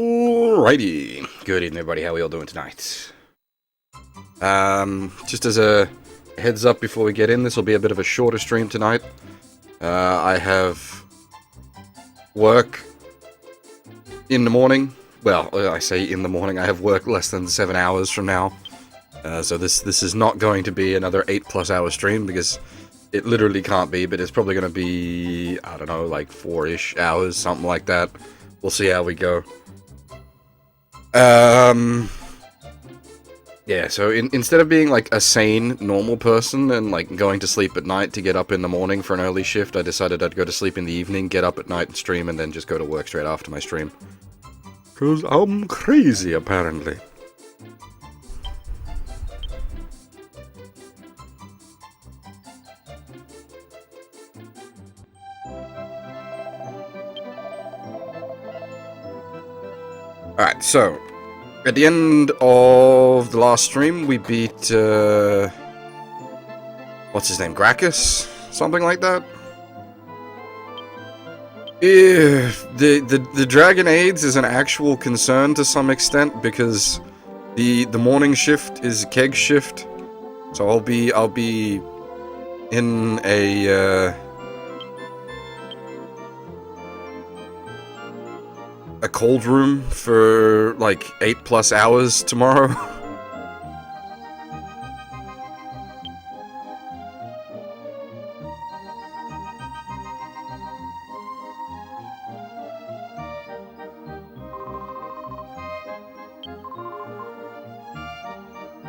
Alrighty. Good evening, everybody. How are we all doing tonight? Just as a heads up before we get in, this will be a bit of a shorter stream tonight. I have work in the morning. Well, I say in the morning. I have work less than 7 hours from now. So this is not going to be another 8+ hour stream because it literally can't be, but it's probably going to be, I don't know, like 4-ish hours, something like that. We'll see how we go. Yeah, so instead of being like a sane, normal person and like going to sleep at night to get up in the morning for an early shift, I decided I'd go to sleep in the evening, get up at night and stream, and then just go to work straight after my stream. 'Cause I'm crazy, apparently. Alright, so at the end of the last stream, we beat, what's his name, Gracchus? Something like that? The Dragon AIDS is an actual concern to some extent, because the morning shift is Keg's shift, so I'll be in a cold room for like 8+ hours tomorrow.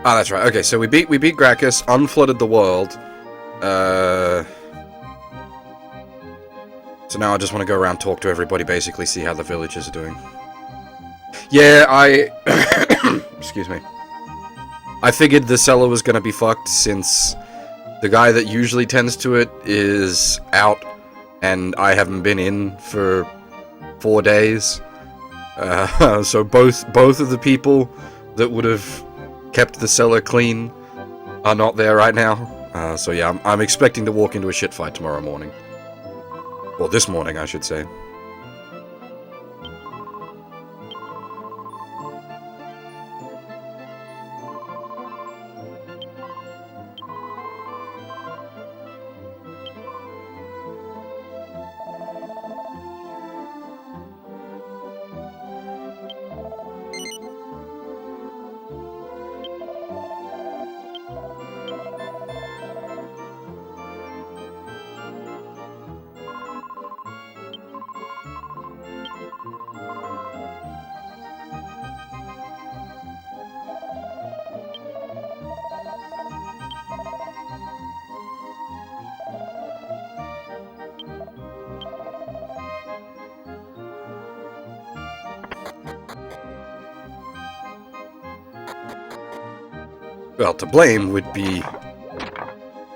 Ah, that's right. Okay, so we beat Gracchus, unflooded the world. So now I just want to go around, talk to everybody, basically see how the villagers are doing. Yeah, excuse me. I figured the cellar was going to be fucked since the guy that usually tends to it is out, and I haven't been in for 4 days. So both of the people that would have kept the cellar clean are not there right now. So yeah, I'm expecting to walk into a shit fight tomorrow morning. Well, this morning, I should say. Well, to blame would be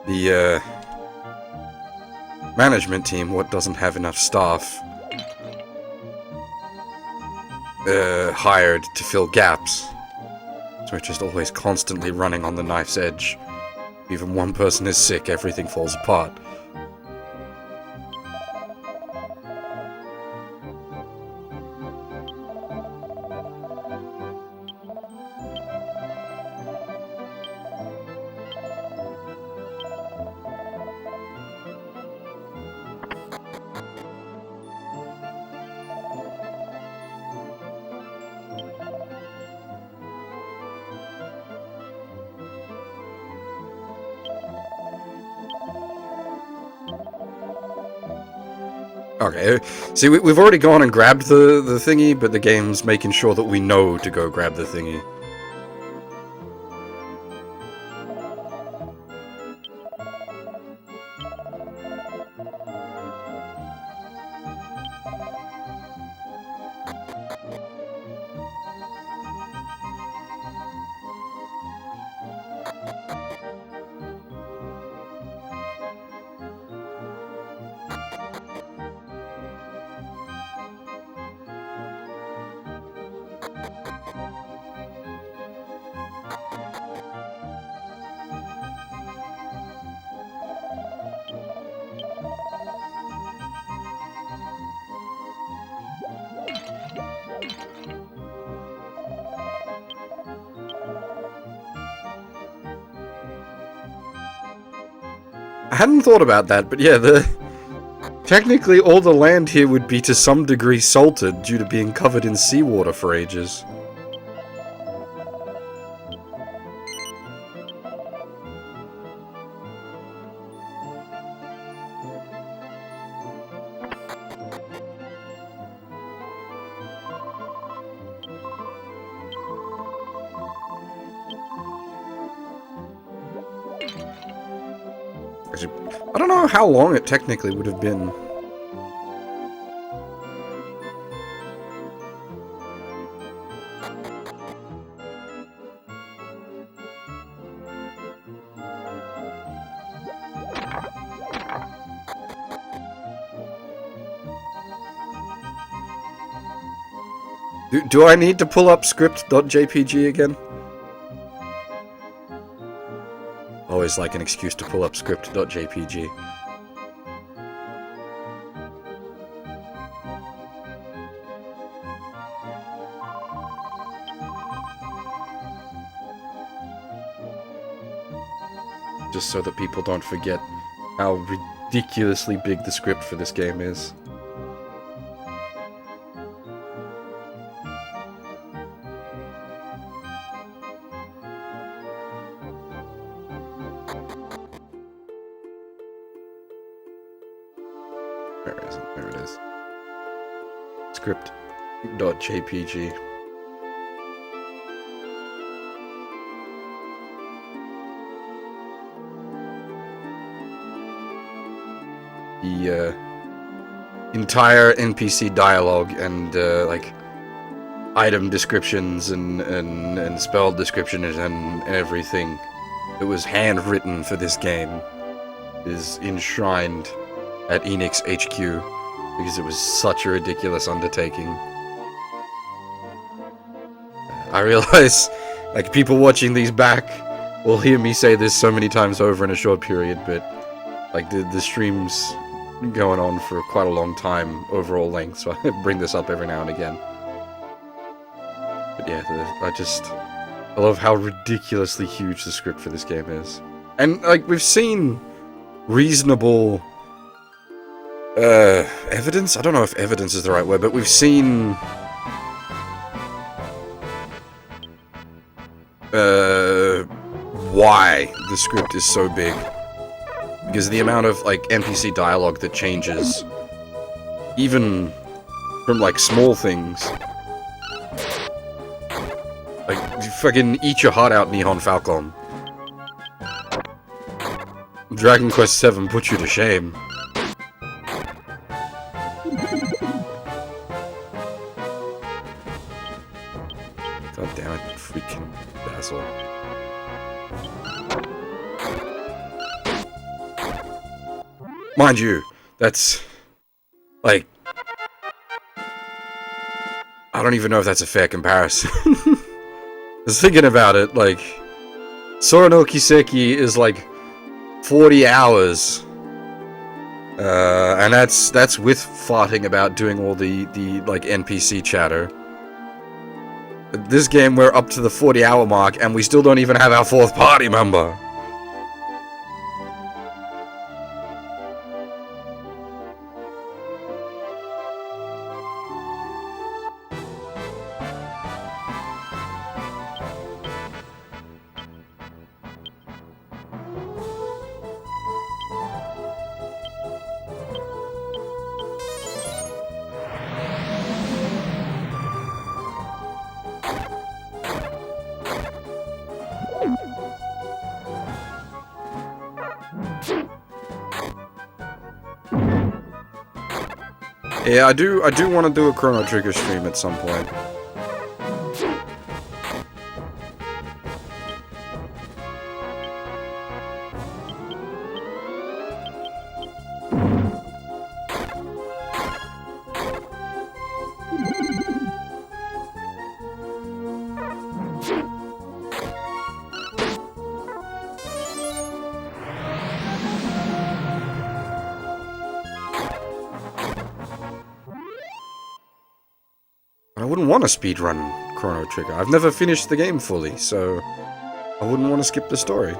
the management team, what doesn't have enough staff hired to fill gaps. So we're just always constantly running on the knife's edge. Even one person is sick, everything falls apart. Okay, see, we've already gone and grabbed the thingy, but the game's making sure that we know to go grab the thingy. hadn't thought about that, but yeah, technically all the land here would be to some degree salted due to being covered in seawater for ages. I don't know how long it technically would have been. Do I need to pull up script.jpg again? Always like an excuse to pull up script.jpg. Just so that people don't forget how ridiculously big the script for this game is. There it is. Script.jpg. The entire NPC dialogue and like item descriptions and spell descriptions and everything that was handwritten for this game is enshrined at Enix HQ because it was such a ridiculous undertaking. I realize, like, people watching these back will hear me say this so many times over in a short period, but like the stream's going on for quite a long time overall length, so I bring this up every now and again. But yeah, I love how ridiculously huge the script for this game is. And like, we've seen reasonable evidence? I don't know if evidence is the right word, but we've seen why the script is so big. Because the amount of, like, NPC dialogue that changes, even from, like, small things. Like, you fucking eat your heart out, Nihon Falcon. Dragon Quest VII put you to shame. God damn it, freaking asshole. Mind you, that's, like, I don't even know if that's a fair comparison. I was thinking about it, like, Sora no Kiseki is, like, 40 hours. And that's with farting about doing all the like, NPC chatter. This game, we're up to the 40-hour mark, and we still don't even have our 4th party member. Yeah, I do want to do a Chrono Trigger stream at some point. I wouldn't want to speedrun Chrono Trigger. I've never finished the game fully, so I wouldn't want to skip the story.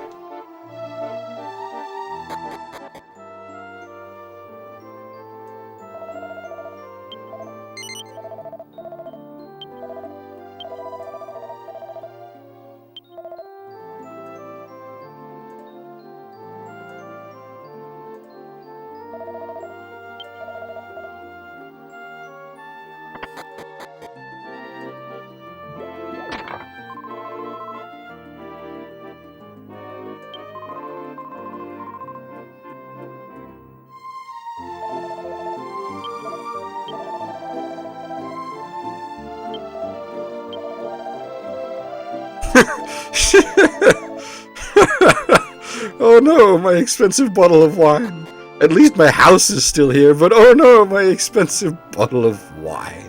Oh no, my expensive bottle of wine. At least my house is still here, but oh no, my expensive bottle of wine.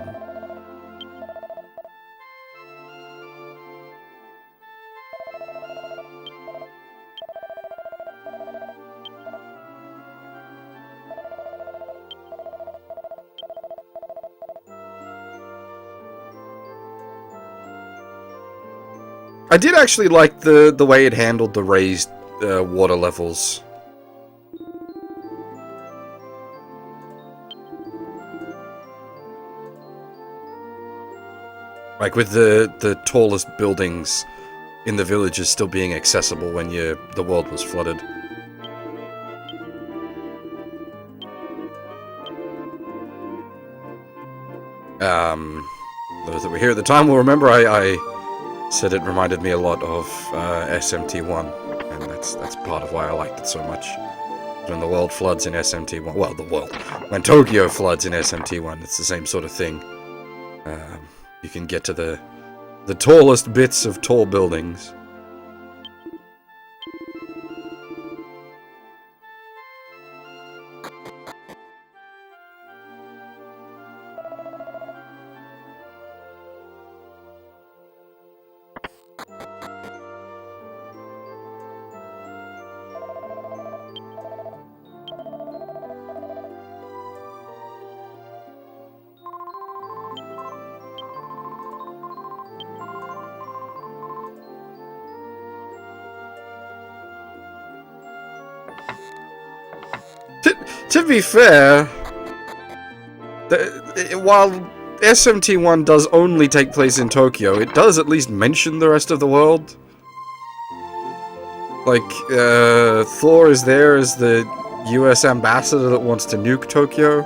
I did actually like the way it handled the raised water levels. Like with the tallest buildings in the villages still being accessible when the world was flooded. Those that were here at the time will remember I said it reminded me a lot of SMT1, and that's part of why I liked it so much. When the world floods in SMT1, well, when Tokyo floods in SMT1, it's the same sort of thing. You can get to the tallest bits of tall buildings. To be fair, while SMT1 does only take place in Tokyo, it does at least mention the rest of the world. Like, Thor is there as the US ambassador that wants to nuke Tokyo.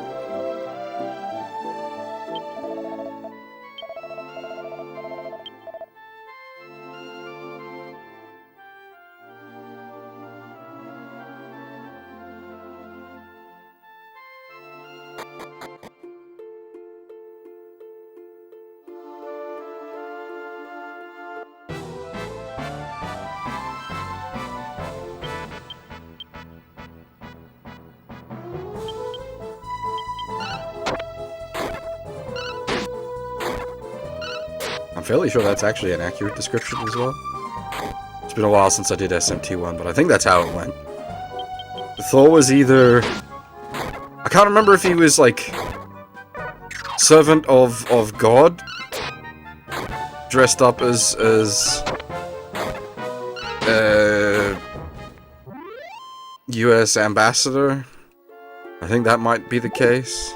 I'm fairly sure that's actually an accurate description as well. It's been a while since I did SMT1, but I think that's how it went. Thor was either... I can't remember if he was, like, servant of God, dressed up as US ambassador. I think that might be the case.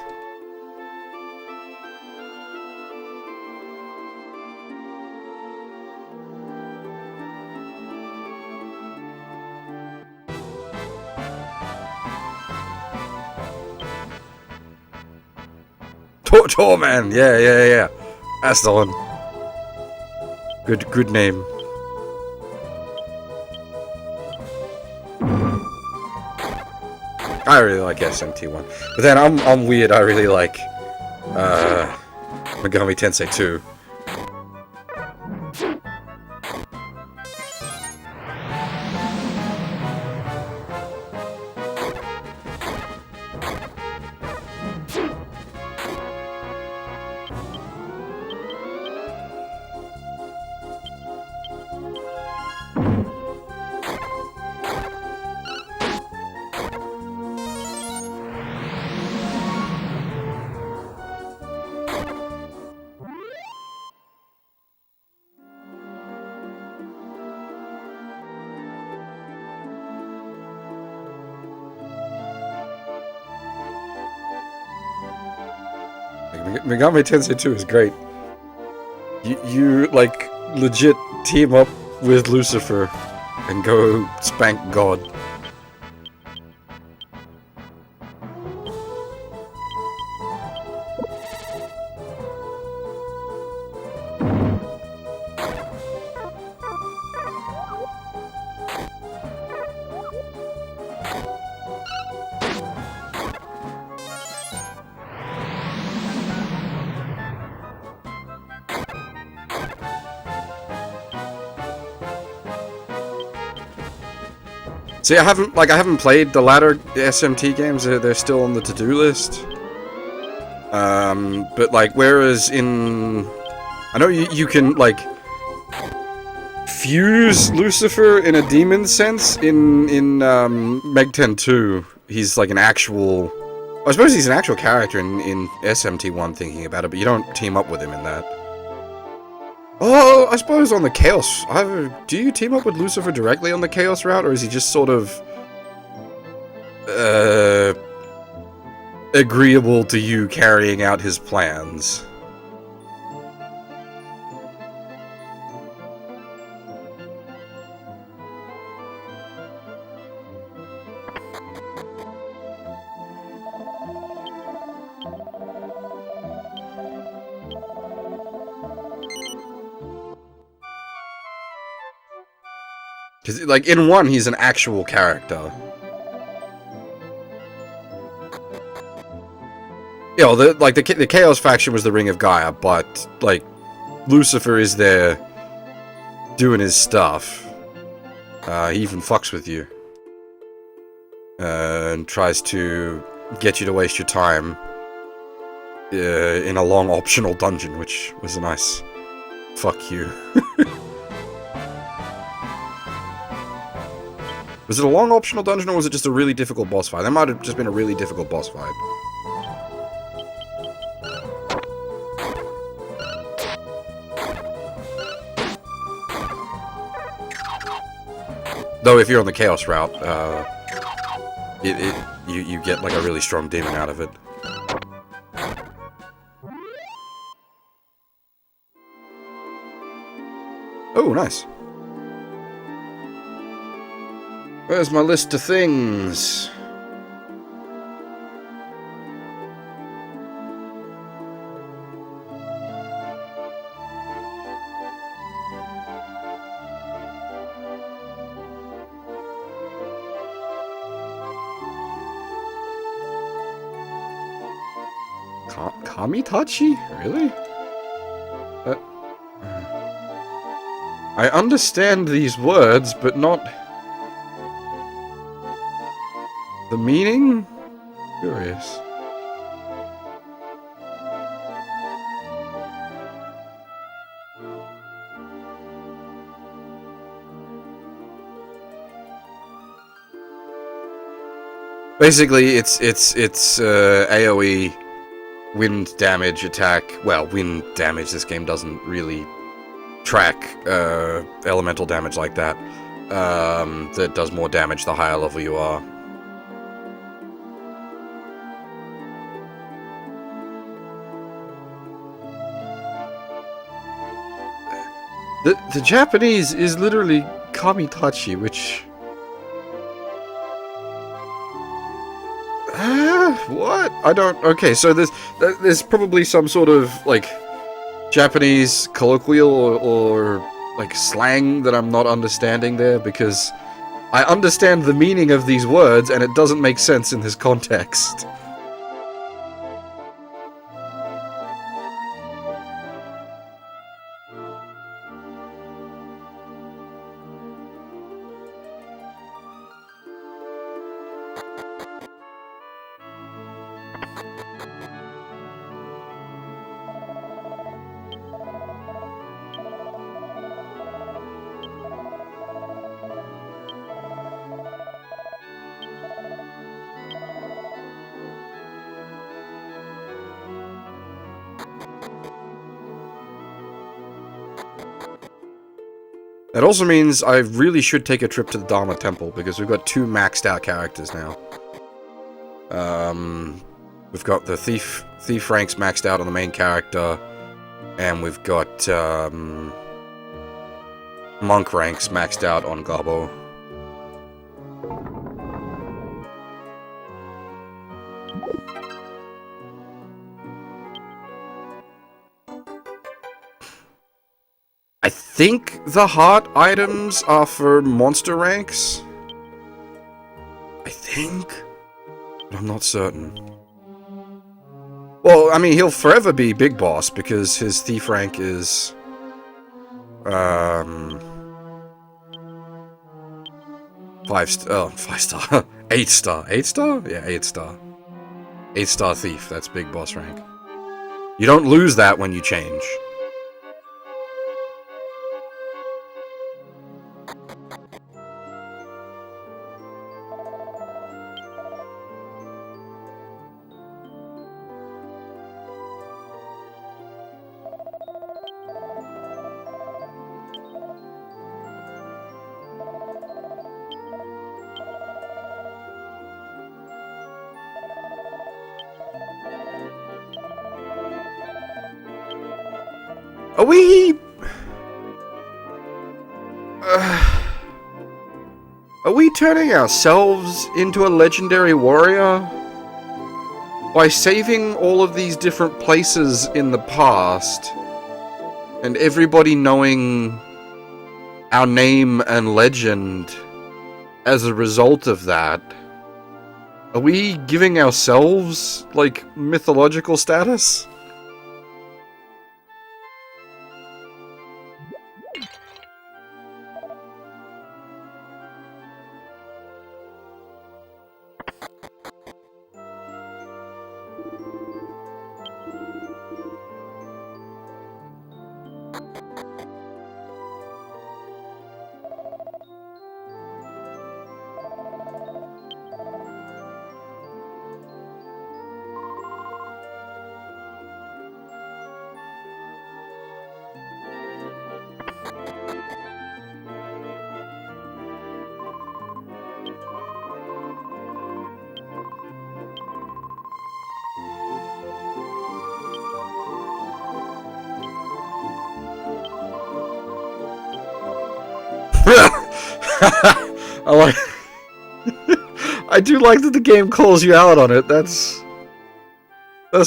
Torman! Yeah. That's the one. Good name. I really like SMT1. But then I'm weird, I really like Megami Tensei 2. Megami Tensei 2 is great. You like legit team up with Lucifer and go spank God. See, I haven't played the latter SMT games. They're still on the to-do list. But like, whereas in, I know you can like fuse Lucifer in a demon sense in Meg 10-2. He's like an actual. I suppose he's an actual character in SMT1. Thinking about it, but you don't team up with him in that. Oh, I suppose on the Chaos. Do you team up with Lucifer directly on the Chaos route, or is he just sort of agreeable to you carrying out his plans? Because, like, in 1, he's an actual character. You know, the Chaos faction was the Ring of Gaia, but, like, Lucifer is there doing his stuff. He even fucks with you. And tries to get you to waste your time in a long optional dungeon, which was a nice fuck you. Was it a long optional dungeon, or was it just a really difficult boss fight? That might have just been a really difficult boss fight. Though if you're on the Chaos route, you get like a really strong demon out of it. Oh, nice. Where's my list of things? Kamitachi? Really? I understand these words, but not the meaning? Curious. Basically, it's AoE wind damage attack. Well, wind damage. This game doesn't really track elemental damage like that. That does more damage the higher level you are. The Japanese is literally Kamitachi, which... what? I don't... Okay, so there's probably some sort of, like, Japanese colloquial or like, slang that I'm not understanding there, because I understand the meaning of these words, and it doesn't make sense in this context. That also means I really should take a trip to the Dharma Temple, because we've got 2 maxed out characters now. We've got the Thief ranks maxed out on the main character, and we've got Monk ranks maxed out on Gabo. I think the heart items are for monster ranks. I think. But I'm not certain. Well, I mean, he'll forever be Big Boss because his Thief rank is... Oh, 5-star. 8-star. 8-star? Yeah, 8-star. 8-star thief. That's big boss rank. You don't lose that when you change. Are we... Are we turning ourselves into a legendary warrior? By saving all of these different places in the past, and everybody knowing our name and legend as a result of that, are we giving ourselves, like, mythological status? I like. I do like that the game calls you out on it. That's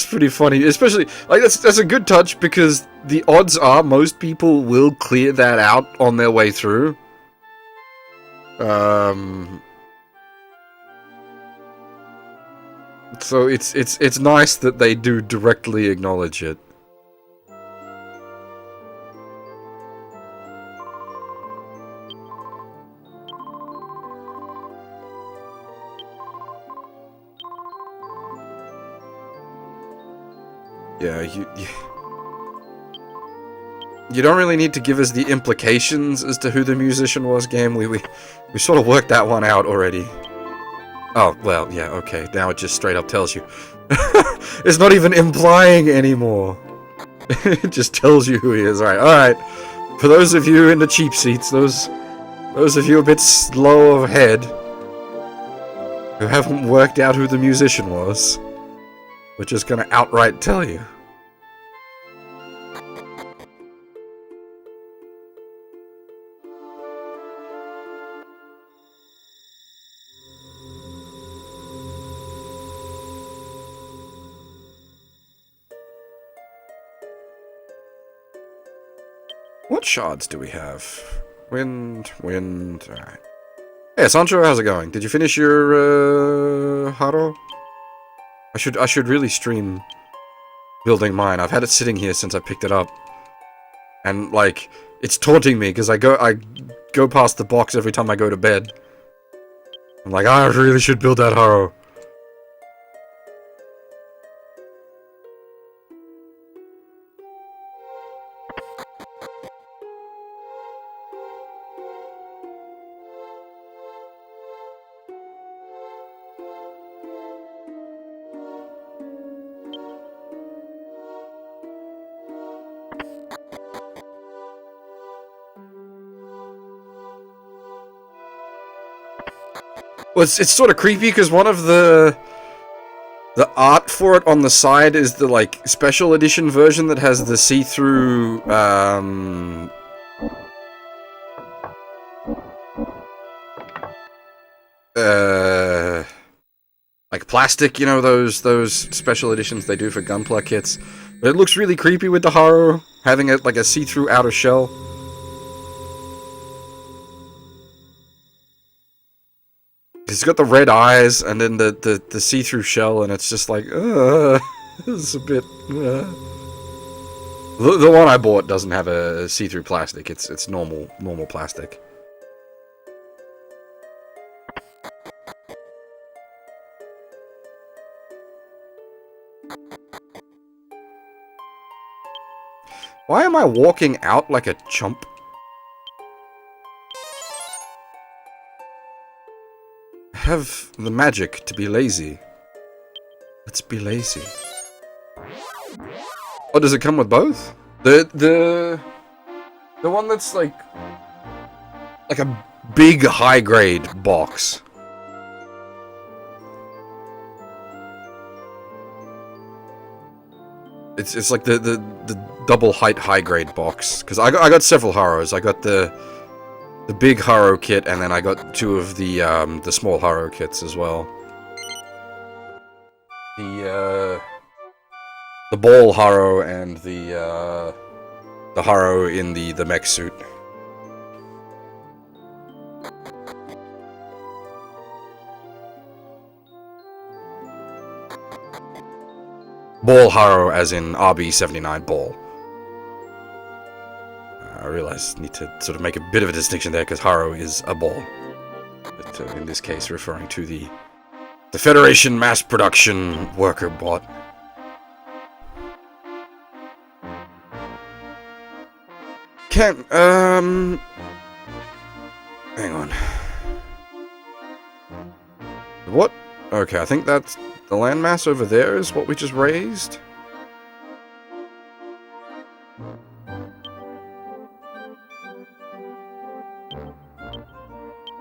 pretty funny, especially like that's a good touch because the odds are most people will clear that out on their way through. So it's nice that they do directly acknowledge it. Yeah, you don't really need to give us the implications as to who the musician was, game. We sort of worked that one out already. Oh, well, yeah, okay. Now it just straight up tells you. It's not even implying anymore. It just tells you who he is. Alright. For those of you in the cheap seats, those of you a bit slow of head, who haven't worked out who the musician was, we're just gonna outright tell you. What shards do we have? Wind. Alright. Hey, Sancho, how's it going? Did you finish your, Haro? I should really stream building mine. I've had it sitting here since I picked it up. And, like, it's taunting me, because I go past the box every time I go to bed. I'm like, I really should build that Haro. Well, it's sort of creepy because one of the art for it on the side is the like special edition version that has the see-through like plastic, you know, those special editions they do for Gunpla kits. But it looks really creepy with the Haro having it like a see-through outer shell. He's got the red eyes and then the see-through shell, and it's just like, it's a bit. The one I bought doesn't have a see-through plastic. It's normal plastic. Why am I walking out like a chump? I have the magic to be lazy. Let's be lazy. Oh, does it come with both? The one that's like a big high-grade box. It's like the double height high-grade box. Because I got several Haros. I got the big Haro kit, and then I got 2 of the small Haro kits as well. The ball Haro and the Haro in the mech suit. Ball Haro as in RB79 ball. I realize I need to sort of make a bit of a distinction there, because Haro is a ball. But in this case, referring to the Federation mass production worker bot. Can't, hang on. What? Okay, I think that's the landmass over there is what we just raised.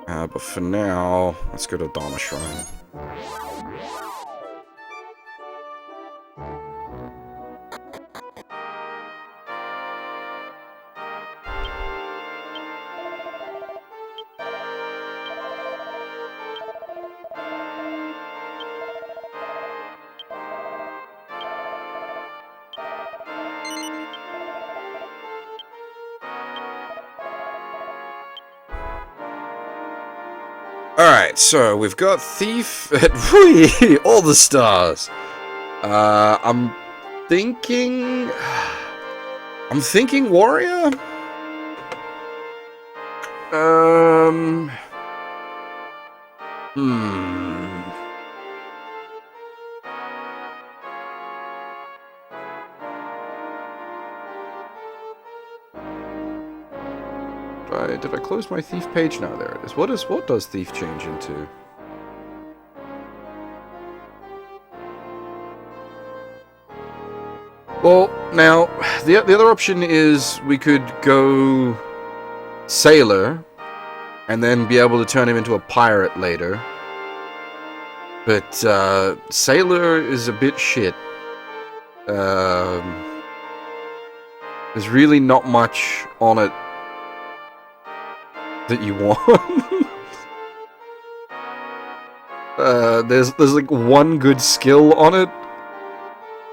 But for now, let's go to Dharma Shrine. Alright, so we've got Thief at all the stars. I'm thinking Warrior? Did I close my Thief page? No, there it is. What does Thief change into? Well, now, the other option is we could go Sailor, and then be able to turn him into a pirate later. But, Sailor is a bit shit. There's really not much on it that you want. There's like one good skill on it,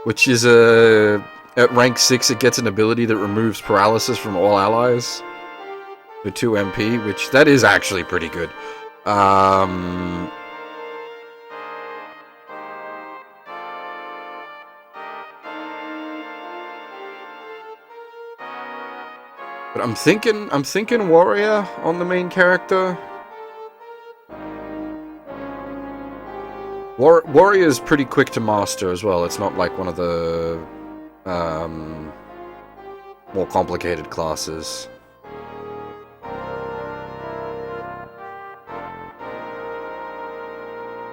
which is at rank 6 it gets an ability that removes paralysis from all allies for 2 MP, which that is actually pretty good. But I'm thinking Warrior on the main character. Warrior is pretty quick to master as well. It's not like one of the more complicated classes.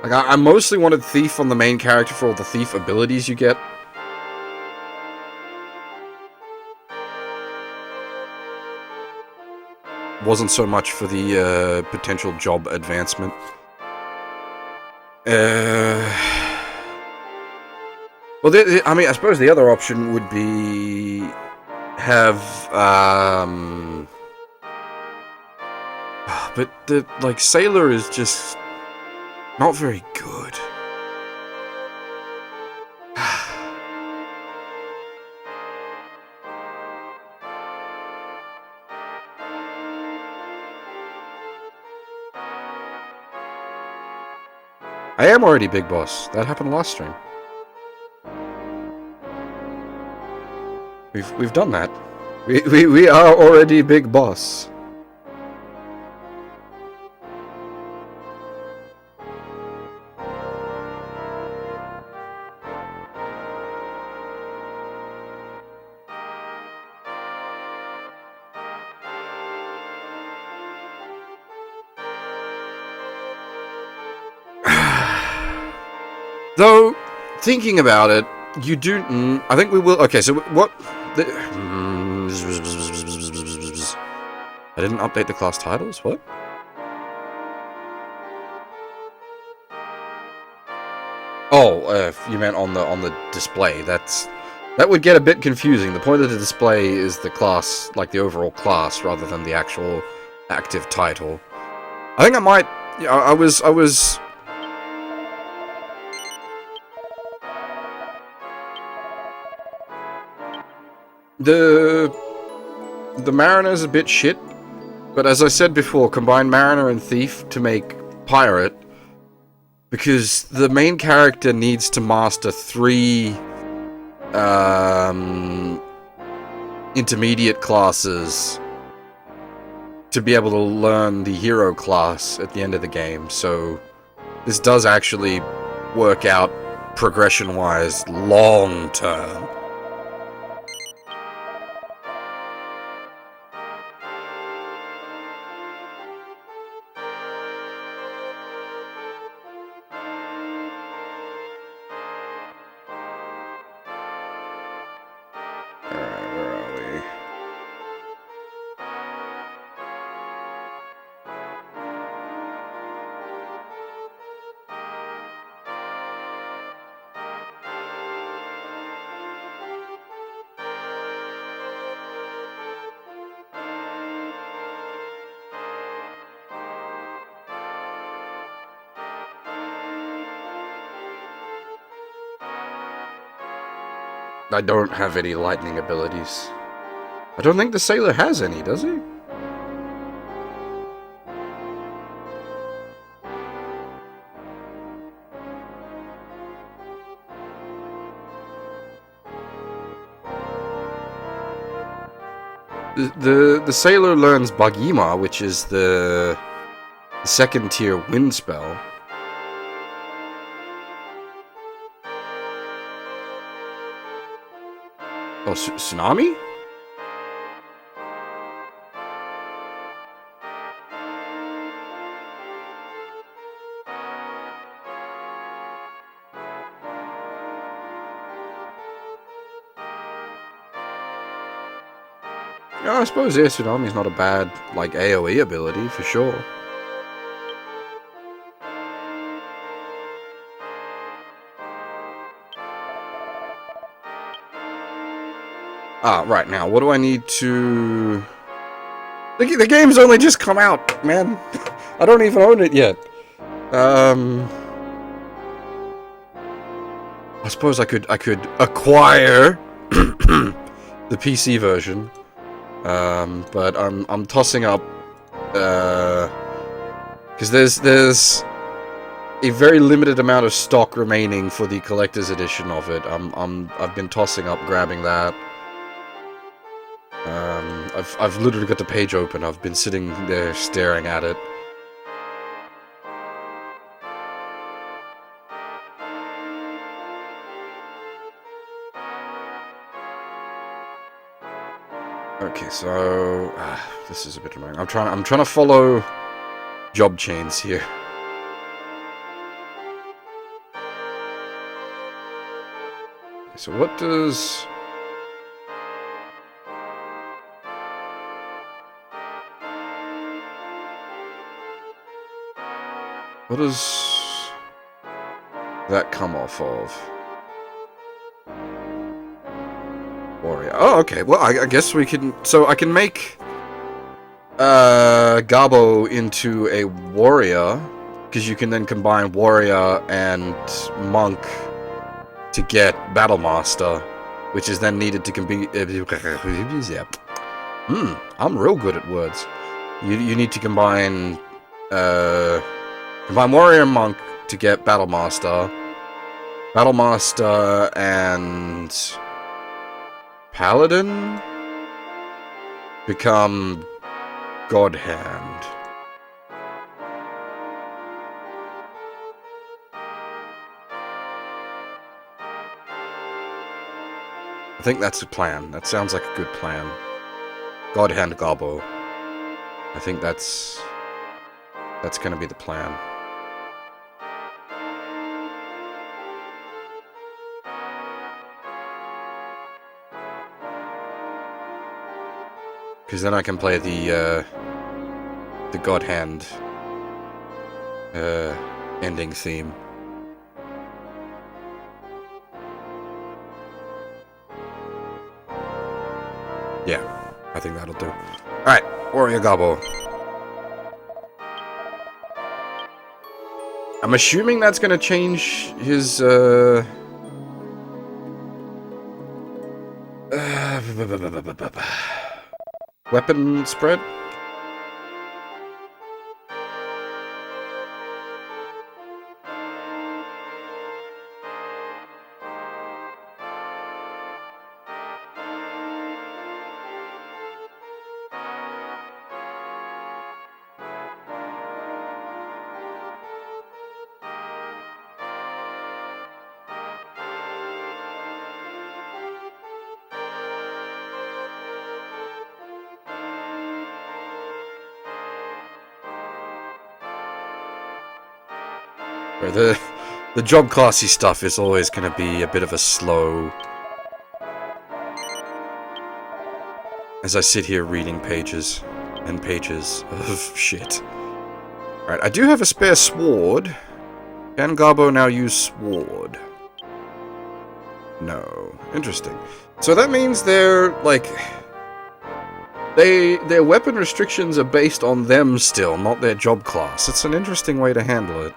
Like I mostly wanted Thief on the main character for all the Thief abilities you get. Wasn't so much for the potential job advancement. Well, I mean, I suppose the other option would be have but like Sailor is just not very good. I am already Big Boss. That happened last stream. We've done that. We are already Big Boss. Though, thinking about it, you do... I think we will... Okay, so what... I didn't update the class titles? What? Oh, you meant on the display. That would get a bit confusing. The point of the display is the class, like the overall class, rather than the actual active title. I think I might... Yeah, I was... The Mariner's a bit shit, but as I said before, combine Mariner and Thief to make Pirate, because the main character needs to master 3 intermediate classes to be able to learn the hero class at the end of the game, so this does actually work out progression-wise long term. I don't have any lightning abilities. I don't think the sailor has any, does he? The sailor learns Bagima, which is the second tier wind spell. Oh, Tsunami? Yeah, I suppose Tsunami is not a bad, like, AoE ability, for sure. Ah, right, now, what do I need to... The game's only just come out, man. I don't even own it yet. I suppose I could acquire the PC version. But I'm tossing up, because there's a very limited amount of stock remaining for the collector's edition of it. I've been tossing up grabbing that. I've literally got the page open. I've been sitting there staring at it. Okay, so this is a bit annoying. I'm trying to follow job chains here. Okay, so what does that come off of? Warrior. Oh, okay. Well, I guess we can... So I can make Gabo into a warrior, because you can then combine warrior and monk to get Battle Master, which is then needed to compete... I'm real good at words. You need to combine warrior and monk to get Battle Master. Battle Master and Paladin become God Hand. I think that's the plan. That sounds like a good plan. God Hand Gabo. I think that's gonna be the plan. Because then I can play the God Hand ending theme. Yeah, I think that'll do. Alright, Warrior Gobbo. I'm assuming that's gonna change his, weapon spread? The job classy stuff is always going to be a bit of a slow... As I sit here reading pages and pages of shit. Alright, I do have a spare sword. Can Garbo now use sword? No. Interesting. So that means they're, like... Their weapon restrictions are based on them still, not their job class. It's an interesting way to handle it.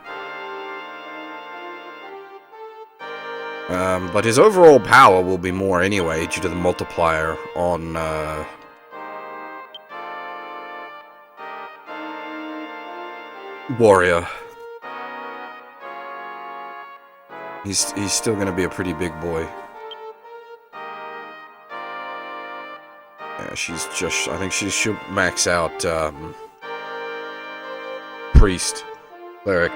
But his overall power will be more anyway, due to the multiplier on, Warrior. He's still gonna be a pretty big boy. Yeah, she's just... I think she should max out, Priest. Cleric.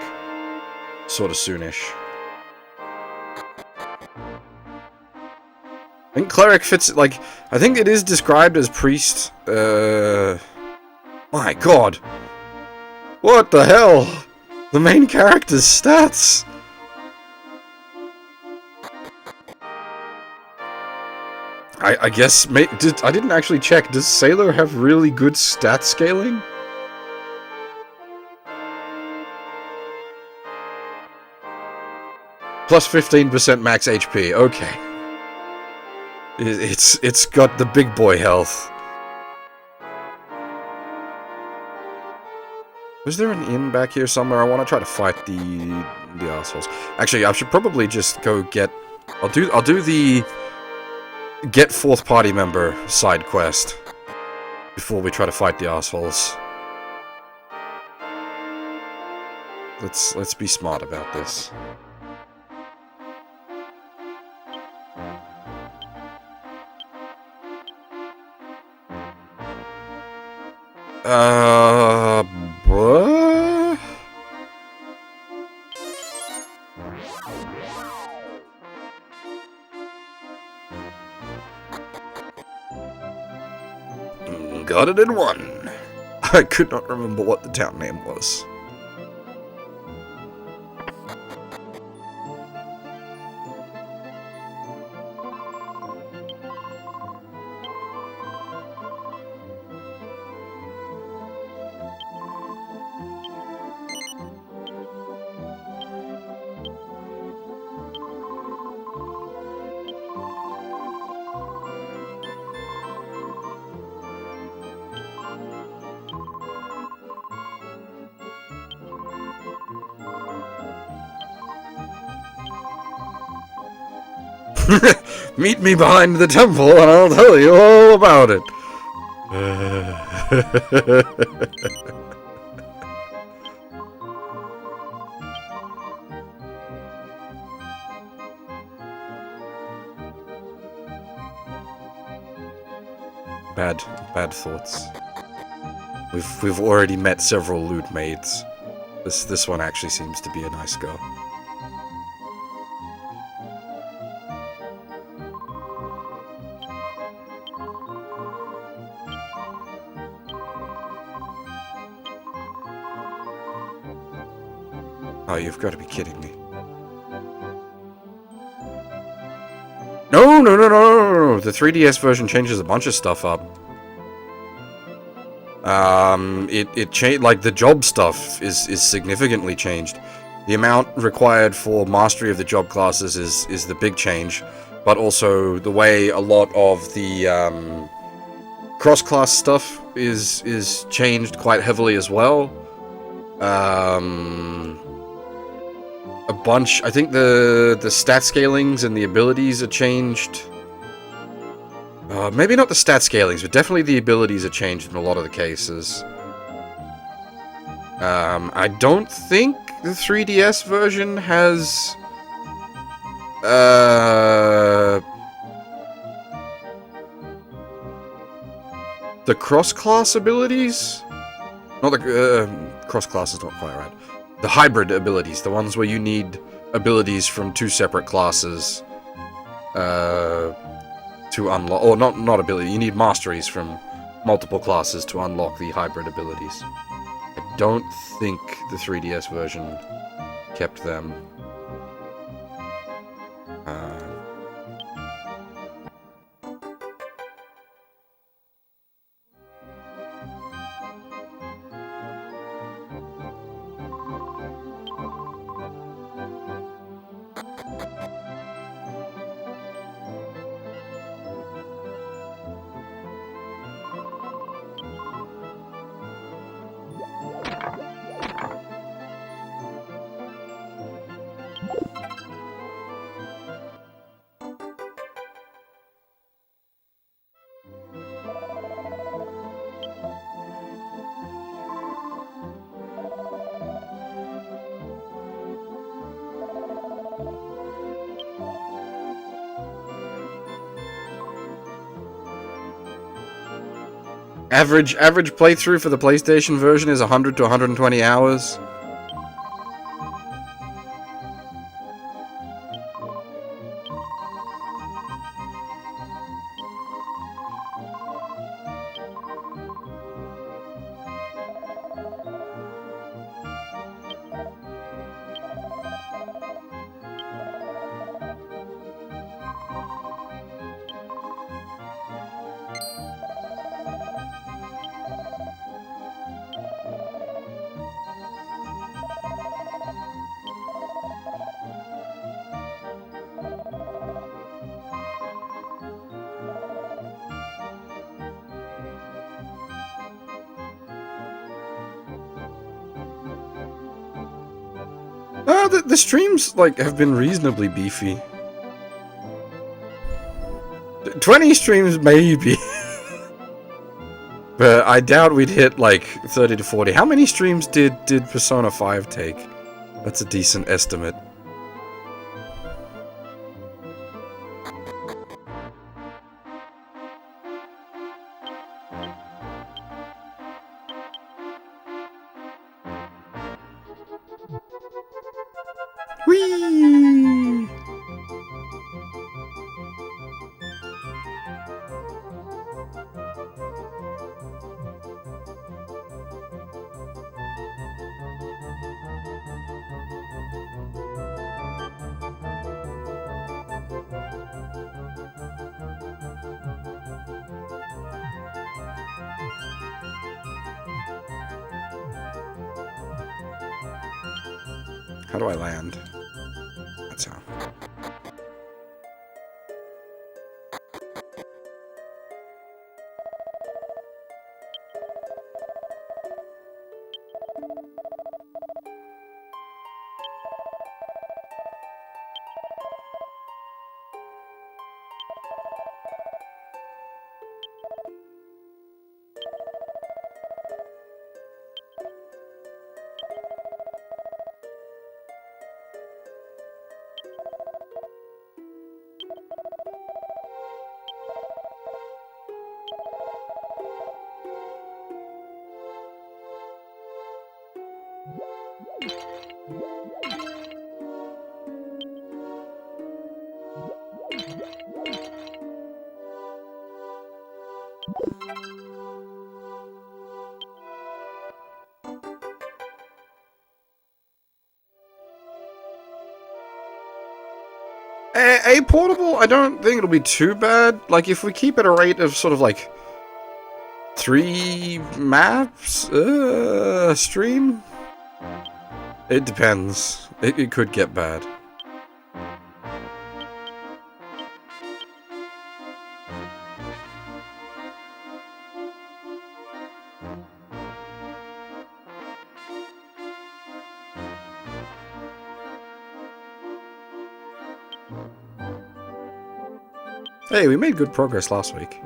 Sort of soonish. I think Cleric fits, like, I think it is described as Priest, my god! What the hell? The main character's stats! I guess, I didn't actually check, does Sailor have really good stat scaling? Plus 15% max HP, okay. It's got the big boy health. Was there an inn back here somewhere? I want to try to fight the assholes. Actually, I should probably just go get... I'll do the... Get fourth party member side quest. Before we try to fight the assholes. Let's be smart about this. Bruh? Got it in one. I could not remember what the town name was. Meet me behind the temple and I'll tell you all about it. Bad thoughts. We've already met several loot maids. This one actually seems to be a nice girl. Oh, you've got to be kidding me. No! The 3DS version changes a bunch of stuff up. It changed, like, the job stuff is significantly changed. The amount required for mastery of the job classes is the big change, but also the way a lot of the cross-class stuff is changed quite heavily as well. A bunch. I think the stat scalings and the abilities are changed. Maybe not the stat scalings, but definitely the abilities are changed in a lot of the cases. I don't think the 3DS version has... the cross-class abilities? Not the... cross-class is not quite right. The hybrid abilities, the ones where you need abilities from two separate classes to unlock... Or not ability, you need masteries from multiple classes to unlock the hybrid abilities. I don't think the 3DS version kept them. Average playthrough for the PlayStation version is 100 to 120 hours. The streams, like, have been reasonably beefy. 20 streams, maybe. But I doubt we'd hit, like, 30 to 40. How many streams did Persona 5 take? That's a decent estimate. Whee! How do I land? That's how. A portable, I don't think it'll be too bad. Like, if we keep at a rate of sort of like 3 maps? Stream? It depends. It could get bad. Hey, we made good progress last week.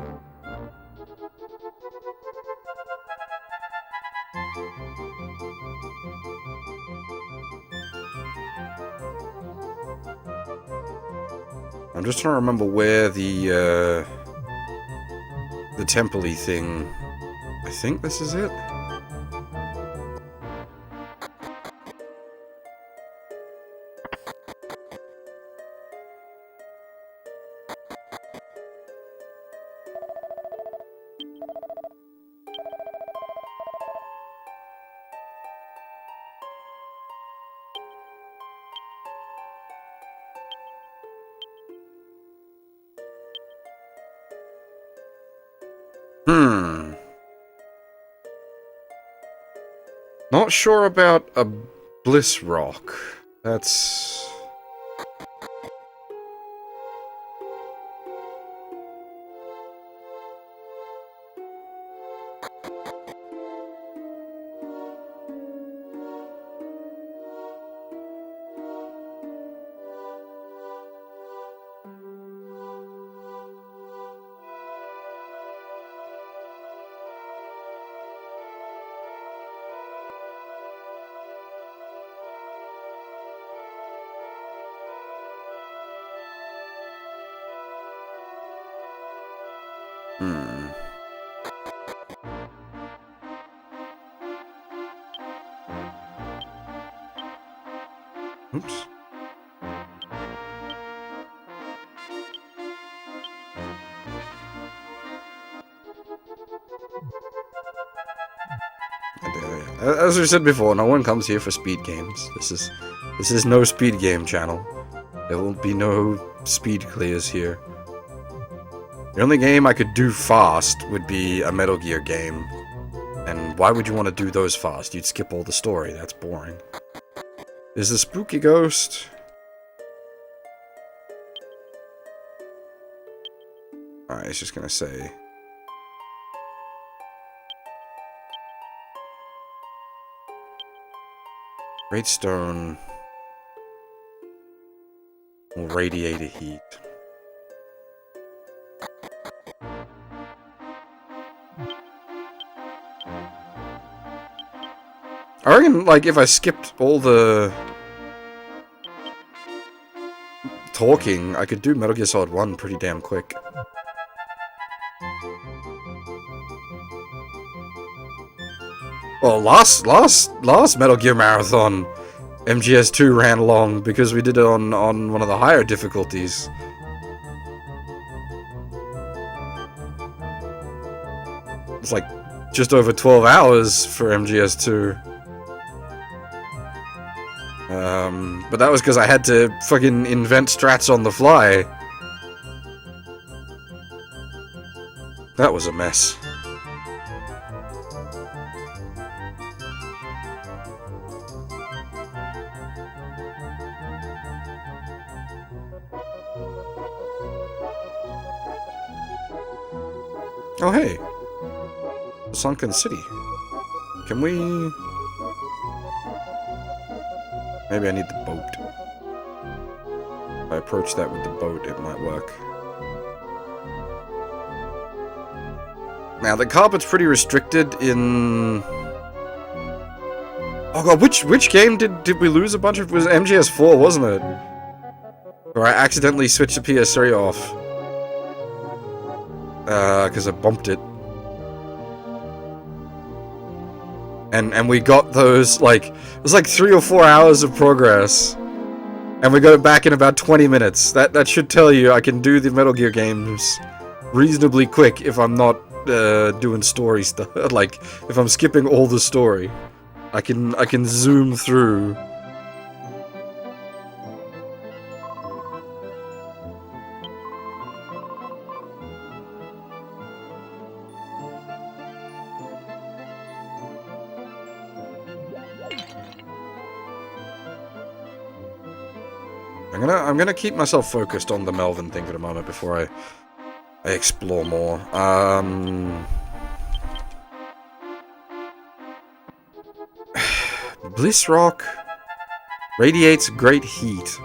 I'm just trying to remember where the temple-y thing... I think this is it? Not sure about a Bliss Rock. That's... Oops. As we said before, no one comes here for speed games. This is no speed game channel. There will be no speed clears here. The only game I could do fast would be a Metal Gear game. And why would you want to do those fast? You'd skip all the story. That's boring. Is the spooky ghost? Alright, it's just gonna say... Great stone will radiate a heat. I reckon, like, if I skipped all the talking, I could do Metal Gear Solid 1 pretty damn quick. Well, last Metal Gear Marathon, MGS2 ran along because we did it on one of the higher difficulties. It's like just over 12 hours for MGS2. But that was because I had to fucking invent strats on the fly. That was a mess. Oh hey! Sunken City. Can we... Maybe I need the boat. If I approach that with the boat, it might work. Now, the carpet's pretty restricted in... Oh god, which game did we lose a bunch of? It was MGS4, wasn't it? Or I accidentally switched the PS3 off. Because I bumped it. And we got those, like, it was like 3 or 4 hours of progress. And we got it back in about 20 minutes. That should tell you I can do the Metal Gear games reasonably quick if I'm not doing story stuff. Like, if I'm skipping all the story. I can zoom through. I'm gonna keep myself focused on the Melvin thing for a moment before I explore more. Bliss Rock radiates great heat.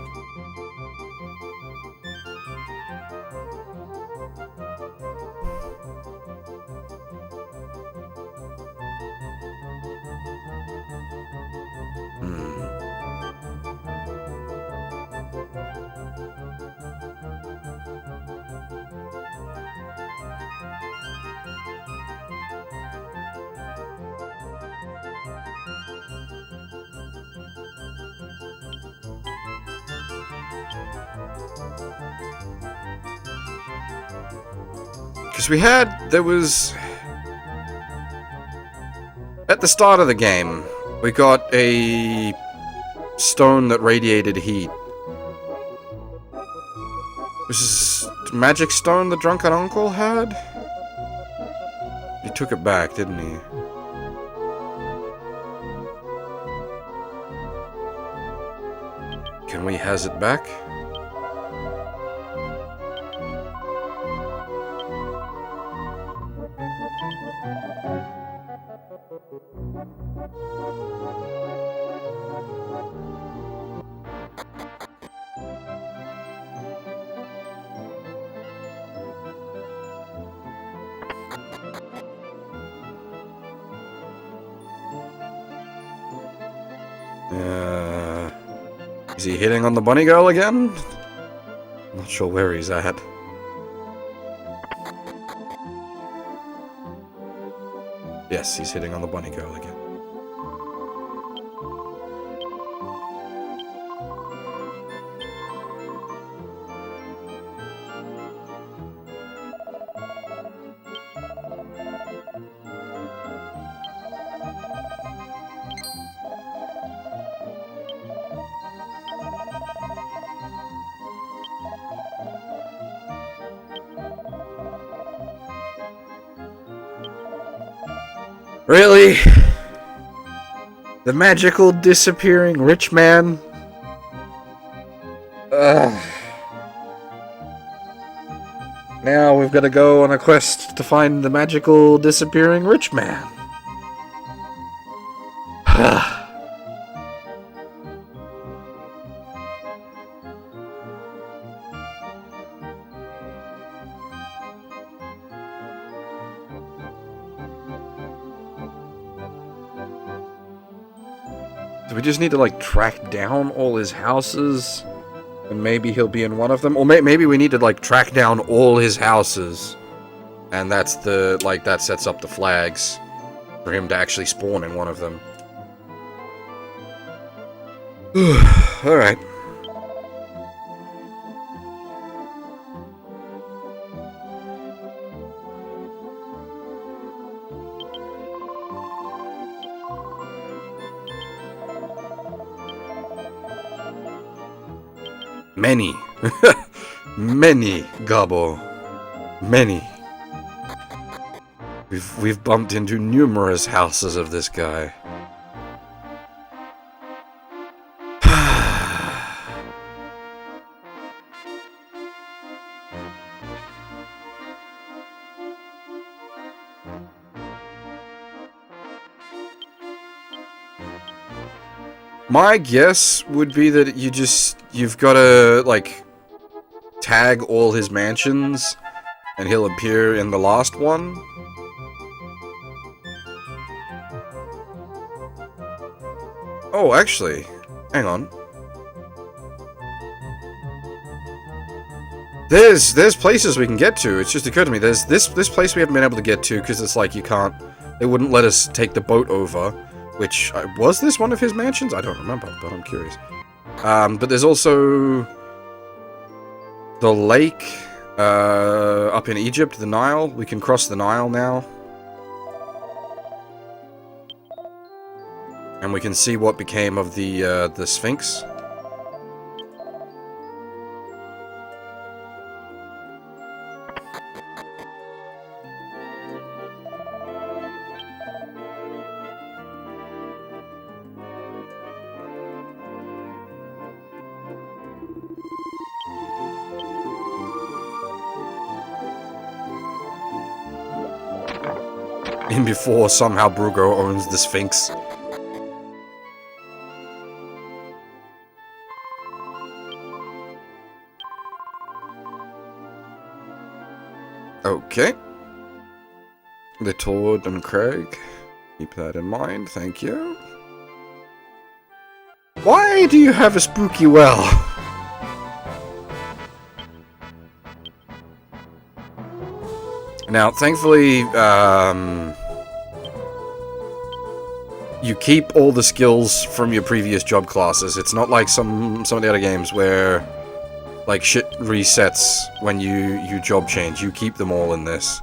Because there was... At the start of the game, we got a stone that radiated heat. This is magic stone the drunken uncle had? He took it back, didn't he? Can we has it back? Is he hitting on the bunny girl again? Not sure where he's at. Yes, he's hitting on the bunny girl again. Really? The magical disappearing rich man? Ugh. Now we've got to go on a quest to find the magical disappearing rich man. Do we just need to, like, track down all his houses? And maybe he'll be in one of them? Or maybe we need to, like, track down all his houses. And that's the, like, that sets up the flags for him to actually spawn in one of them. Alright. Many. Many, Gabo. Many. We've bumped into numerous houses of this guy. My guess would be that you've got to, like, tag all his mansions, and he'll appear in the last one. Oh, actually, hang on. There's places we can get to. It's just occurred to me, there's this place we haven't been able to get to, because it's like you can't, they wouldn't let us take the boat over. Which, was this one of his mansions? I don't remember, but I'm curious. But there's also the lake up in Egypt, the Nile. We can cross the Nile now. And we can see what became of the Sphinx. in before somehow Brugo owns the Sphinx. Okay. The Toad and Craig. Keep that in mind, thank you. Why do you have a spooky well? Now, thankfully, you keep all the skills from your previous job classes. It's not like some of the other games where, like, shit resets when you job change. You keep them all in this.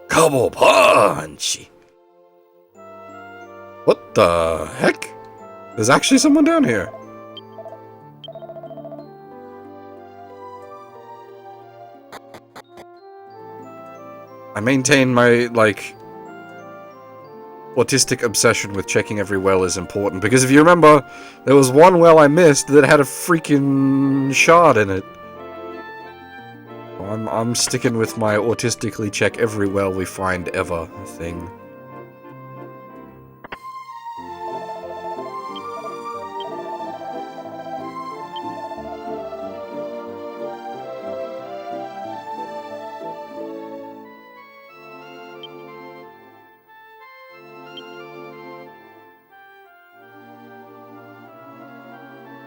Double punch! What the heck? There's actually someone down here. I maintain my, like, autistic obsession with checking every well is important, because if you remember, there was one well I missed that had a freaking shard in it. I'm sticking with my autistically check every well we find ever thing.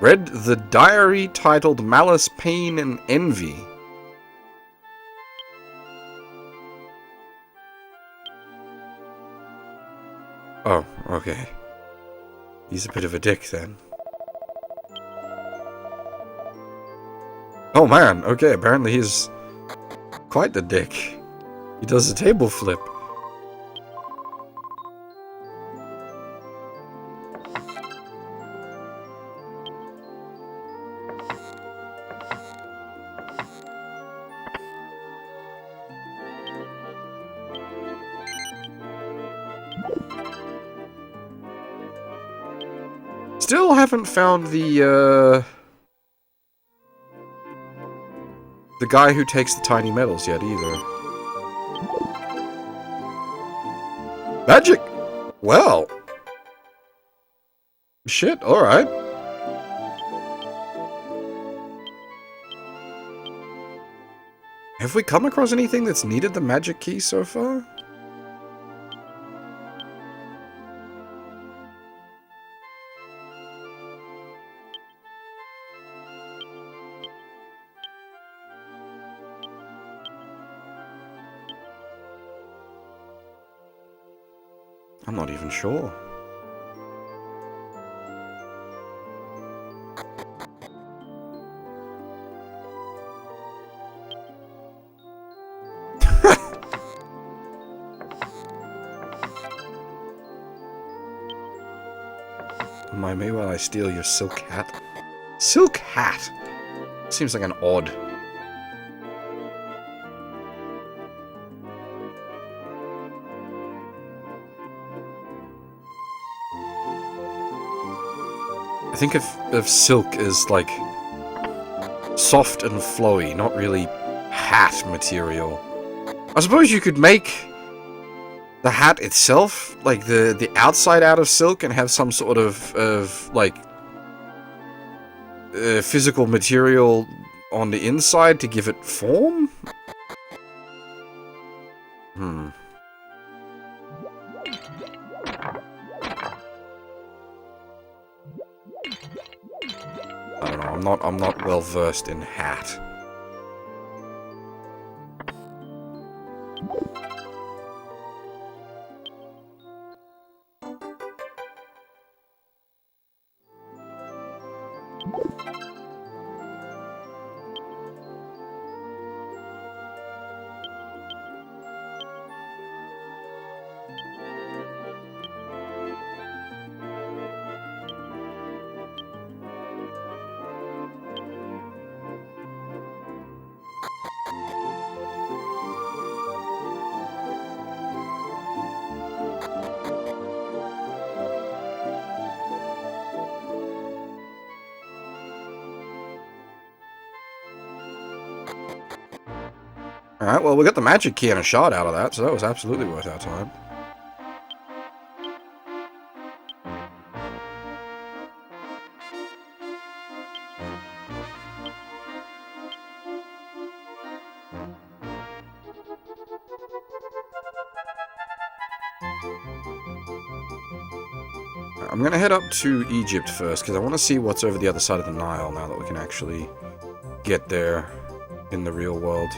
Read the diary titled Malice, Pain, and Envy. Oh, okay. He's a bit of a dick, then. Oh man, okay, apparently he's quite the dick. He does a table flip. Still haven't found the guy who takes the tiny medals yet, either. Magic! Well. Shit, alright. Have we come across anything that's needed the magic key so far? I'm not even sure. Mind me while I steal your silk hat. Silk hat? Seems like an odd. I think of silk as like soft and flowy, not really hat material. I suppose you could make the hat itself, like the outside out of silk, and have some sort of like physical material on the inside to give it form? I don't know, I'm not well versed in hat. Alright, well, we got the magic key and a shot out of that, so that was absolutely worth our time. I'm going to head up to Egypt first, because I want to see what's over the other side of the Nile now that we can actually get there in the real world.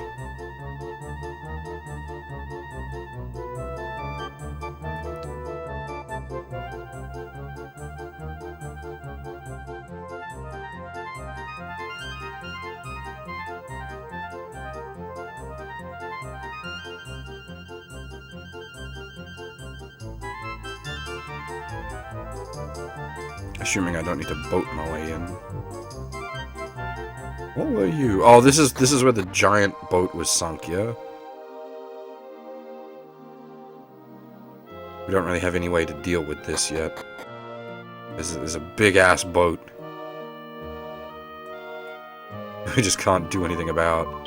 Assuming I don't need to boat my way in. What were you? Oh, this is where the giant boat was sunk, yeah? We don't really have any way to deal with this yet. There's a big-ass boat. We just can't do anything about.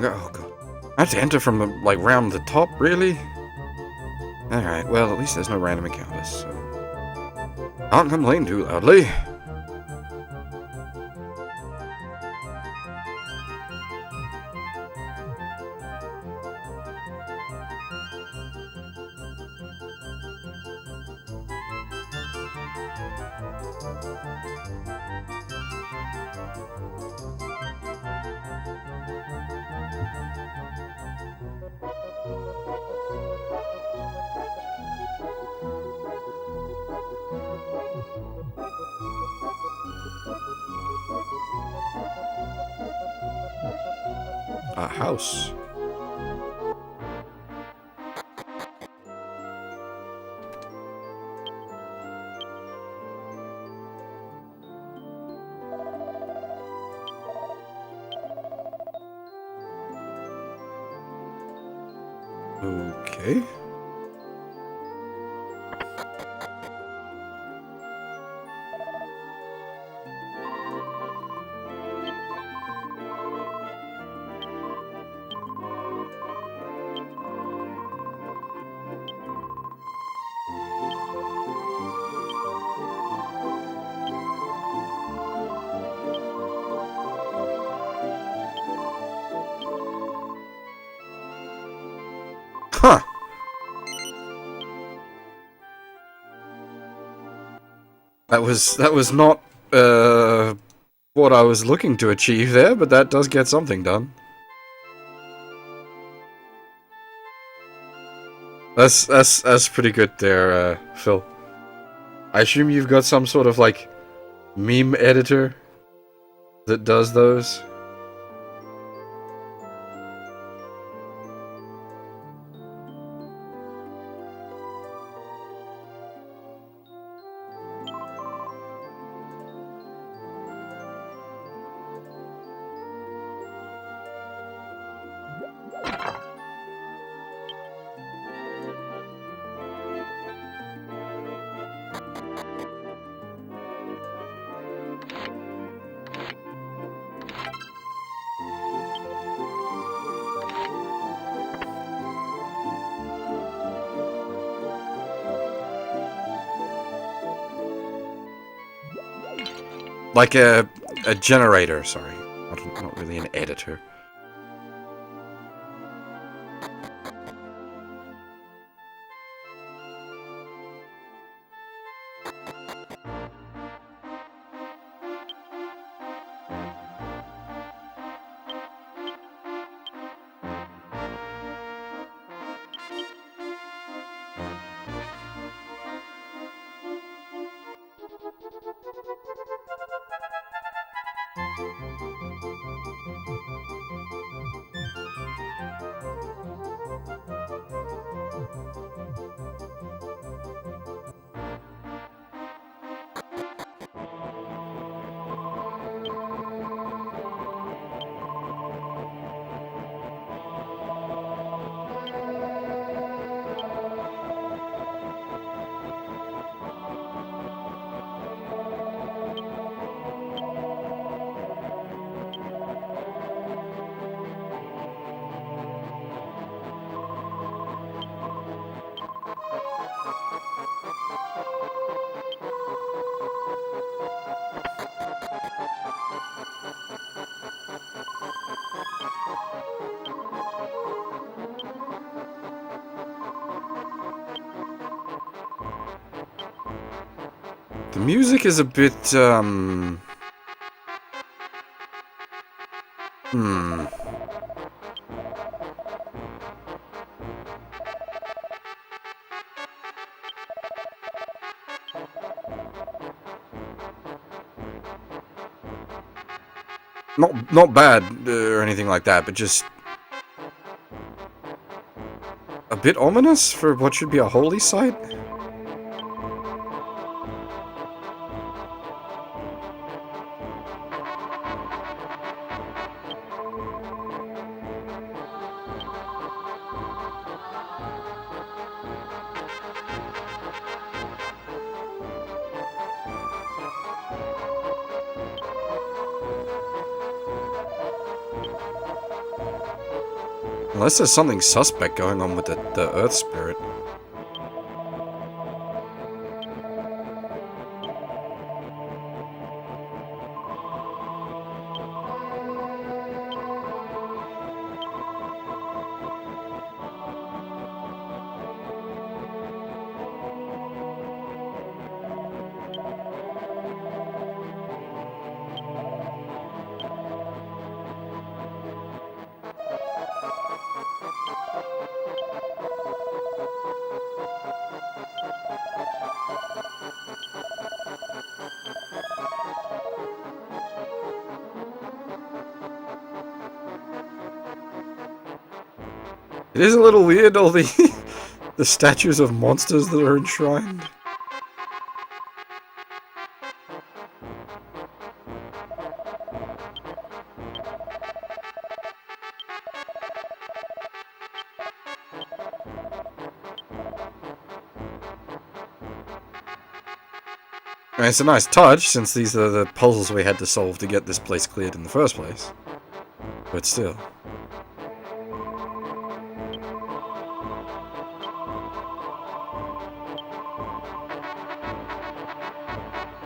Oh god. I have to enter from, like, round the top, really? Alright, well, at least there's no random encounters, so... Can't complain too loudly. A house. Okay. Huh. That was not what I was looking to achieve there, but that does get something done. That's pretty good there, Phil. I assume you've got some sort of, like, meme editor that does those? Like a generator, sorry. Not really an editor. The music is a bit, Not bad, or anything like that, but just a bit ominous for what should be a holy site. Unless there's something suspect going on with the Earth Spirit. It is a little weird, all the the statues of monsters that are enshrined. I mean, it's a nice touch, since these are the puzzles we had to solve to get this place cleared in the first place. But still.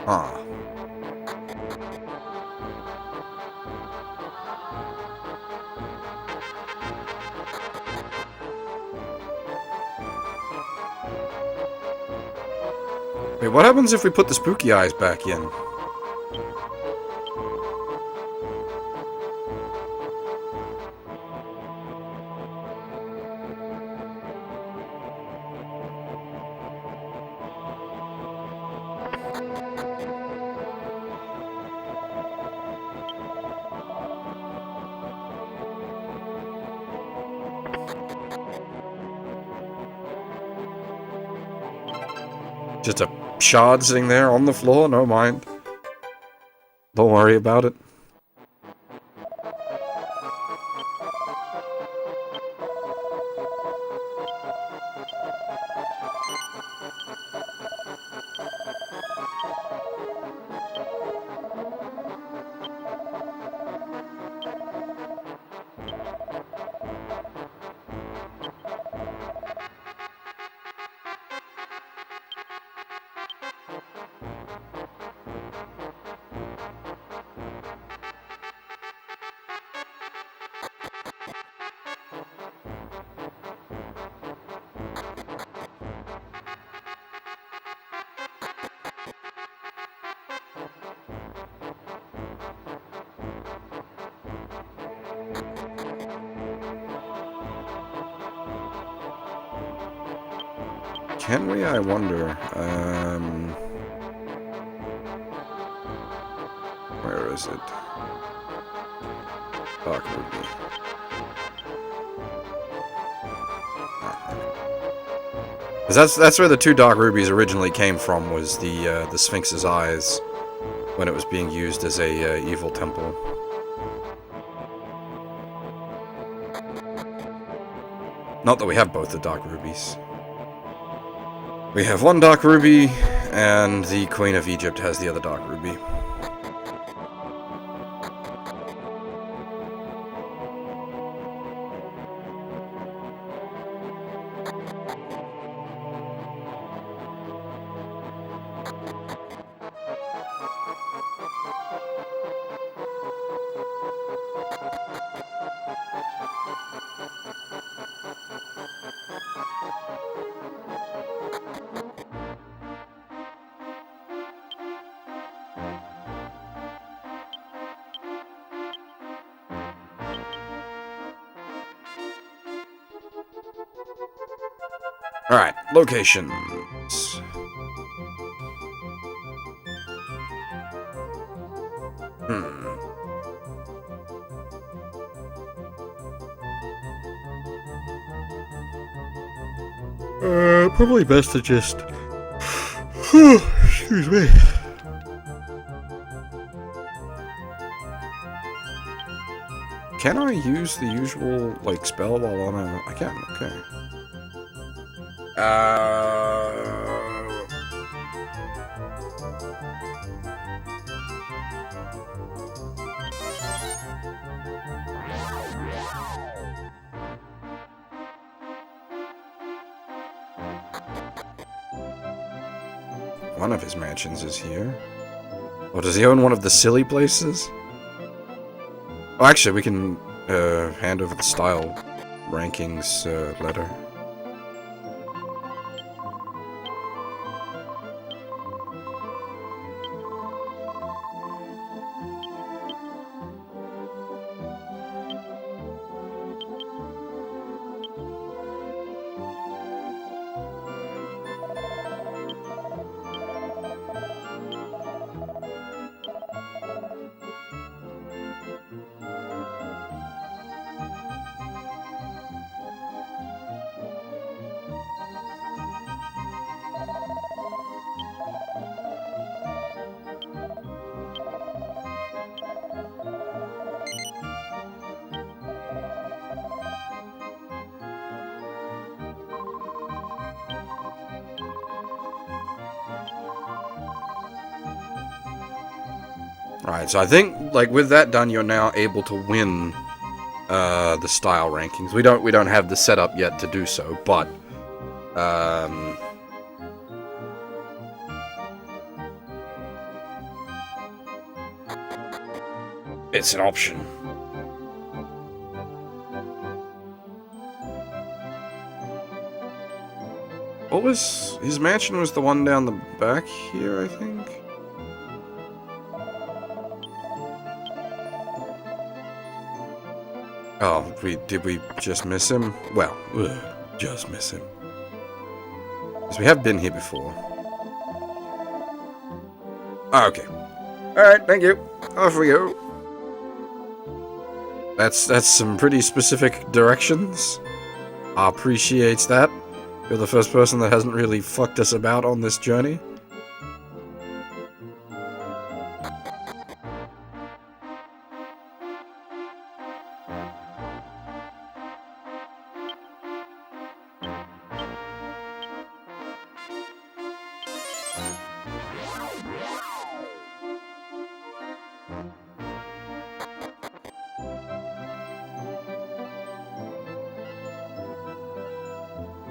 Ah. Wait, what happens if we put the spooky eyes back in? Just a shard sitting there on the floor? No mind. Don't worry about it. Can we? I wonder. Where is it? Dark Ruby. That's where the two Dark Rubies originally came from, was the Sphinx's eyes, when it was being used as a evil temple. Not that we have both the Dark Rubies. We have one Dark Ruby, and the Queen of Egypt has the other Dark Ruby. Alright, locations. Probably best to just... Excuse me. Can I use the usual, like, spell while on a... I can, okay. One of his mansions is here. Oh, does he own one of the silly places? Oh, actually, we can hand over the style rankings letter. Alright, so I think, like, with that done, you're now able to win the style rankings. We don't have the setup yet to do so, but it's an option. What was his mansion? Was the one down the back here, I think? Oh, did we just miss him? Well, just miss him. Because we have been here before. Oh, okay. Alright, thank you. Off we go. That's some pretty specific directions. I appreciate that. You're the first person that hasn't really fucked us about on this journey.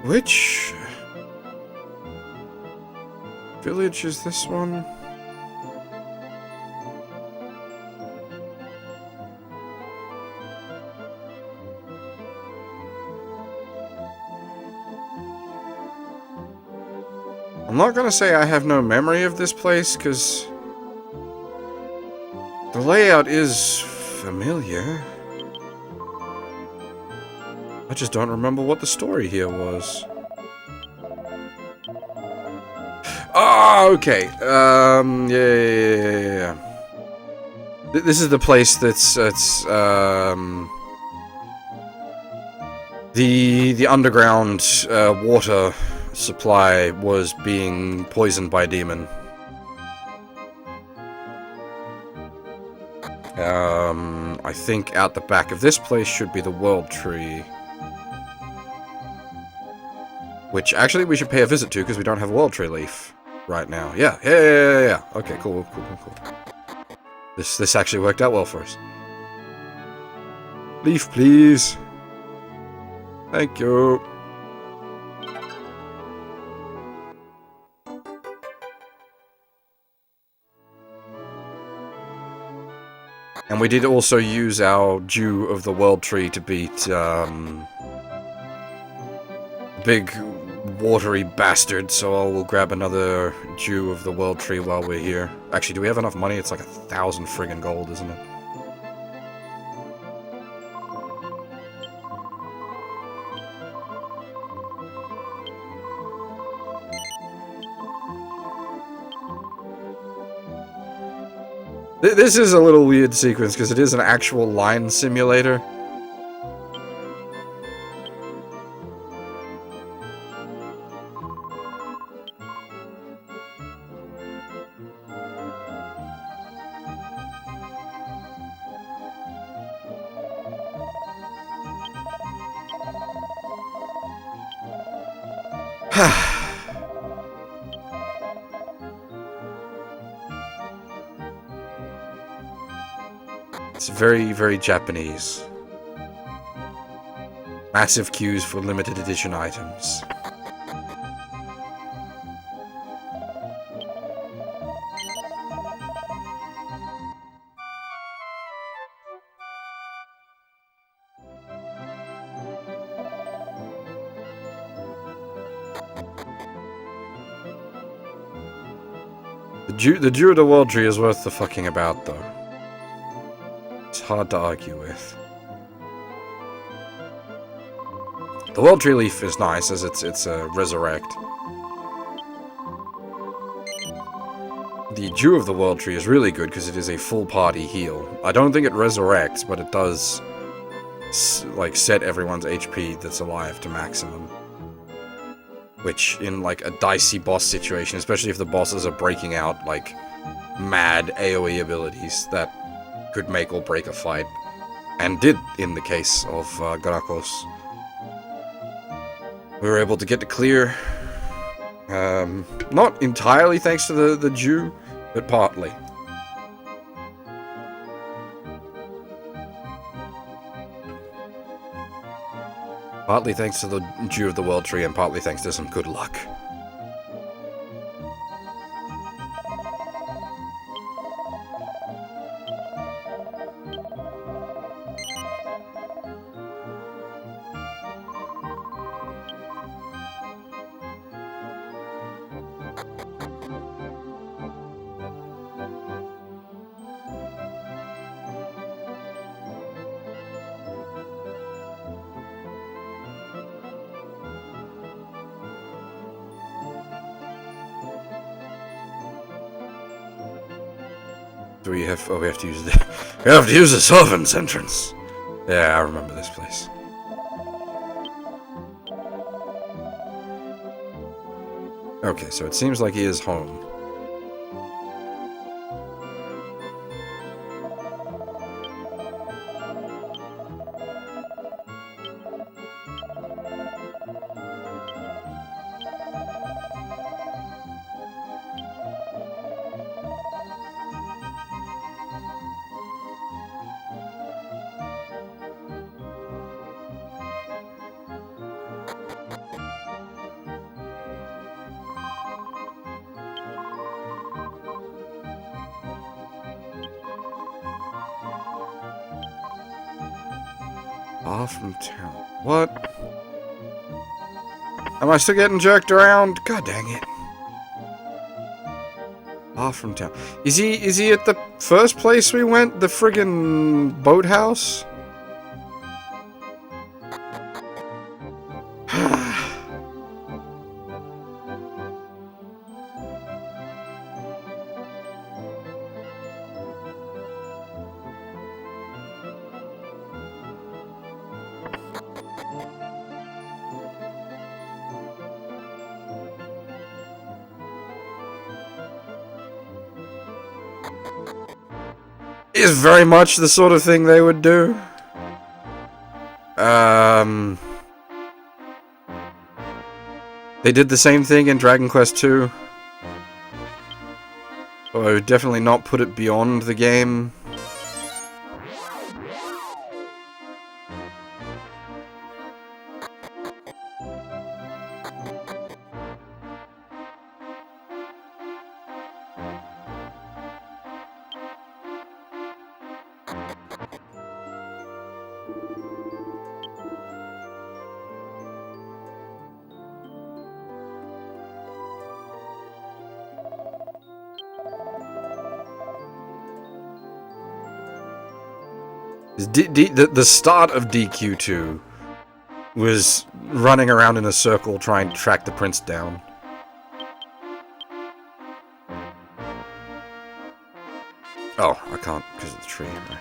Which village is this one? I'm not gonna say I have no memory of this place, because the layout is familiar. I just don't remember what the story here was. Oh, okay. Yeah. This is the place that's the underground water supply was being poisoned by a demon. I think out the back of this place should be the world tree. Which, actually, we should pay a visit to, because we don't have a World Tree leaf right now. Yeah. Okay, cool. This actually worked out well for us. Leaf, please. Thank you. And we did also use our Dew of the World Tree to beat, big watery bastard, so I will grab another Dew of the World Tree while we're here. Actually, do we have enough money? It's like 1,000 friggin' gold, isn't it? This is a little weird sequence because it is an actual line simulator. It's very, very Japanese. Massive queues for limited edition items. The Jew of the World Tree is worth the fucking about, though. It's hard to argue with. The World Tree Leaf is nice, as it's a resurrect. The Jew of the World Tree is really good, because it is a full party heal. I don't think it resurrects, but it does, like, set everyone's HP that's alive to maximum. Which, in, like, a dicey boss situation, especially if the bosses are breaking out, like, mad AoE abilities that could make or break a fight. And did, in the case of Gracchus. We were able to get to clear. Not entirely thanks to the Jew, but partly. Partly thanks to the Jew of the World Tree, and partly thanks to some good luck. Do we have? Oh, we have to use the. We have to use the servants' entrance. Yeah, I remember this place. Okay, so it seems like he is home. Far from town. What? Am I still getting jerked around? God dang it. Far from town. Is he at the first place we went? The friggin' boathouse? Is very much the sort of thing they would do. They did the same thing in Dragon Quest II. But I would definitely not put it beyond the game. The start of DQ2 was running around in a circle trying to track the prince down. Oh, I can't because of the tree. Right.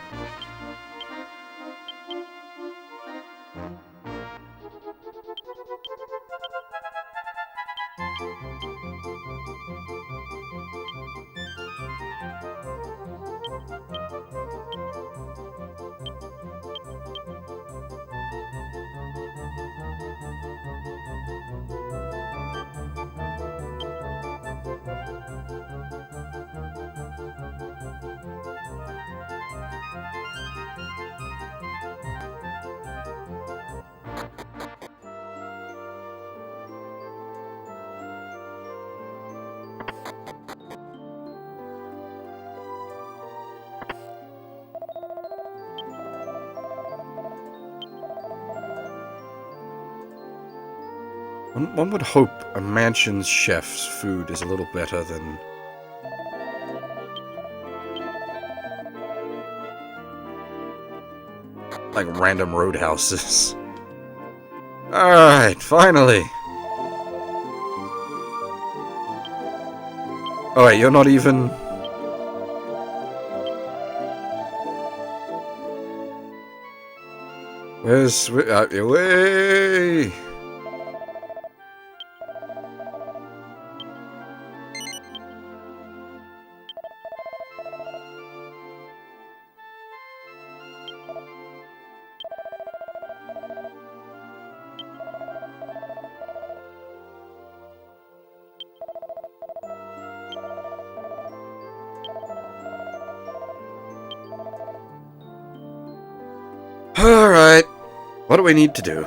One would hope a mansion's chef's food is a little better than... like random roadhouses. Alright, finally! Oh wait, you're not even... Where's... out your way! Alright, what do we need to do?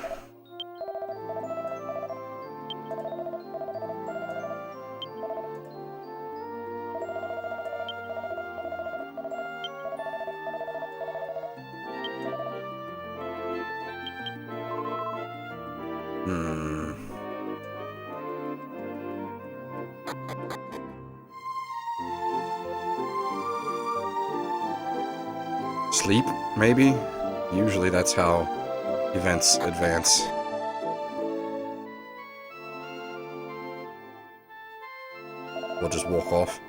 Sleep, maybe? Usually that's how events advance. We'll just walk off.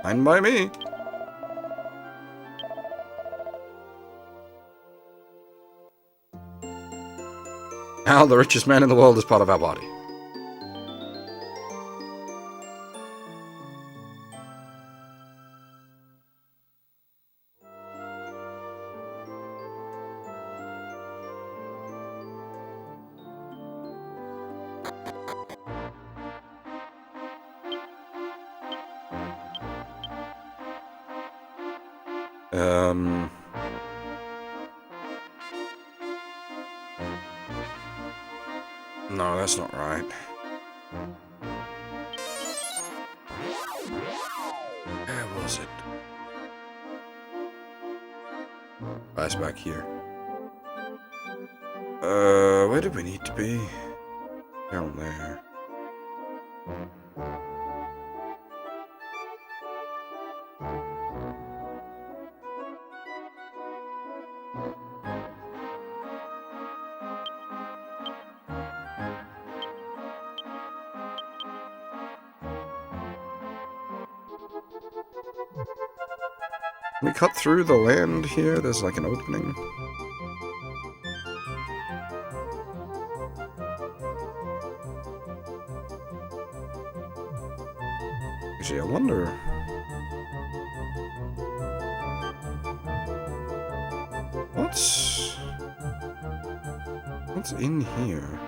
Fine by me. Now the richest man in the world is part of our body. No, that's not right. Where was it? Oh, it's back here. Where do we need to be? Down there. Can we cut through the land here? There's like an opening. Actually, I wonder... What's in here?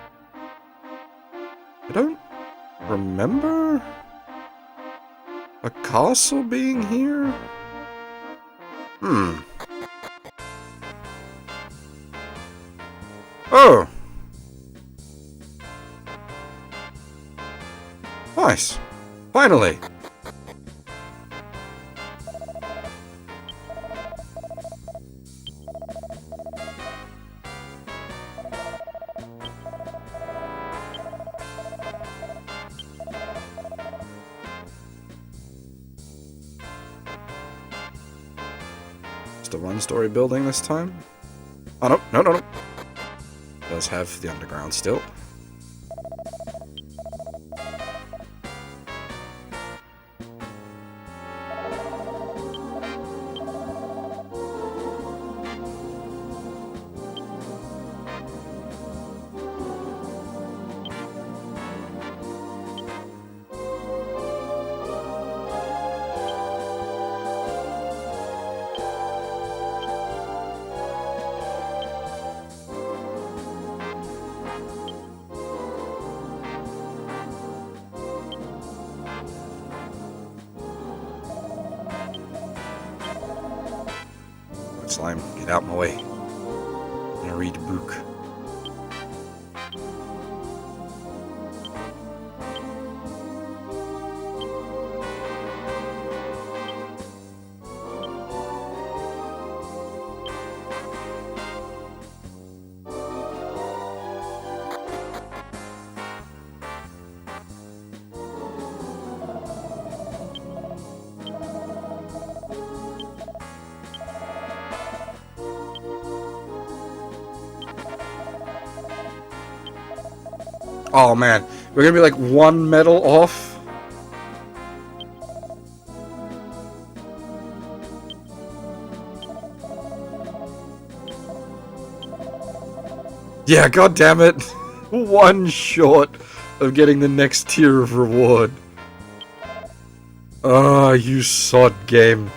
I don't remember a castle being here? Oh! Nice! Finally! Just a one-story building this time? Oh, no, no, no, no. Does have the underground still. Slime, get out my way. I'm gonna read a book. Oh man, we're gonna be like one medal off. Yeah, god damn it. One short of getting the next tier of reward. Ah, you sod game.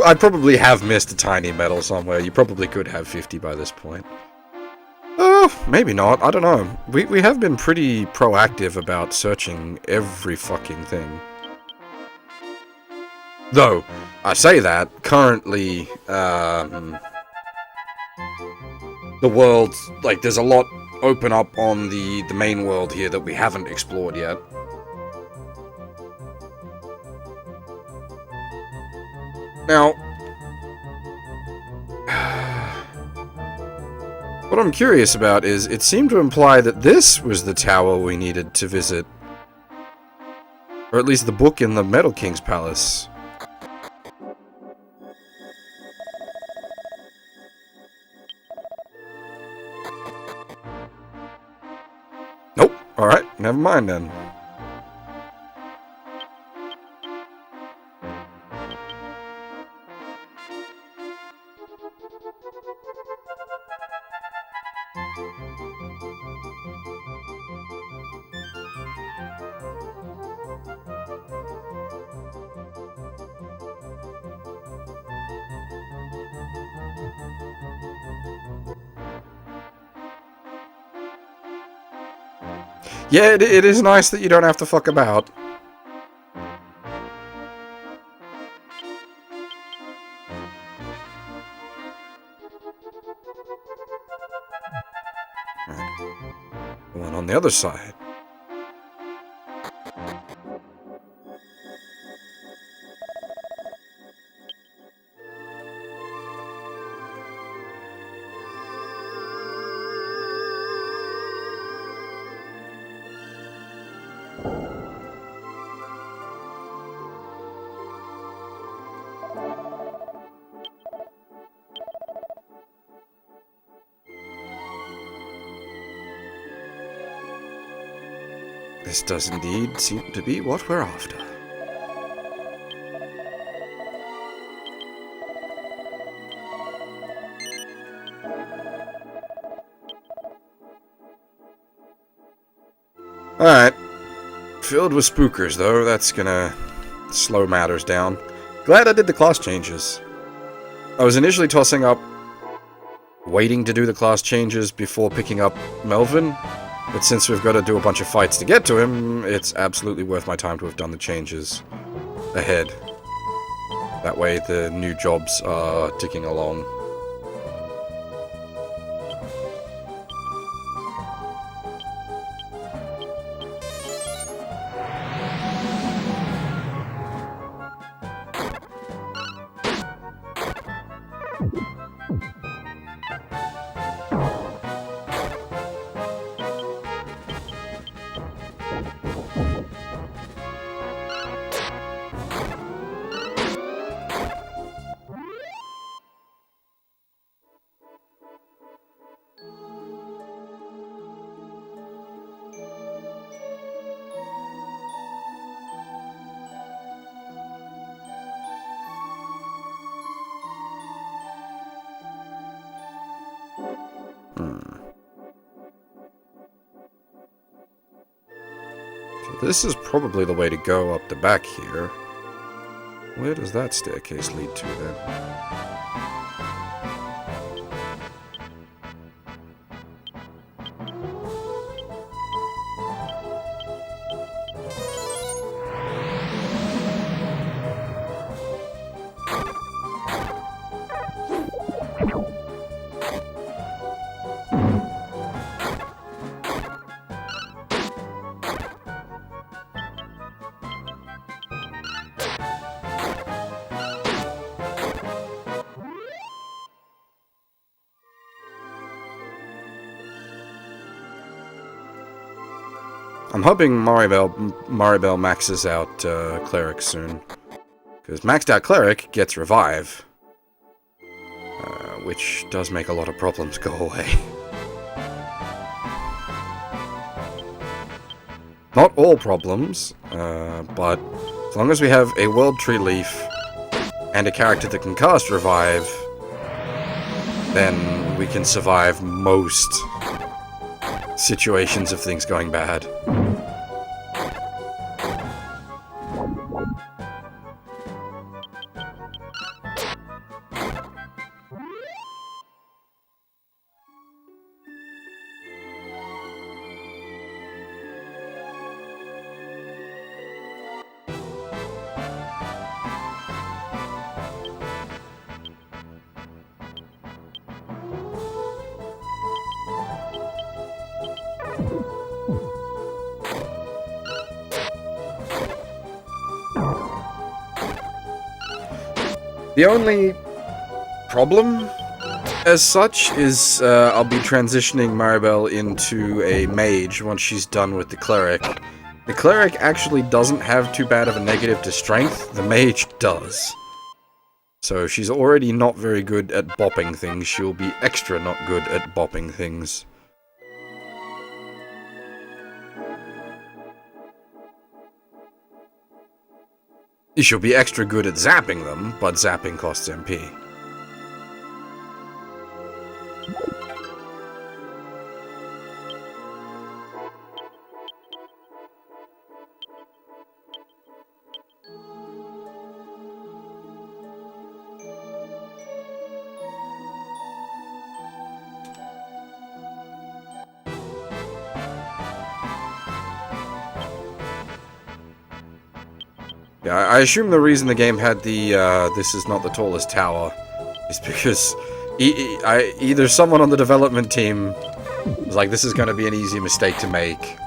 I probably have missed a tiny medal somewhere. You probably could have 50 by this point. Maybe not. I don't know. We have been pretty proactive about searching every fucking thing. Though, I say that, currently, the world, like, there's a lot open up on the main world here that we haven't explored yet. Now, what I'm curious about is, it seemed to imply that this was the tower we needed to visit. Or at least the book in the Metal King's Palace. Nope. Alright, never mind then. Yeah, it is nice that you don't have to fuck about. Right. The one on the other side. This does indeed seem to be what we're after. Alright. Filled with spookers, though. That's gonna slow matters down. Glad I did the class changes. I was initially tossing up waiting to do the class changes before picking up Melvin, but since we've got to do a bunch of fights to get to him, it's absolutely worth my time to have done the changes ahead. That way the new jobs are ticking along. So this is probably the way to go up the back here. Where does that staircase lead to, then? I'm hoping Maribel maxes out Cleric soon. Because maxed out Cleric gets Revive. Which does make a lot of problems go away. Not all problems, but as long as we have a World Tree Leaf and a character that can cast Revive, then we can survive most situations of things going bad. The only problem, as such, is I'll be transitioning Maribel into a mage once she's done with the cleric. The cleric actually doesn't have too bad of a negative to strength, the mage does. So she's already not very good at bopping things, she'll be extra not good at bopping things. She'll be extra good at zapping them, but zapping costs MP. Yeah, I assume the reason the game had the, this is not the tallest tower is because either someone on the development team was like, this is going to be an easy mistake to make,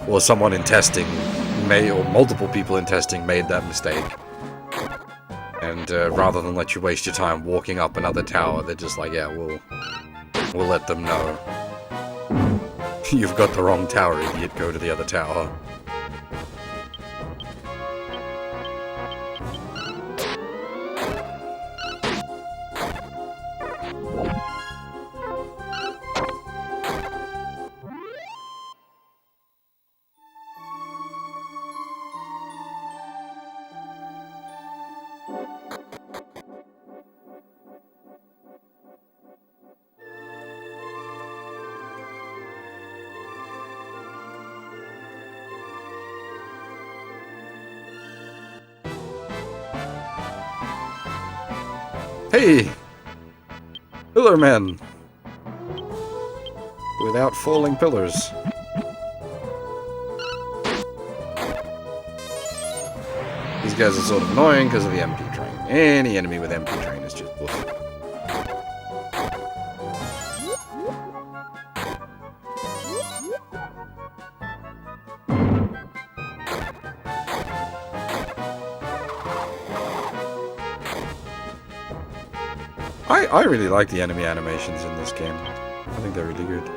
or someone in testing or multiple people in testing made that mistake. And rather than let you waste your time walking up another tower, they're just like, yeah, we'll let them know. You've got the wrong tower, idiot, go to the other tower. Hey! Pillar men! Without falling pillars. These guys are sort of annoying because of the MP train. Any enemy with MP train is just woof. I really like the enemy animations in this game. I think they're really good.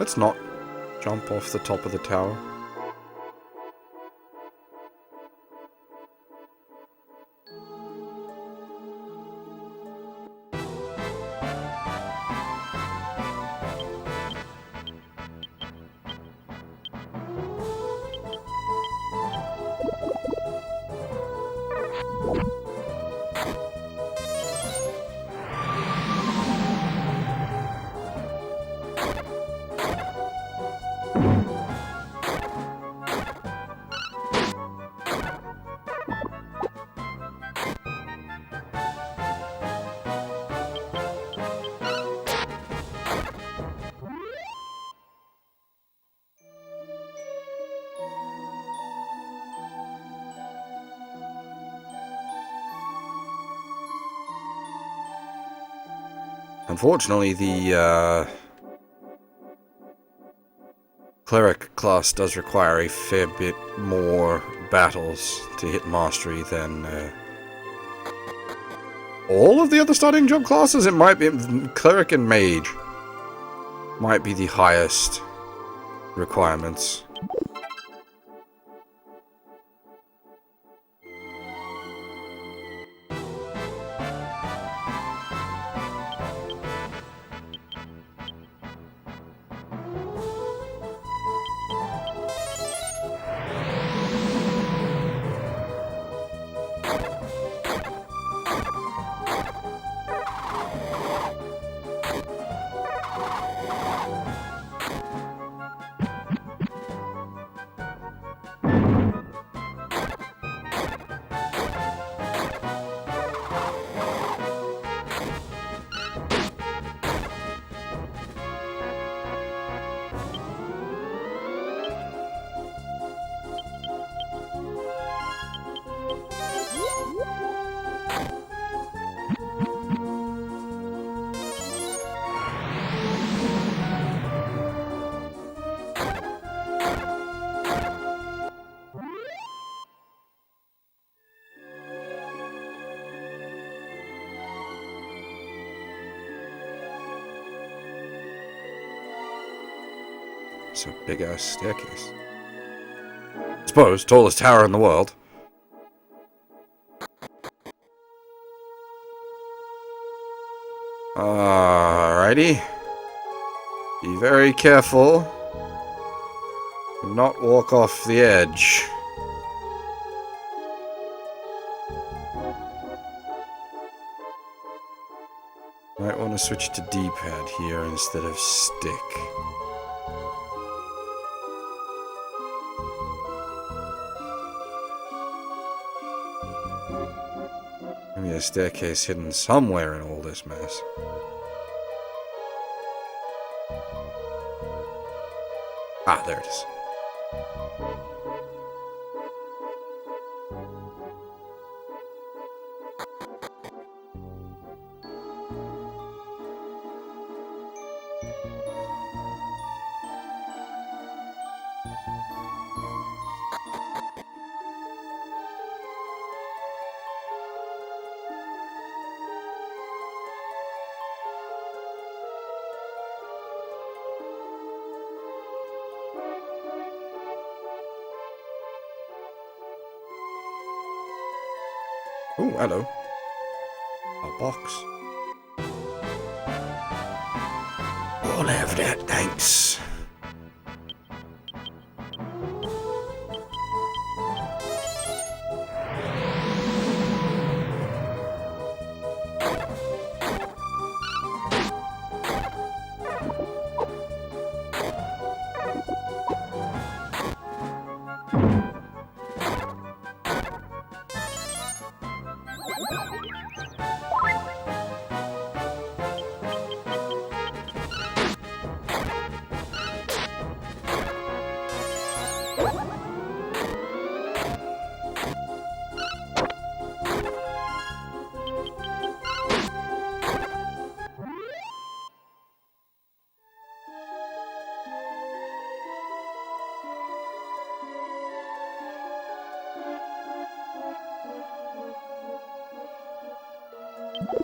Let's not jump off the top of the tower. Unfortunately, the cleric class does require a fair bit more battles to hit mastery than all of the other starting job classes. It might be cleric and mage might be the highest requirements. It's a big-ass staircase. I suppose, tallest tower in the world. Alrighty. Be very careful. Do not walk off the edge. Might want to switch to D-pad here instead of stick. Maybe a staircase hidden somewhere in all this mess. Ah, there it is. Oh, hello. A box. I'll have that, thanks.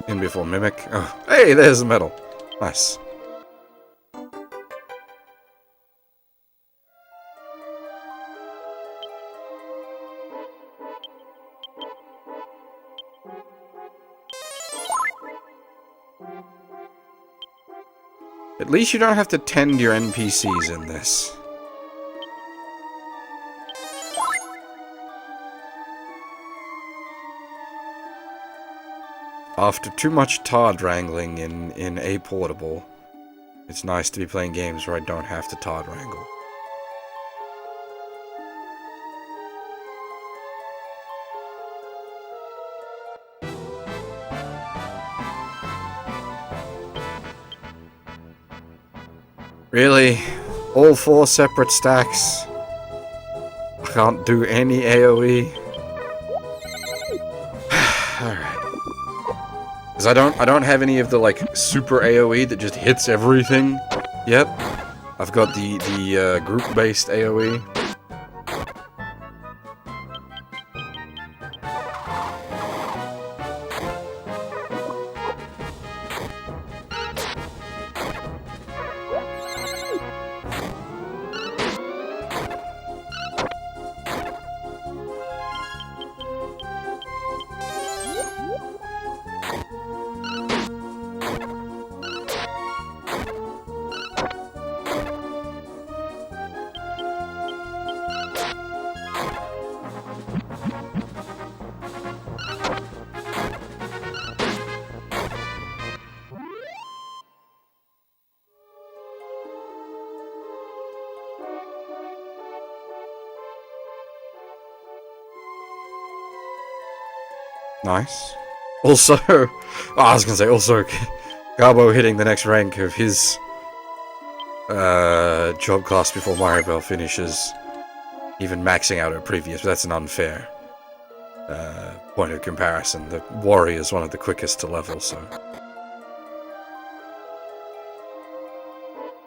In before Mimic. Oh, hey, there's the medal. Nice. At least you don't have to tend your NPCs in this. After too much tard wrangling in A Portable, it's nice to be playing games where I don't have to tard wrangle. Really? All 4 separate stacks? I can't do any AoE? Alright. Because I don't have any of the, like, super AoE that just hits everything yet. I've got the group-based AoE. Nice. Also, I was gonna say, also, Garbo hitting the next rank of his job class before Mario Bell finishes, even maxing out her previous, but that's an unfair point of comparison. The Warrior is one of the quickest to level, so.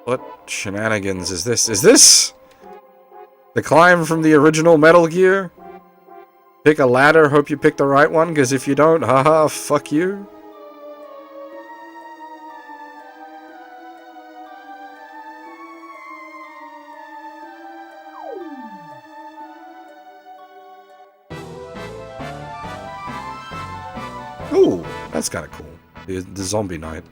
What shenanigans is this? Is this the climb from the original Metal Gear? Pick a ladder, hope you pick the right one, because if you don't, haha, fuck you. Ooh, that's kind of cool. The zombie knight.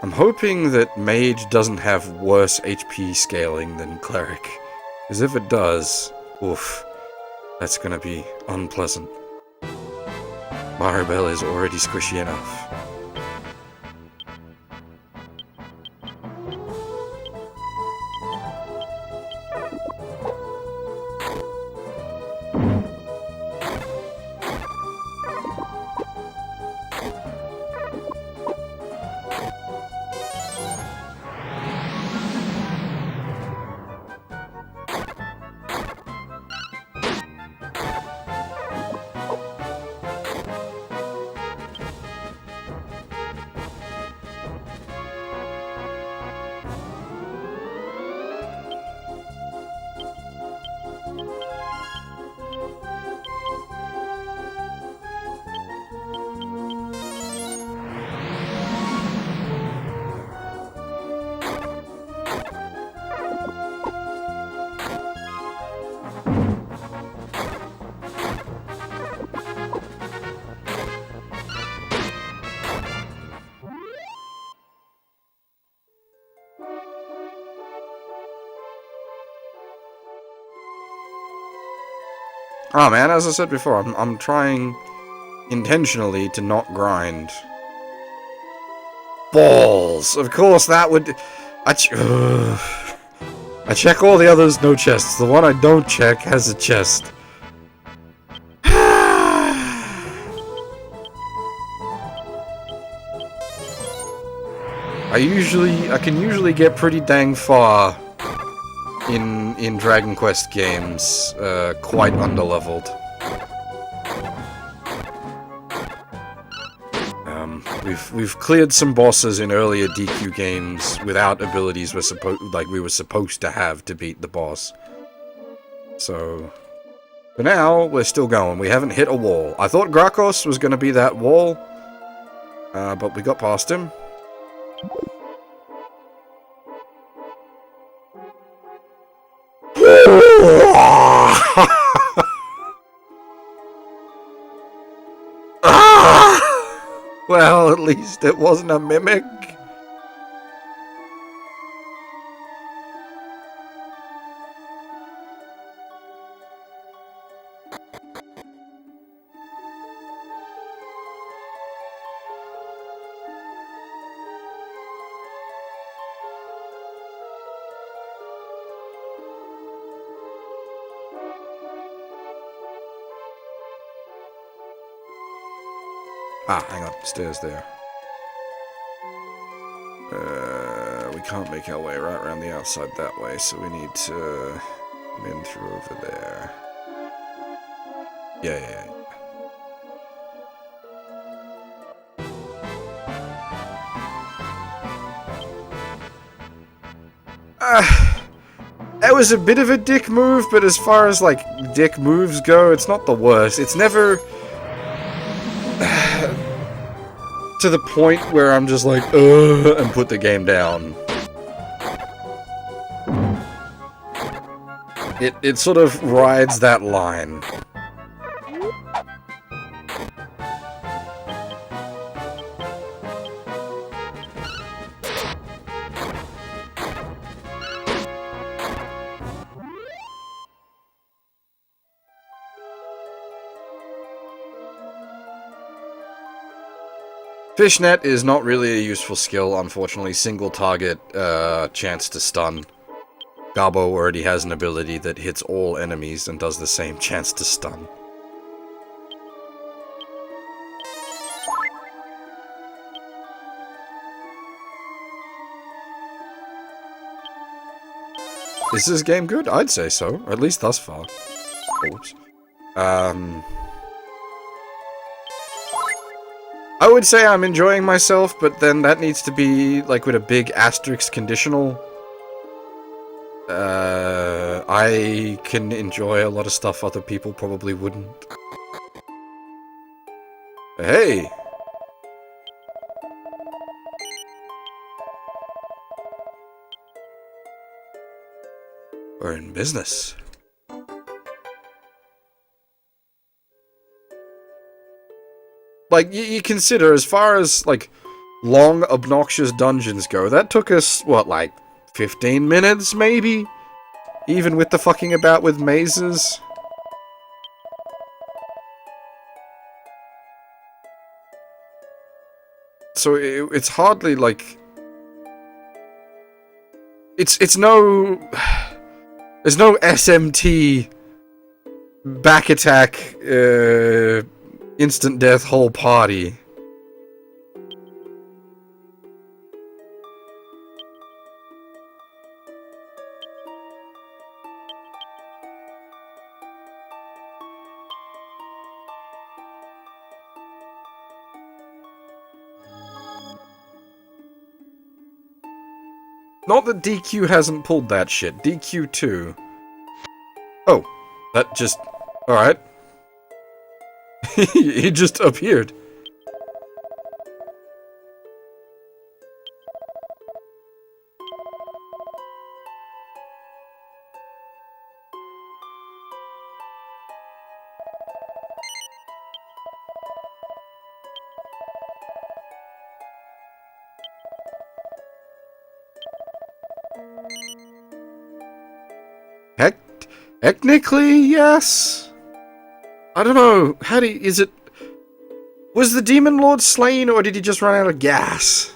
I'm hoping that Mage doesn't have worse HP scaling than Cleric, because if it does, oof, that's gonna be unpleasant. Maribel is already squishy enough. Oh man, as I said before, I'm trying intentionally to not grind. Balls! Of course that would... I check all the others, no chests. The one I don't check has a chest. I can usually get pretty dang far in Dragon Quest games, quite underleveled. We've cleared some bosses in earlier DQ games without abilities we were supposed to have to beat the boss. So for now, we're still going. We haven't hit a wall. I thought Grakos was going to be that wall, but we got past him. Well, at least it wasn't a mimic. Ah, hang on. Stairs there. We can't make our way right around the outside that way, so we need to come in through over there. Yeah. That was a bit of a dick move, but as far as, like, dick moves go, it's not the worst. It's never to the point where I'm just like, ugh, and put the game down. It sort of rides that line. Fishnet is not really a useful skill, unfortunately. Single target, chance to stun. Garbo already has an ability that hits all enemies and does the same chance to stun. Is this game good? I'd say so, at least thus far. Oops. I would say I'm enjoying myself, but then that needs to be, like, with a big asterisk conditional. I can enjoy a lot of stuff other people probably wouldn't. Hey! We're in business. Like, you consider, as far as, like, long, obnoxious dungeons go, that took us, what, like, 15 minutes, maybe? Even with the fucking about with mazes? So, it's hardly, like... It's no... There's no SMT... back attack, instant death whole party. Not that DQ hasn't pulled that shit. DQ 2. Oh, that just... Alright. He just appeared. Technically, yes. I don't know. Is it... Was the Demon Lord slain, or did he just run out of gas?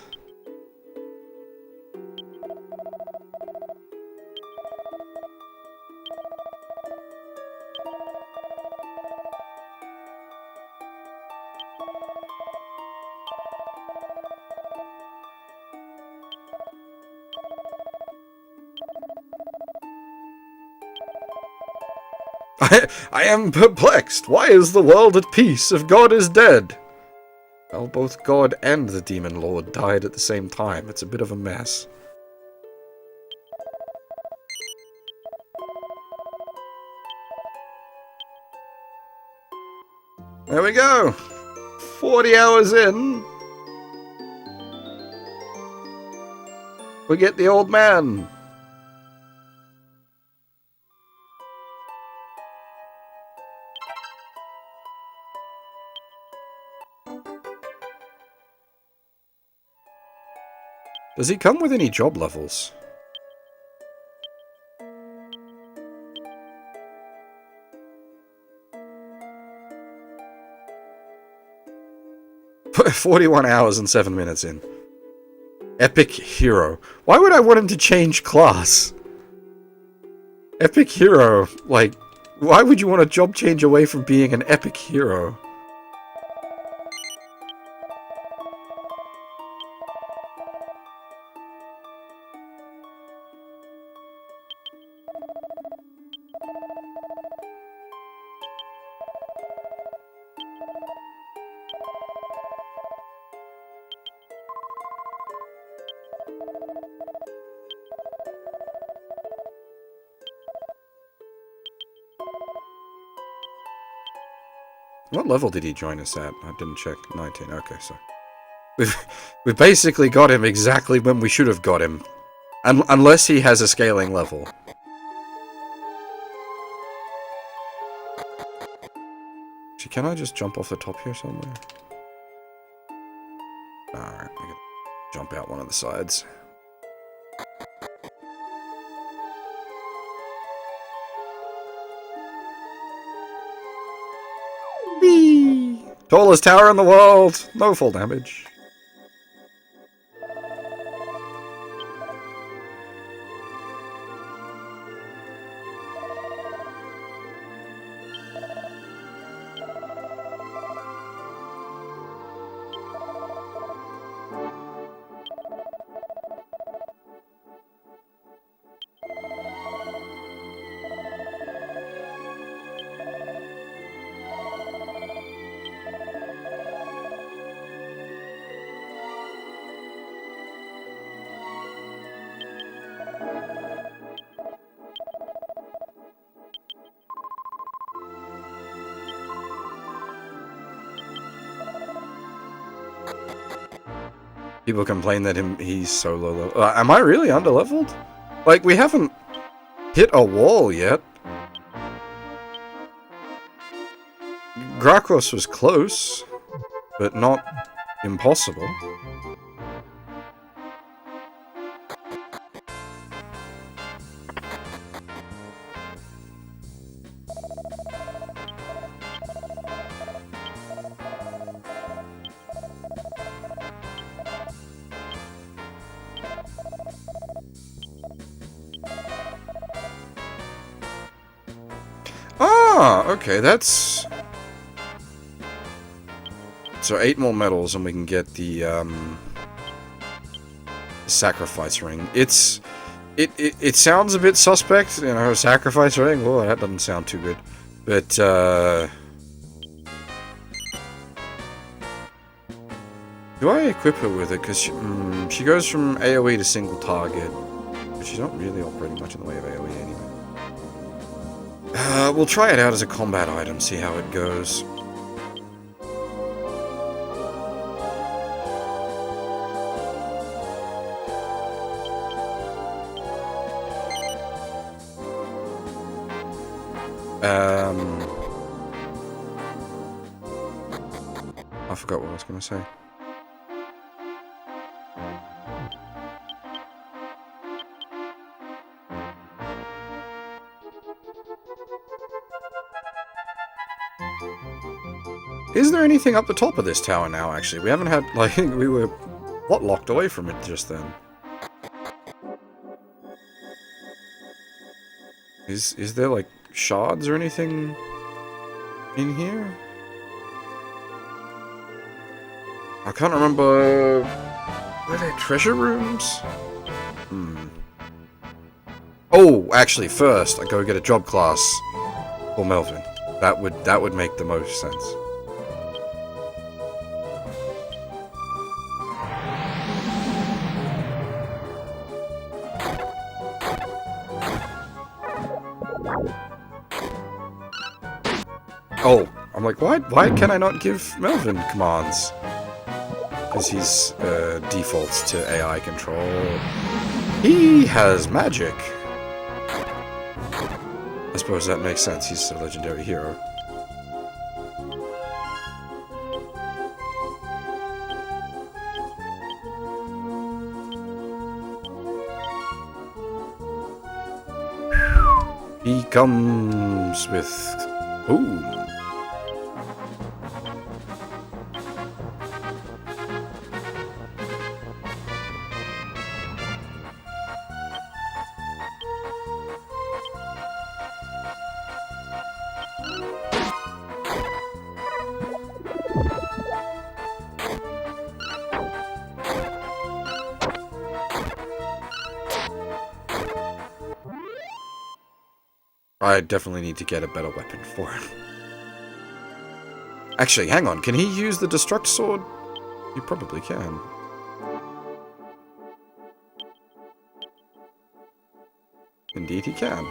I am perplexed. Why is the world at peace if God is dead? Well, while both God and the Demon Lord died at the same time. It's a bit of a mess. There we go! 40 hours in! We get the old man! Does he come with any job levels? Put 41 hours and 7 minutes in. Epic Hero. Why would I want him to change class? Epic Hero. Like, why would you want a job change away from being an Epic Hero? What level did he join us at? I didn't check. 19. Okay, so we've basically got him exactly when we should have got him, unless he has a scaling level. Actually, can I just jump off the top here somewhere? Alright, I gotta jump out one of the sides. Whee! Tallest tower in the world! No fall damage. People complain that he's so low level. Am I really underleveled? Like, we haven't hit a wall yet. Grakos was close, but not impossible. Ah, okay, that's... So 8 more medals and we can get the, sacrifice ring. It sounds a bit suspect, you know, sacrifice ring? Oh, that doesn't sound too good. But, do I equip her with it? Because she goes from AoE to single target. But she's not really operating much in the way of AoE anyway. We'll try it out as a combat item, see how it goes. I forgot what I was going to say. Is there anything up the top of this tower now, actually? We haven't had, like, we were, what, locked away from it just then? Is there, like, shards or anything in here? I can't remember... Were there treasure rooms? Oh, actually, first, I go get a job class for Melvin. That would make the most sense. Oh, I'm like, why can I not give Melvin commands? Because he's defaults to AI control. He has magic. I suppose that makes sense. He's a legendary hero. He comes with... Ooh. I definitely need to get a better weapon for him. Actually, hang on. Can he use the Destruct Sword? He probably can. Indeed he can.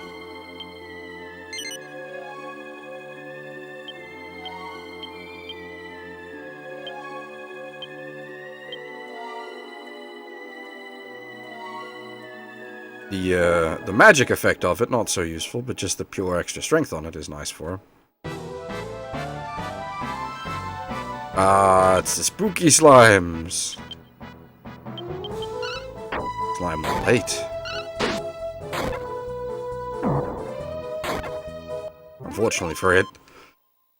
The magic effect of it, not so useful, but just the pure extra strength on it is nice for him. Ah, it's the spooky slimes. Slime late. Unfortunately for it,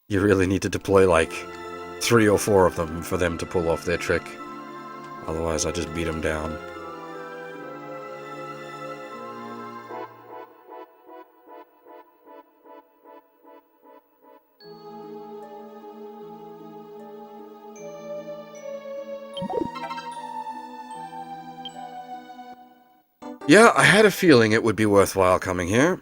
you really need to deploy like 3 or 4 of them for them to pull off their trick. Otherwise, I just beat them down. Yeah, I had a feeling it would be worthwhile coming here.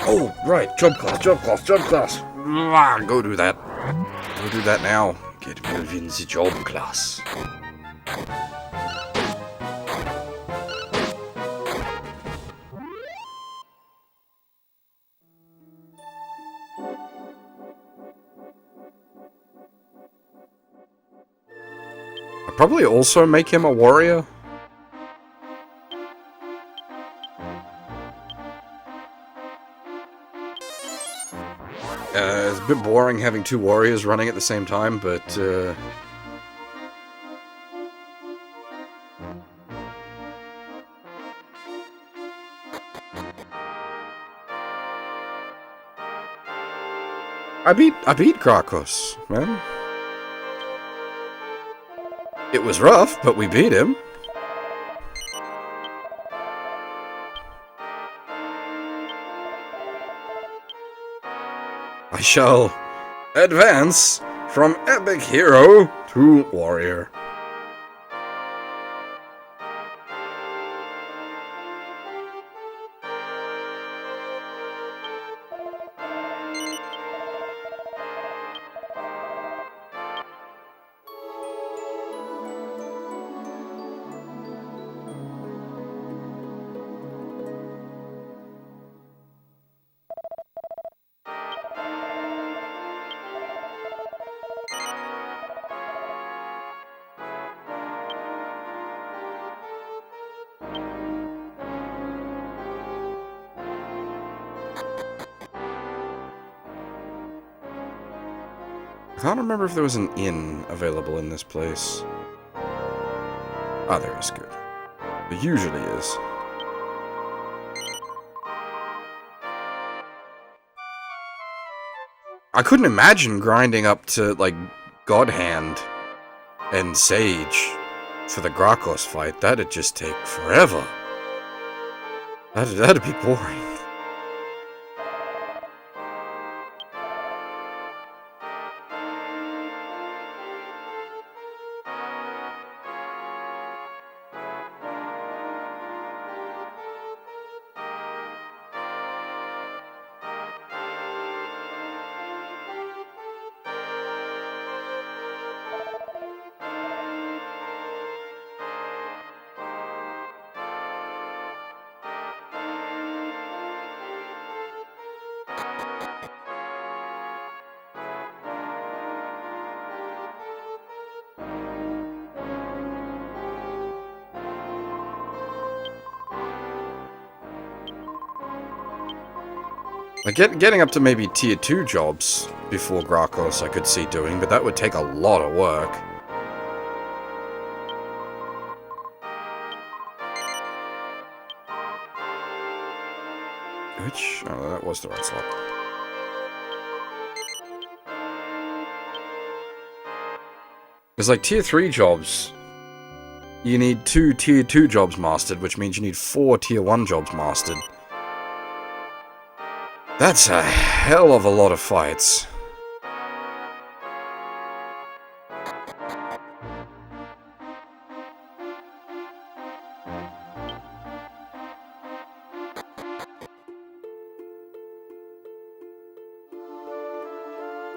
Oh, right, jump class, jump class, jump class. Go do that. Go do that now. Get Melvin's job class. I'd probably also make him a warrior. It's a bit boring having 2 warriors running at the same time, but I beat Krakos, man. It was rough, but we beat him. I shall advance from epic hero to warrior. I can't remember if there was an inn available in this place. Ah, there is. Good. There usually is. I couldn't imagine grinding up to, like, God Hand and Sage for the Grakos fight. That'd just take forever. That'd be boring. Like, getting up to maybe tier 2 jobs before Grakos I could see doing, but that would take a lot of work. Which? Oh, that was the right slot. It's like tier 3 jobs. You need 2 tier 2 jobs mastered, which means you need 4 tier 1 jobs mastered. That's a hell of a lot of fights.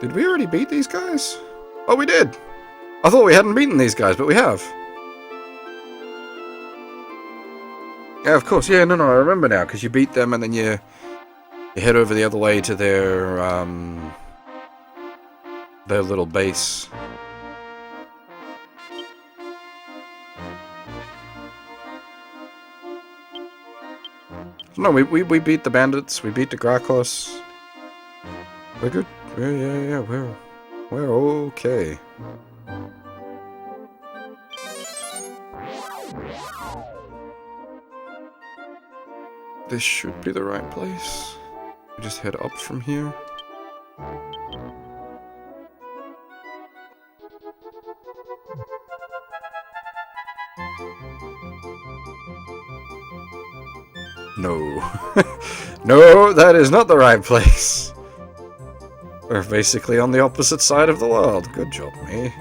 Did we already beat these guys? Oh, we did! I thought we hadn't beaten these guys, but we have. Yeah, of course. Yeah, no, I remember now, because you beat them and then you head over the other way to their little base. No, we beat the bandits, we beat the Grakos. We're good. Yeah, we're okay. This should be the right place. We just head up from here. No. No, that is not the right place. We're basically on the opposite side of the world. Good job, me.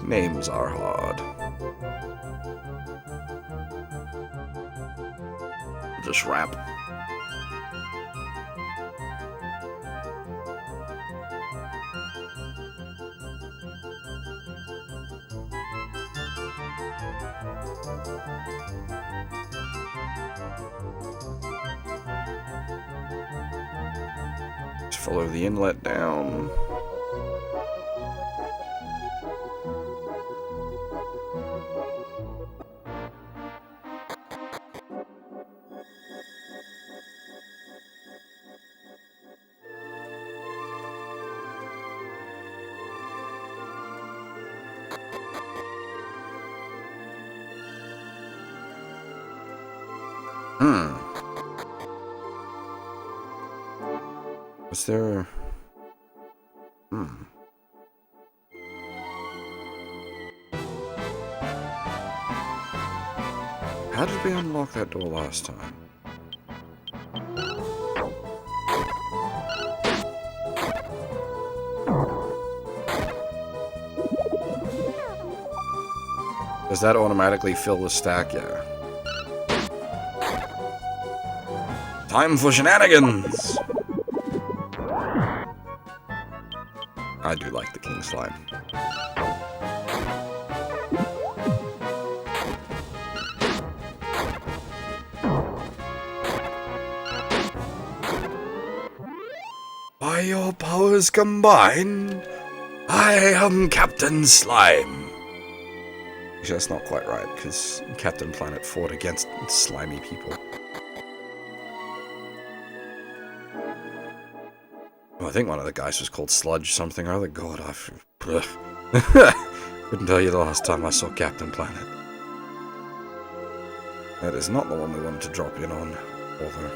Names are hard. Just rap. Just follow the inlet down. Was there... How did we unlock that door last time? Does that automatically fill the stack? Yeah. Time for shenanigans! I do like the king slime. By your powers combined, I am Captain Slime. Actually, that's not quite right, because Captain Planet fought against slimy people. Oh, I think one of the guys was called Sludge something or other. God, couldn't tell you the last time I saw Captain Planet. That is not the one we wanted to drop in on, although...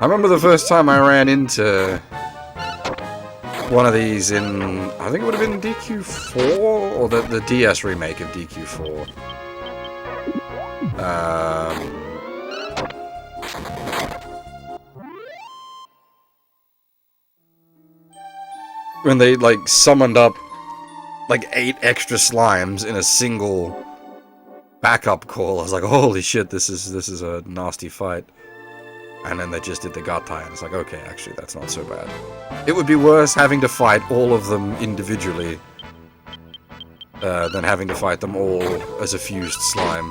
I remember the first time I ran into one of these in, I think it would have been DQ4, or the DS remake of DQ4. when they, like, summoned up, like, 8 extra slimes in a single backup call. I was like, holy shit, this is a nasty fight. And then they just did the Gatai, and it's like, okay, actually, that's not so bad. It would be worse having to fight all of them individually than having to fight them all as a fused slime.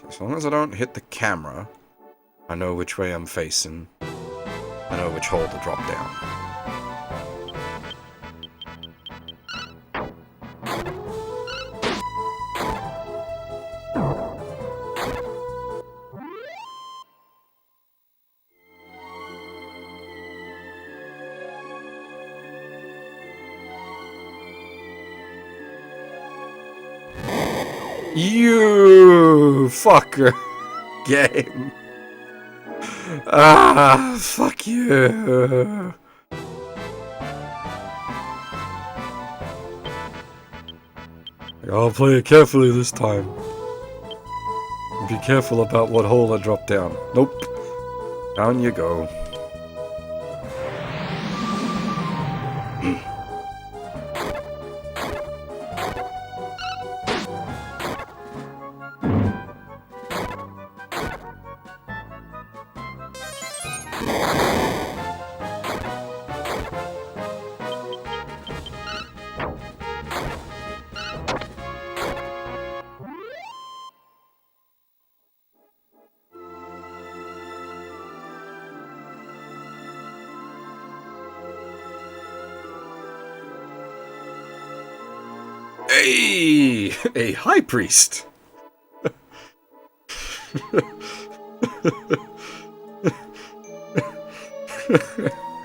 As long as I don't hit the camera, I know which way I'm facing. I know which hole to drop down. You fucker. Game. Ah, fuck you. I'll play it carefully this time. Be careful about what hole I drop down. Nope. Down you go. Hey! A high priest! I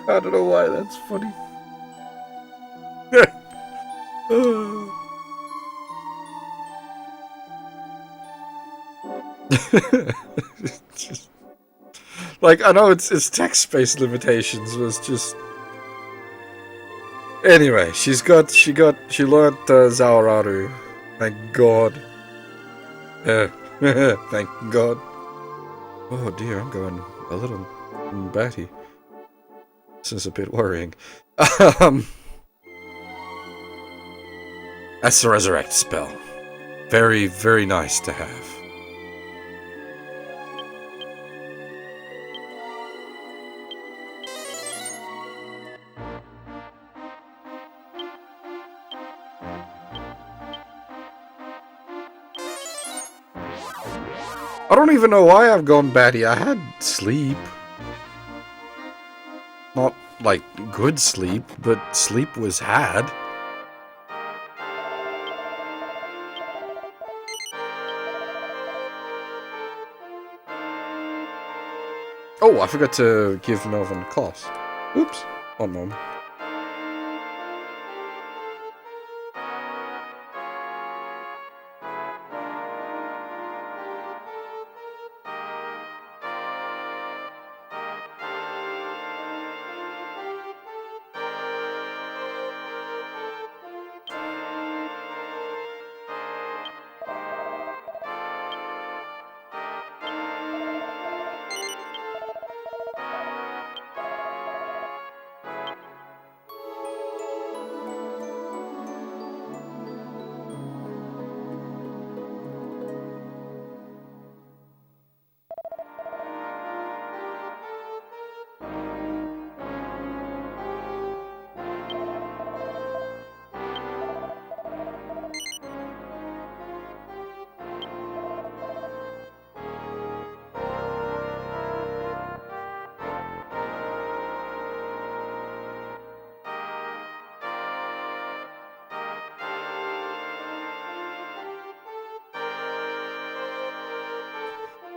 don't know why that's funny. Just, like, I know it's text-based limitations, but it's just... Anyway, she learned Zaoraru. Thank God. Thank God. Oh dear, I'm going a little batty. This is a bit worrying. That's the resurrect spell. Very, very nice to have. I don't even know why I've gone batty. I had sleep. Not, like, good sleep, but sleep was had. Oh, I forgot to give Melvin class. Oops. One moment.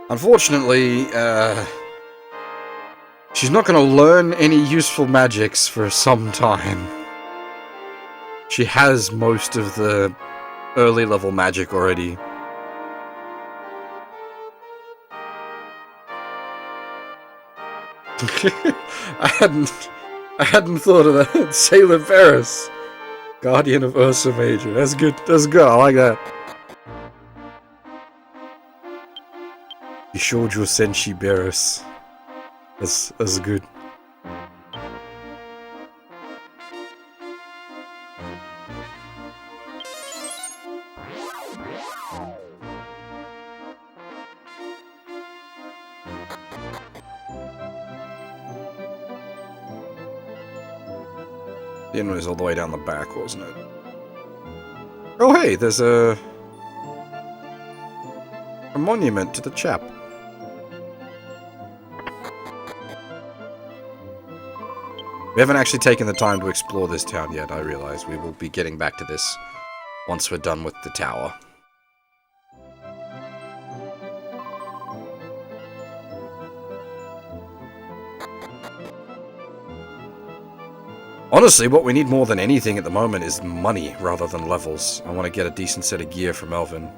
Unfortunately, she's not going to learn any useful magics for some time. She has most of the early level magic already. I I hadn't thought of that. Sailor Varus. Guardian of Ursa Major. That's good. That's good. I like that. Shoujo Senshi Varus. That's good. The inn was all the way down the back, wasn't it? Oh hey, there's a monument to the chap. We haven't actually taken the time to explore this town yet, I realize. We will be getting back to this once we're done with the tower. Honestly, what we need more than anything at the moment is money rather than levels. I want to get a decent set of gear from Elvin.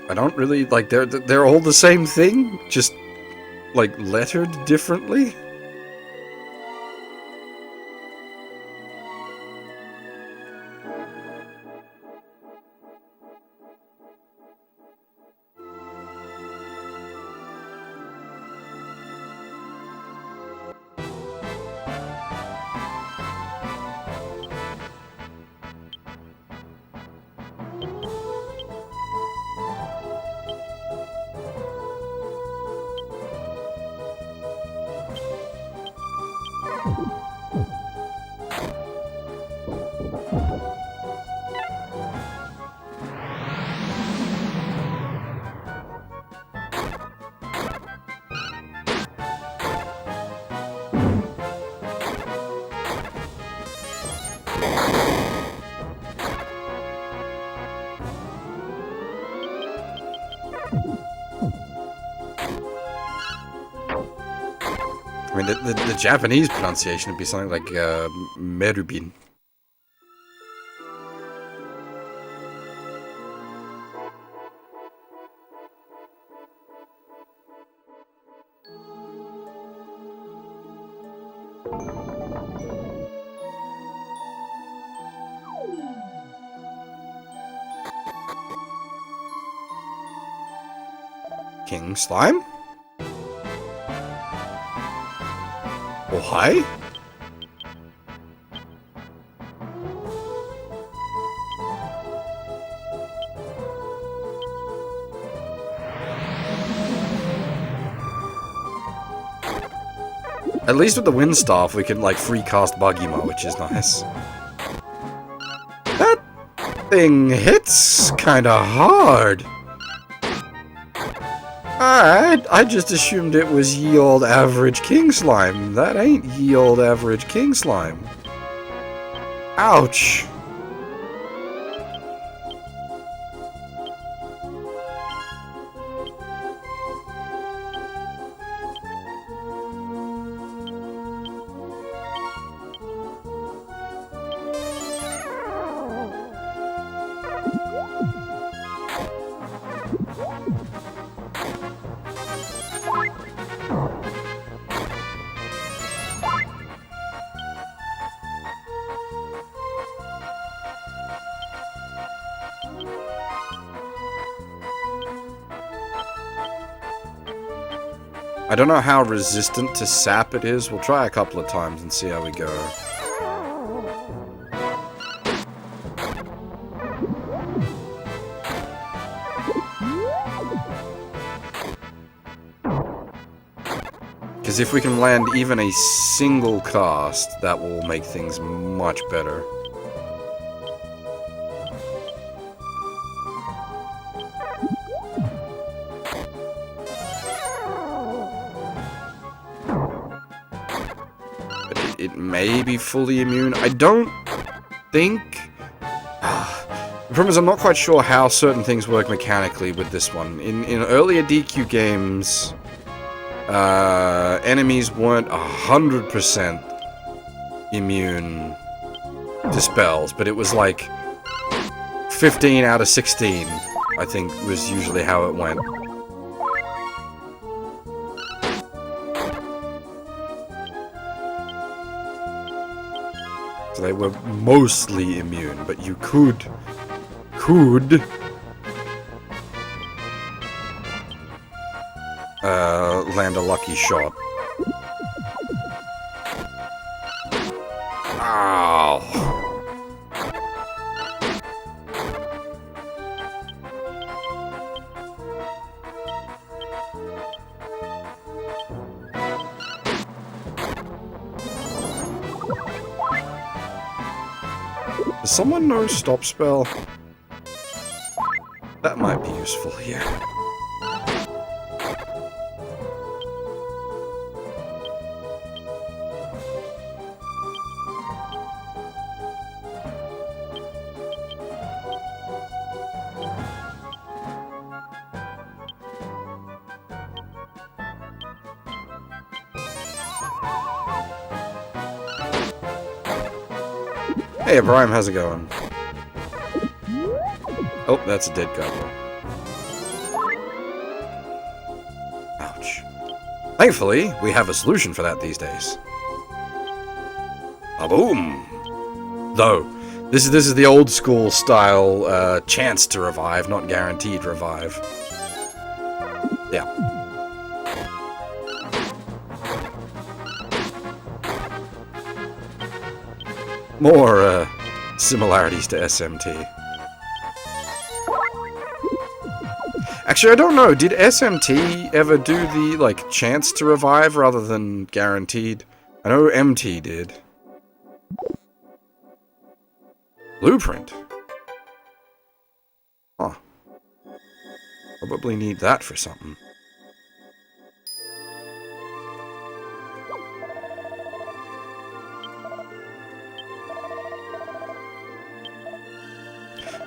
I don't really, like, they're all the same thing, just, like, lettered differently? I mean, the Japanese pronunciation would be something like, Merubin. King Slime? Oh, hi? At least with the wind staff, we can, like, free cast Bagima, which is nice. That thing hits kinda hard. I just assumed it was ye old average king slime. That ain't ye old average king slime. Ouch. I don't know how resistant to sap it is. We'll try a couple of times and see how we go. Because if we can land even a single cast, that will make things much better. it may be fully immune. I don't think... The problem is I'm not quite sure how certain things work mechanically with this one. In earlier DQ games, enemies weren't 100% immune to spells, but it was like 15 out of 16, I think, was usually how it went. So they were mostly immune, but you could land a lucky shot. Ow. Does someone know stop spell? That might be useful here. Hey, Brian, how's it going? Oh, that's a dead goblin. Ouch. Thankfully, we have a solution for that these days. A-boom! Though, this is the old school style chance to revive, not guaranteed revive. Yeah. More similarities to SMT. Actually, I don't know. Did SMT ever do the, like, chance to revive rather than guaranteed? I know MT did. Blueprint. Huh. Probably need that for something.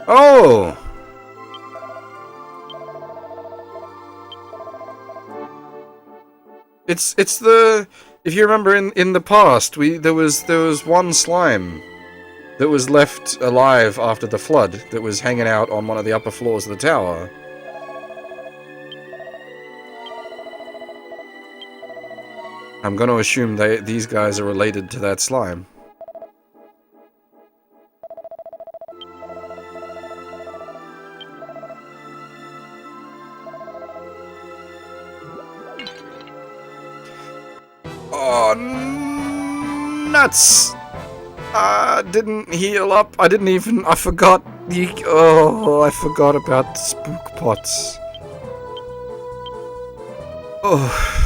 Oh! It's the, if you remember in the past, there was one slime that was left alive after the flood that was hanging out on one of the upper floors of the tower. I'm going to assume these guys are related to that slime. Oh, nuts! Didn't heal up. I forgot I forgot about the spook pots. Oh.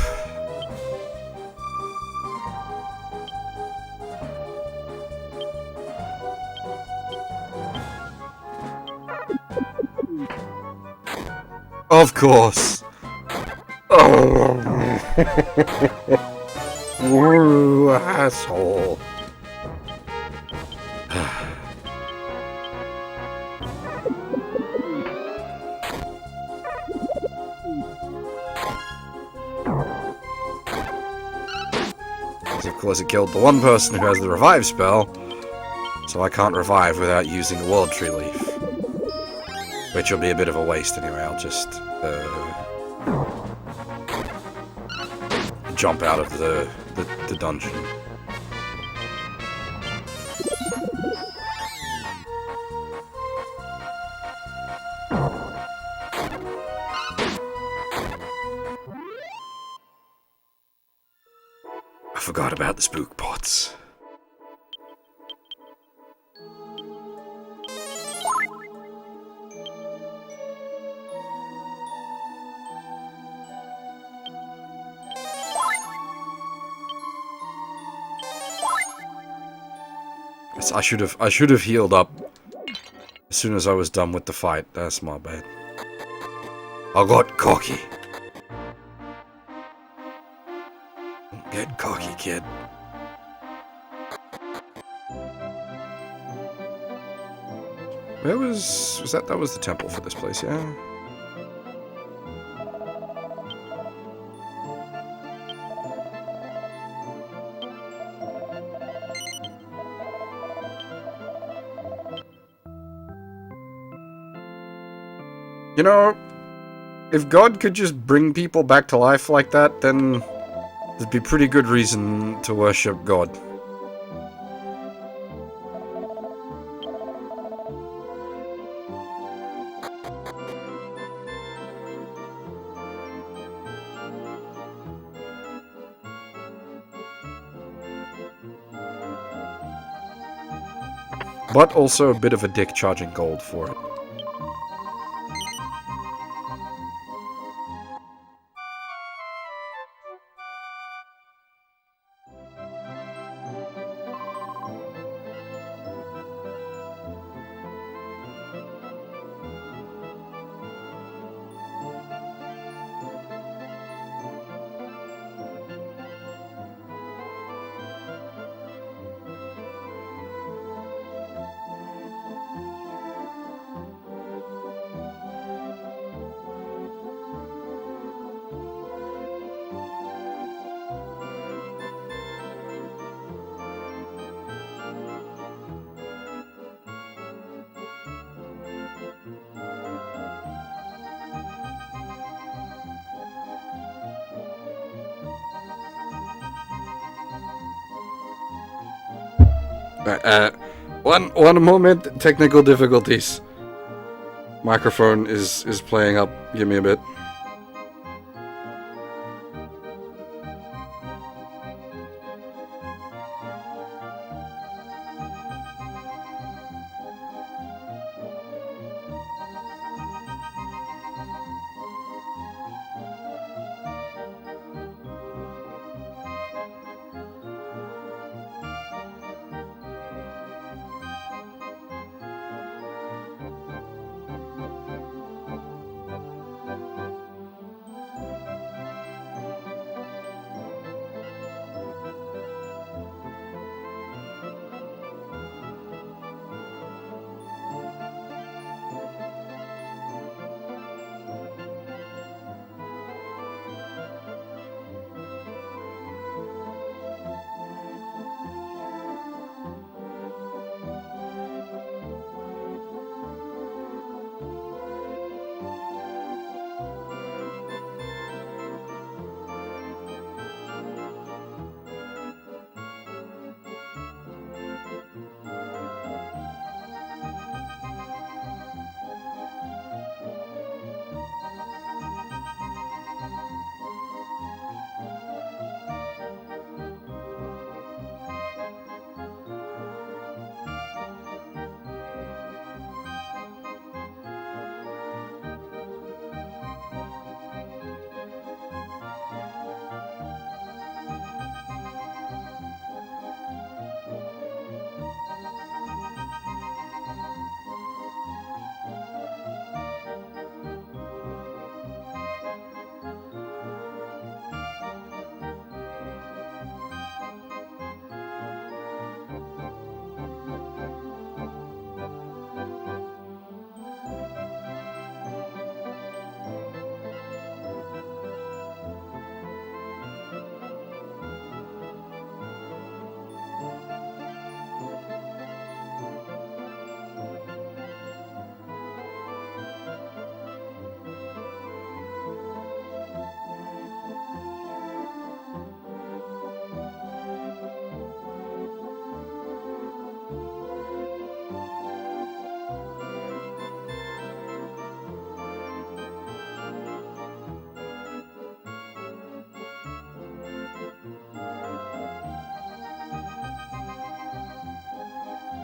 Of course. Oh. Ooh, asshole. Of course, it killed the one person who has the revive spell, so I can't revive without using the World Tree Leaf. Which will be a bit of a waste anyway. I'll just jump out of the dungeon. I forgot about the spook pots. I should have healed up as soon as I was done with the fight. That's my bad. I got cocky. Don't get cocky, kid. Where was that? That was the temple for this place, yeah? You know, if God could just bring people back to life like that, then there'd be pretty good reason to worship God. But also a bit of a dick charging gold for it. One moment, technical difficulties. Microphone is playing up. Give me a bit.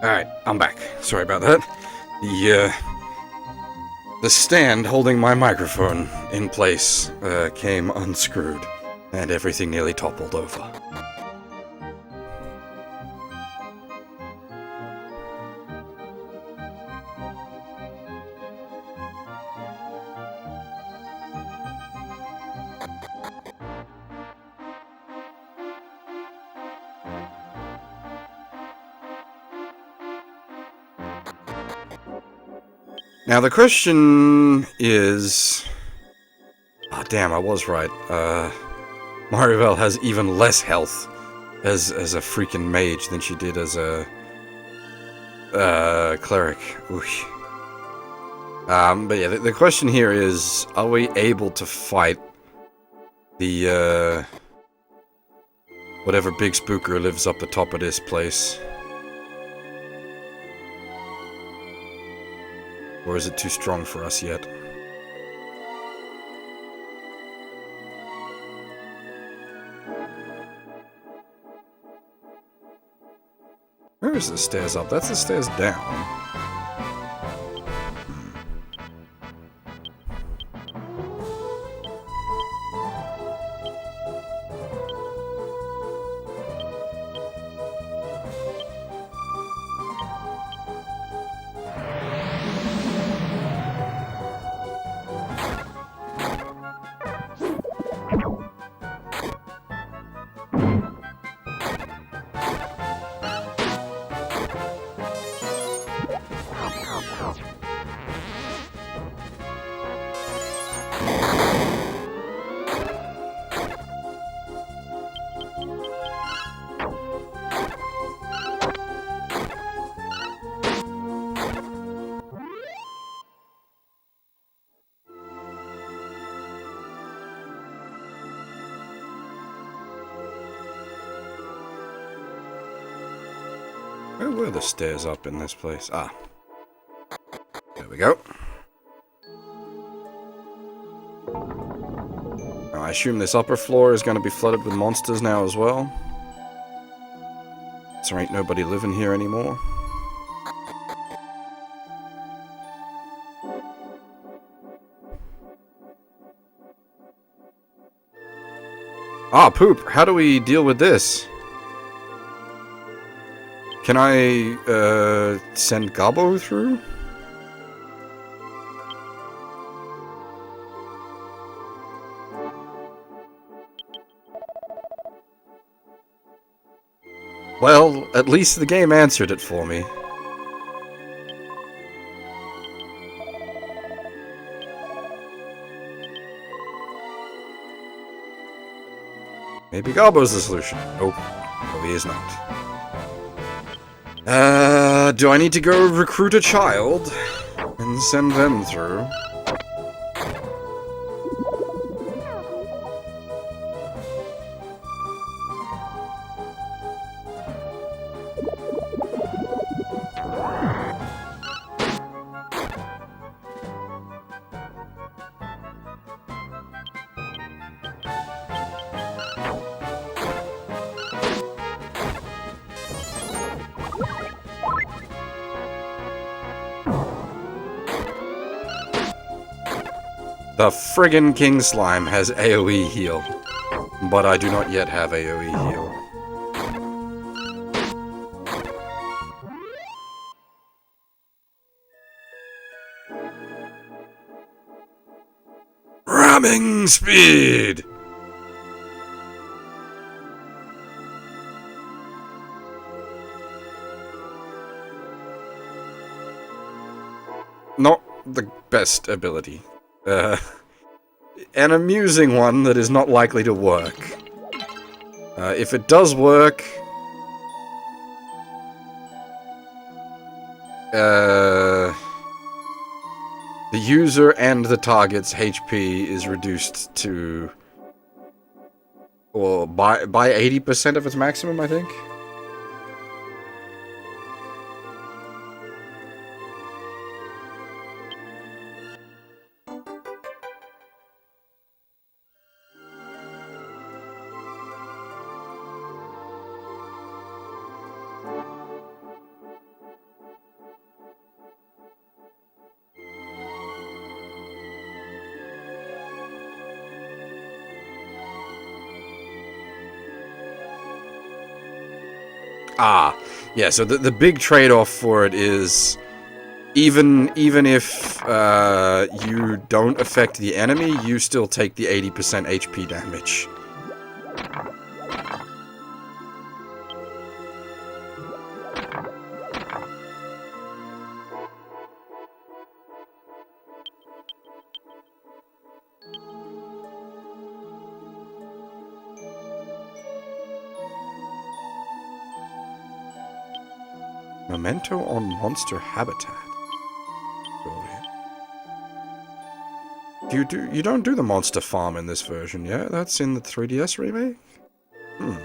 Alright, I'm back. Sorry about that. The stand holding my microphone in place came unscrewed, and everything nearly toppled over. Now the question is... Ah, damn, I was right. Marivel has even less health as a freaking mage than she did as a cleric. Oof. But yeah, the question here is, are we able to fight the whatever big spooker lives up the top of this place? Or is it too strong for us yet? Where is the stairs up? That's the stairs down. Where were the stairs up in this place? Ah. There we go. Now, I assume this upper floor is going to be flooded with monsters now as well. So there ain't nobody living here anymore. Ah, poop! How do we deal with this? Can I, send Gabo through? Well, at least the game answered it for me. Maybe Gabo's the solution. Nope. No, he is not. Do I need to go recruit a child and send them through? The friggin' King Slime has AoE heal, but I do not yet have AoE heal. Ramming speed! Not the best ability. An amusing one that is not likely to work. If it does work... the user and the target's HP is reduced to... or by 80% of its maximum, I think? Ah, yeah, so the big trade-off for it is even if you don't affect the enemy, you still take the 80% HP damage. Memento on monster habitat. You don't do the monster farm in this version, yeah? That's in the 3DS remake? Hmm.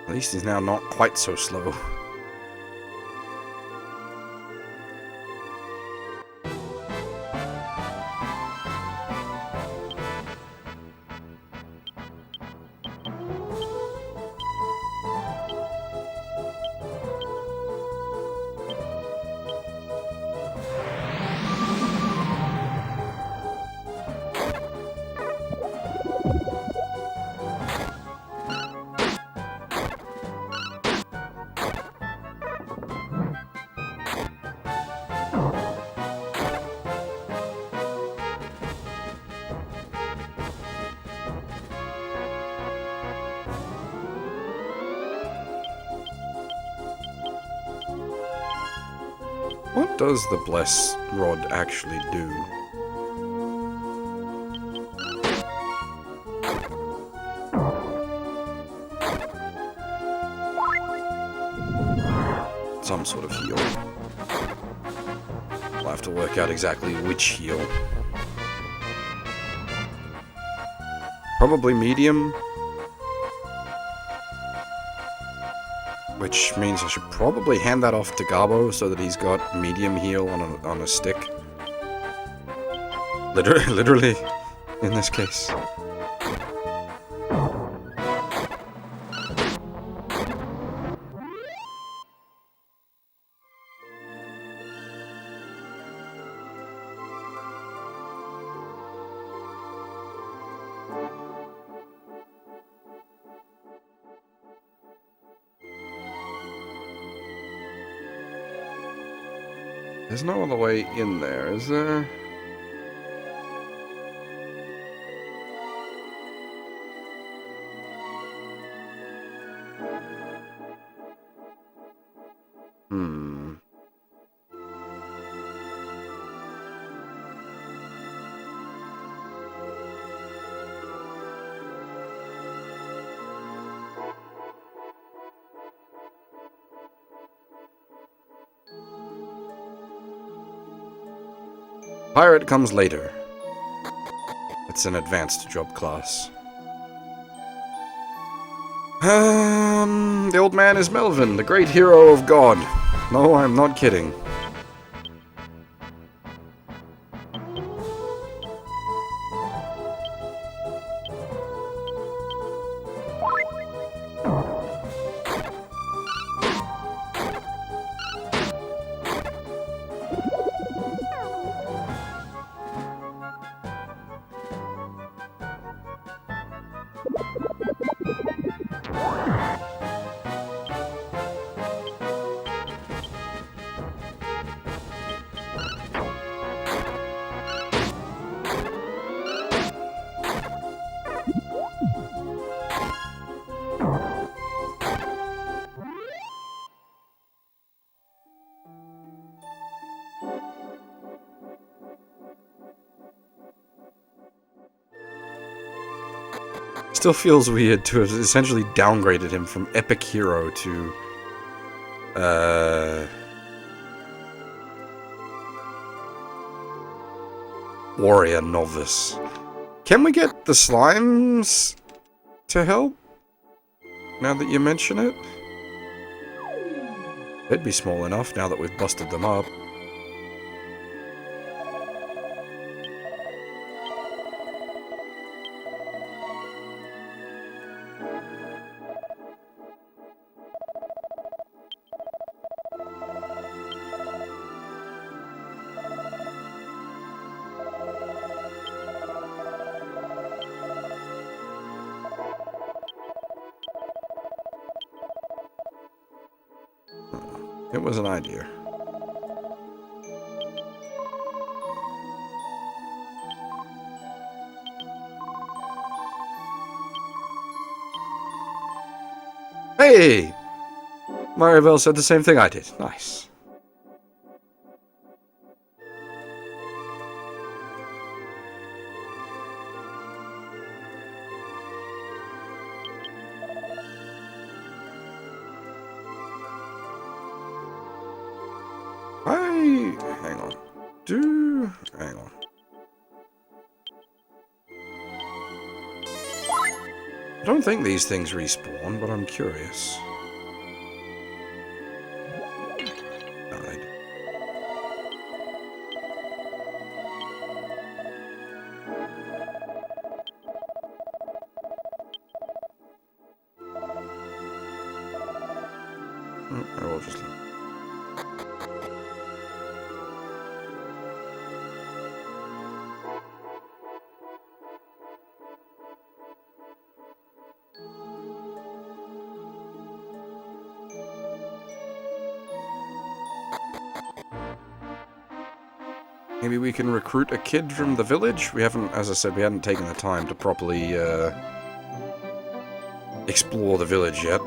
At least he's now not quite so slow. What does the Bless Rod actually do? Some sort of heal. I'll have to work out exactly which heal. Probably medium. Which means I should probably hand that off to Garbo so that he's got medium heal on a stick. Literally, in this case. There's no other way in there, is there? Hmm. Pirate comes later. It's an advanced job class. The old man is Melvin, the great hero of God. No, I'm not kidding. Still feels weird to have essentially downgraded him from epic hero to Warrior novice. Can we get the slimes to help? Now that you mention it? They'd be small enough now that we've busted them up. It was an idea. Hey! Maribel said the same thing I did. Nice. Hang on. Hang on. I don't think these things respawn, but I'm curious. Died. I will just leave. Maybe we can recruit a kid from the village? We haven't, as I said, we hadn't taken the time to properly explore the village yet.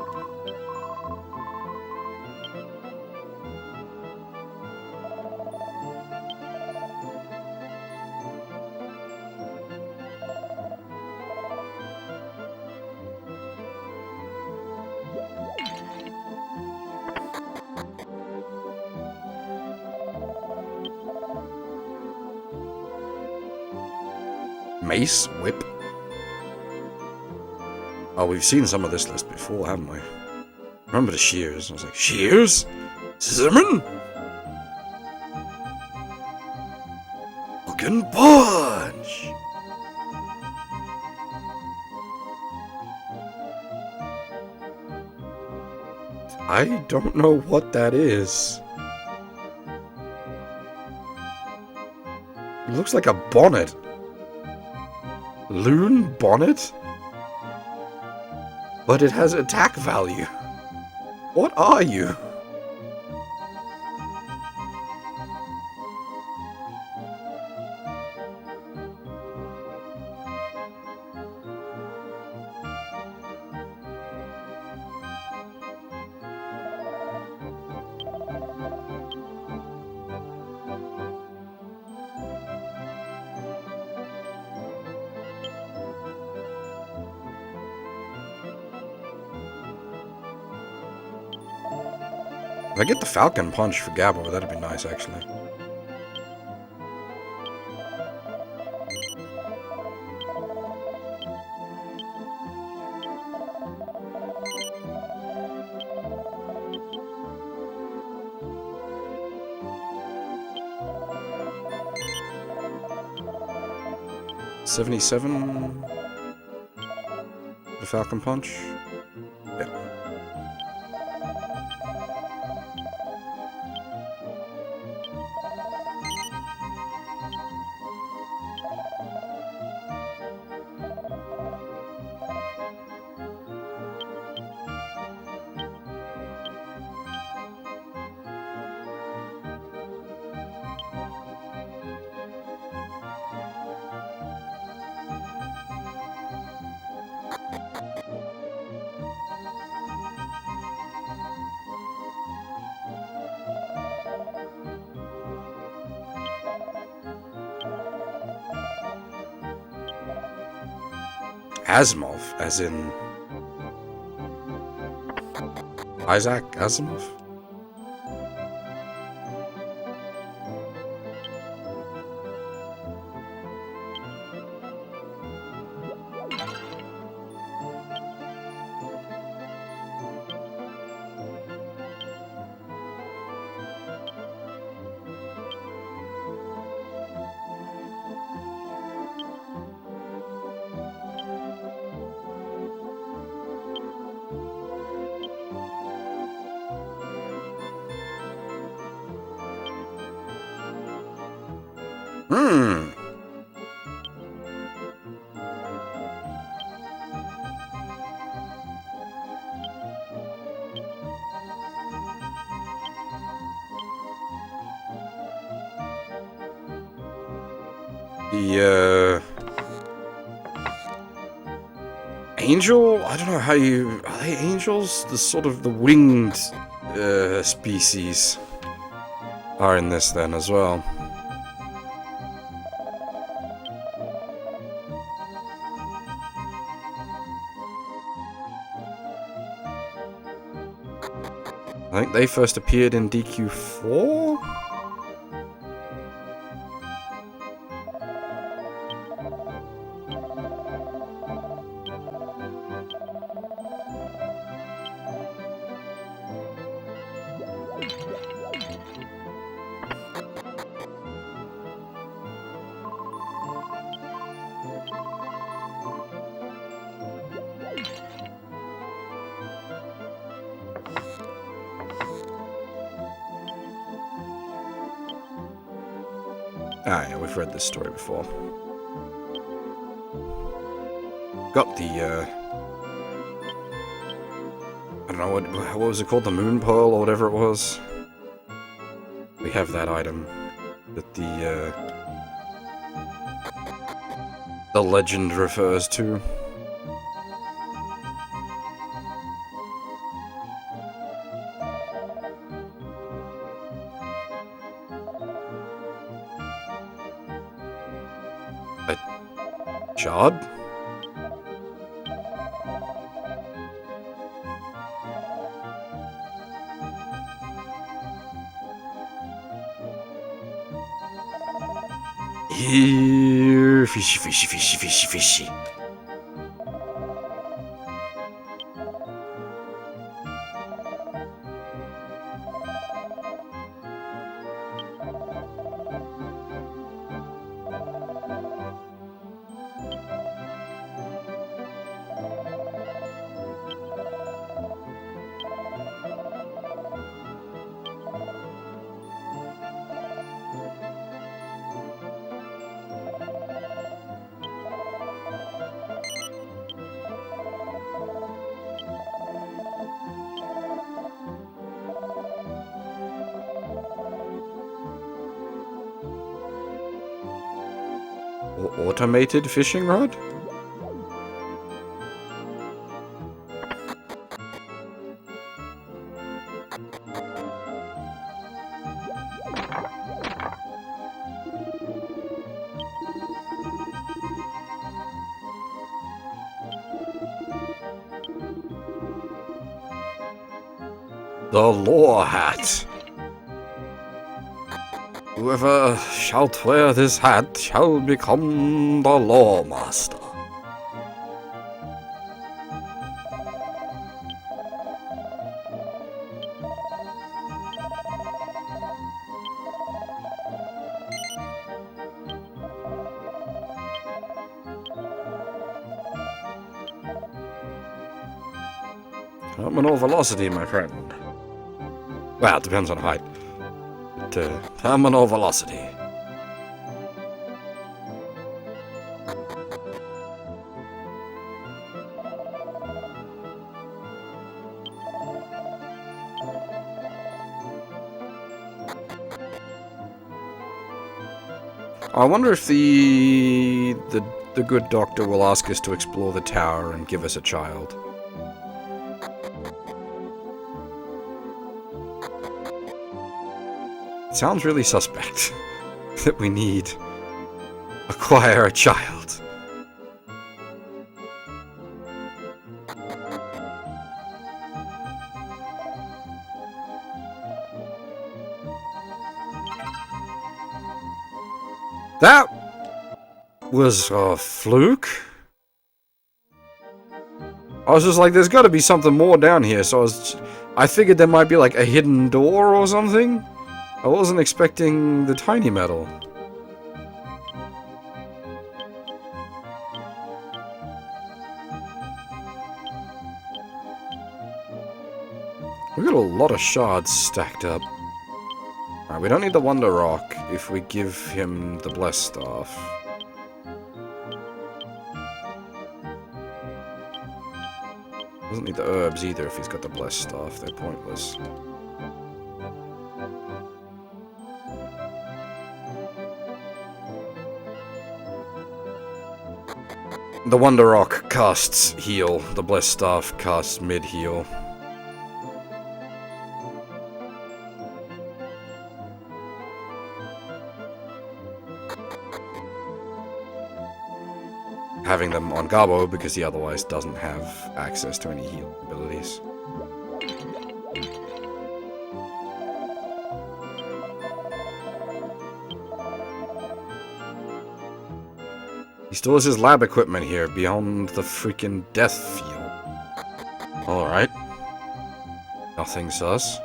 Mace? Whip? Oh, we've seen some of this list before, haven't we? Remember the shears? I was like, shears? Scissorman? Fucking punch! I don't know what that is. It looks like a bonnet. Loon bonnet? But it has attack value. What are you? If I get the Falcon Punch for Gabbo, that'd be nice, actually. $77? The Falcon Punch? Yeah. Asimov, as in Isaac Asimov? Hmm. The, angel? I don't know how you... Are they angels? The sort of the winged, species are in this then as well. I think they first appeared in DQ4? Ah, yeah, we've read this story before. Got the, I don't know, what was it called? The Moon Pearl or whatever it was? We have that item that the legend refers to. Shard? Here, fishy, fishy, fishy, fishy, fishy. Automated fishing rod? The Law Hat. Whoever shalt wear this hat shall become the Law Master. Terminal velocity, my friend. Well, it depends on height. Terminal velocity. I wonder if the good doctor will ask us to explore the tower and give us a child. Sounds really suspect that we need acquire a child. That was a fluke. I was just like, there's got to be something more down here, so I figured there might be like a hidden door or something. I wasn't expecting the tiny metal. We got a lot of shards stacked up. Alright, we don't need the Wonder Rock if we give him the Blessed Staff. Doesn't need the herbs either if he's got the Blessed Staff, they're pointless. The Wonder Rock casts heal, the Blessed Staff casts mid-heal. Having them on Garbo because he otherwise doesn't have access to any heal abilities. He stores his lab equipment here beyond the freaking death field. Alright. Nothing sus.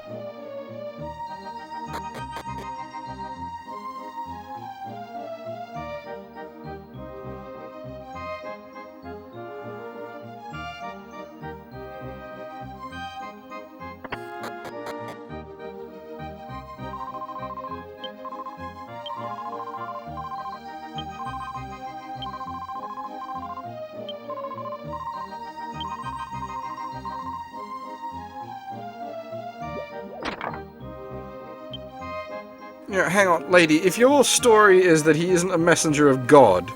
Yeah, hang on, lady. If your story is that he isn't a messenger of God,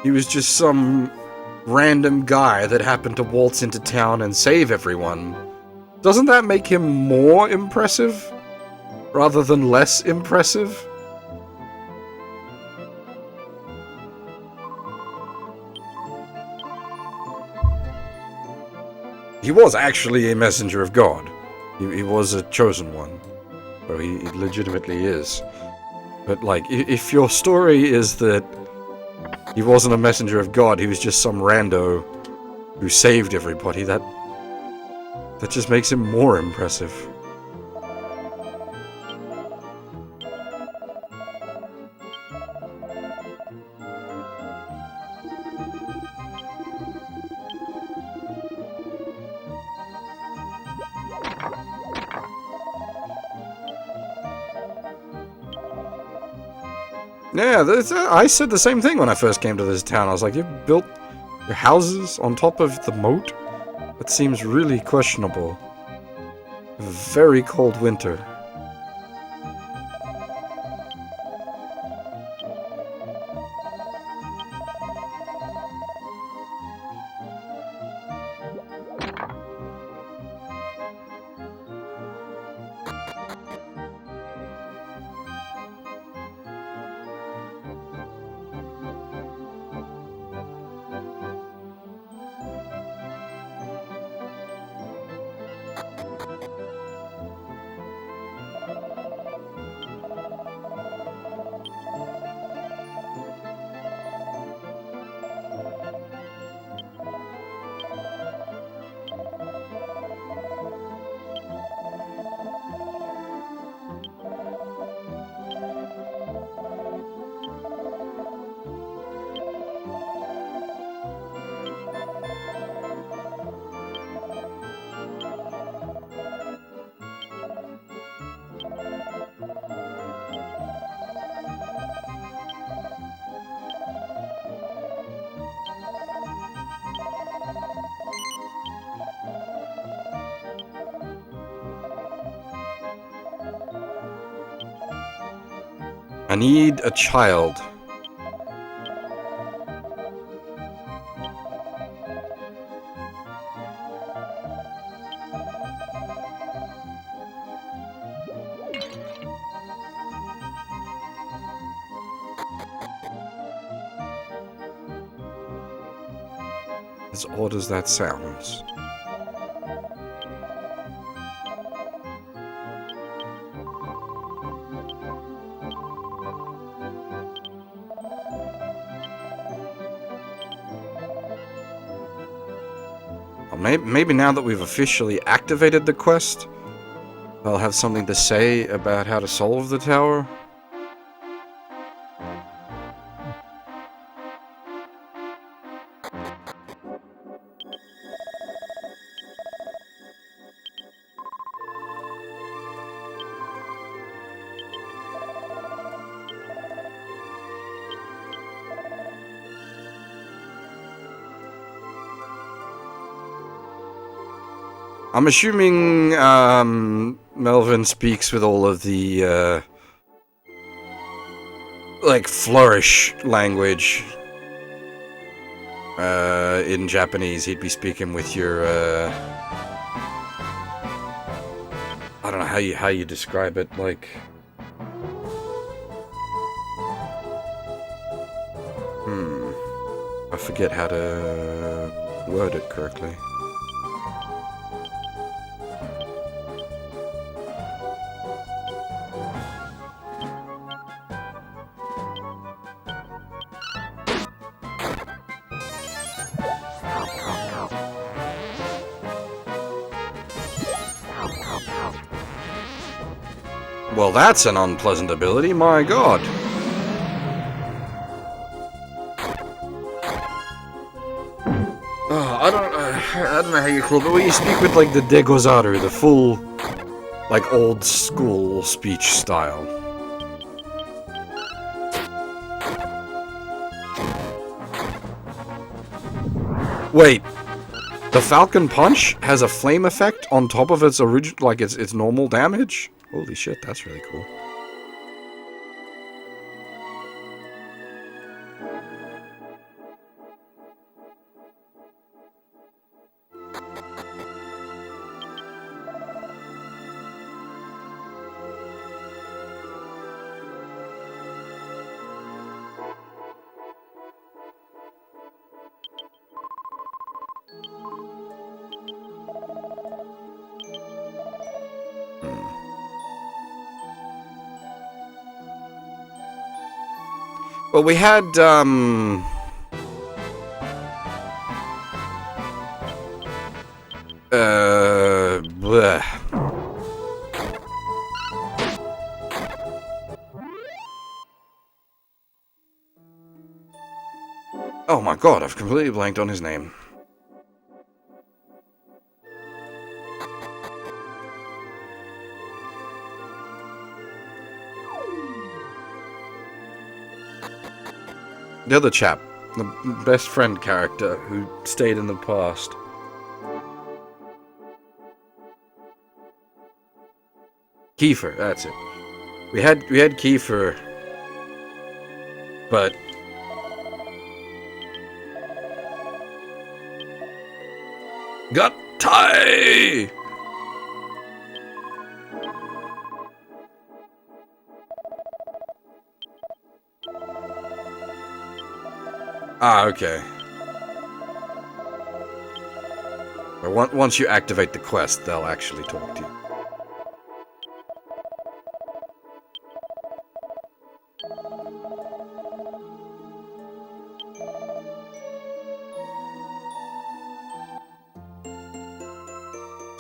he was just some random guy that happened to waltz into town and save everyone, doesn't that make him more impressive? Rather than less impressive? He was actually a messenger of God. He was a chosen one. So he legitimately is. But, like, if your story is that he wasn't a messenger of God, he was just some rando who saved everybody, that just makes him more impressive. Yeah, I said the same thing when I first came to this town. I was like, you've built your houses on top of the moat? That seems really questionable. A very cold winter. I need a child. As odd as that sounds. Maybe now that we've officially activated the quest, I'll have something to say about how to solve the tower. I'm assuming Melvin speaks with all of the like flourish language. In Japanese, he'd be speaking with your I don't know how you describe it, like I forget how to word it correctly. Well, that's an unpleasant ability, my god. I don't know how you call it, but when you speak with, like, the Degozaru, the full, like, old school speech style. Wait, the Falcon Punch has a flame effect on top of its original, like, its normal damage? Holy shit, that's really cool. Well, we had, bleh. Oh my god, I've completely blanked on his name. The other chap, the best friend character who stayed in the past. Kiefer, that's it. We had Kiefer, but got tie. Ah, okay. But once you activate the quest, they'll actually talk to you.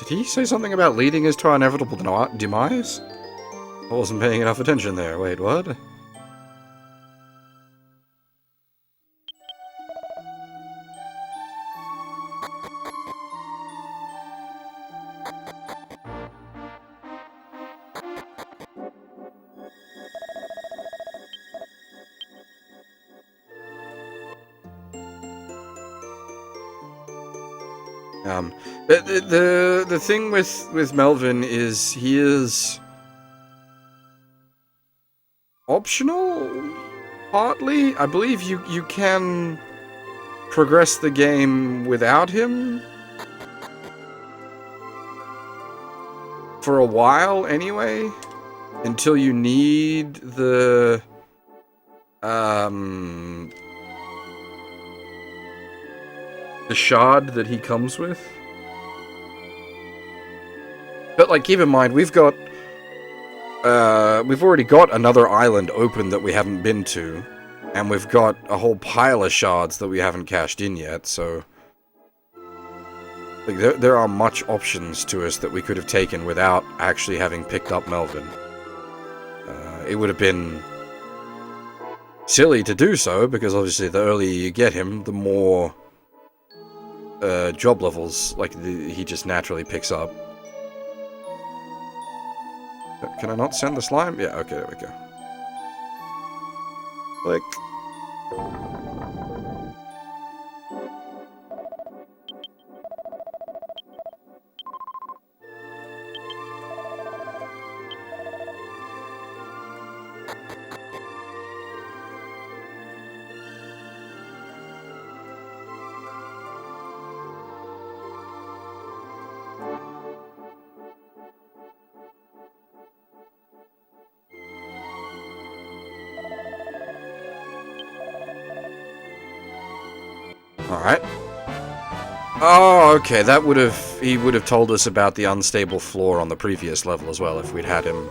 Did he say something about leading us to our inevitable demise? I wasn't paying enough attention there. Wait, what? The thing with Melvin is he is optional, partly. I believe you can progress the game without him for a while anyway, until you need the shard that he comes with. But, like, keep in mind, we've already got another island open that we haven't been to, and we've got a whole pile of shards that we haven't cashed in yet, so like, there are much options to us that we could have taken without actually having picked up Melvin. It would have been silly to do so, because obviously the earlier you get him, the more job levels, like, he just naturally picks up. Can I not send the slime? Yeah, okay, there we go. Click. Alright. Oh, okay, that would have... He would have told us about the unstable floor on the previous level as well, if we'd had him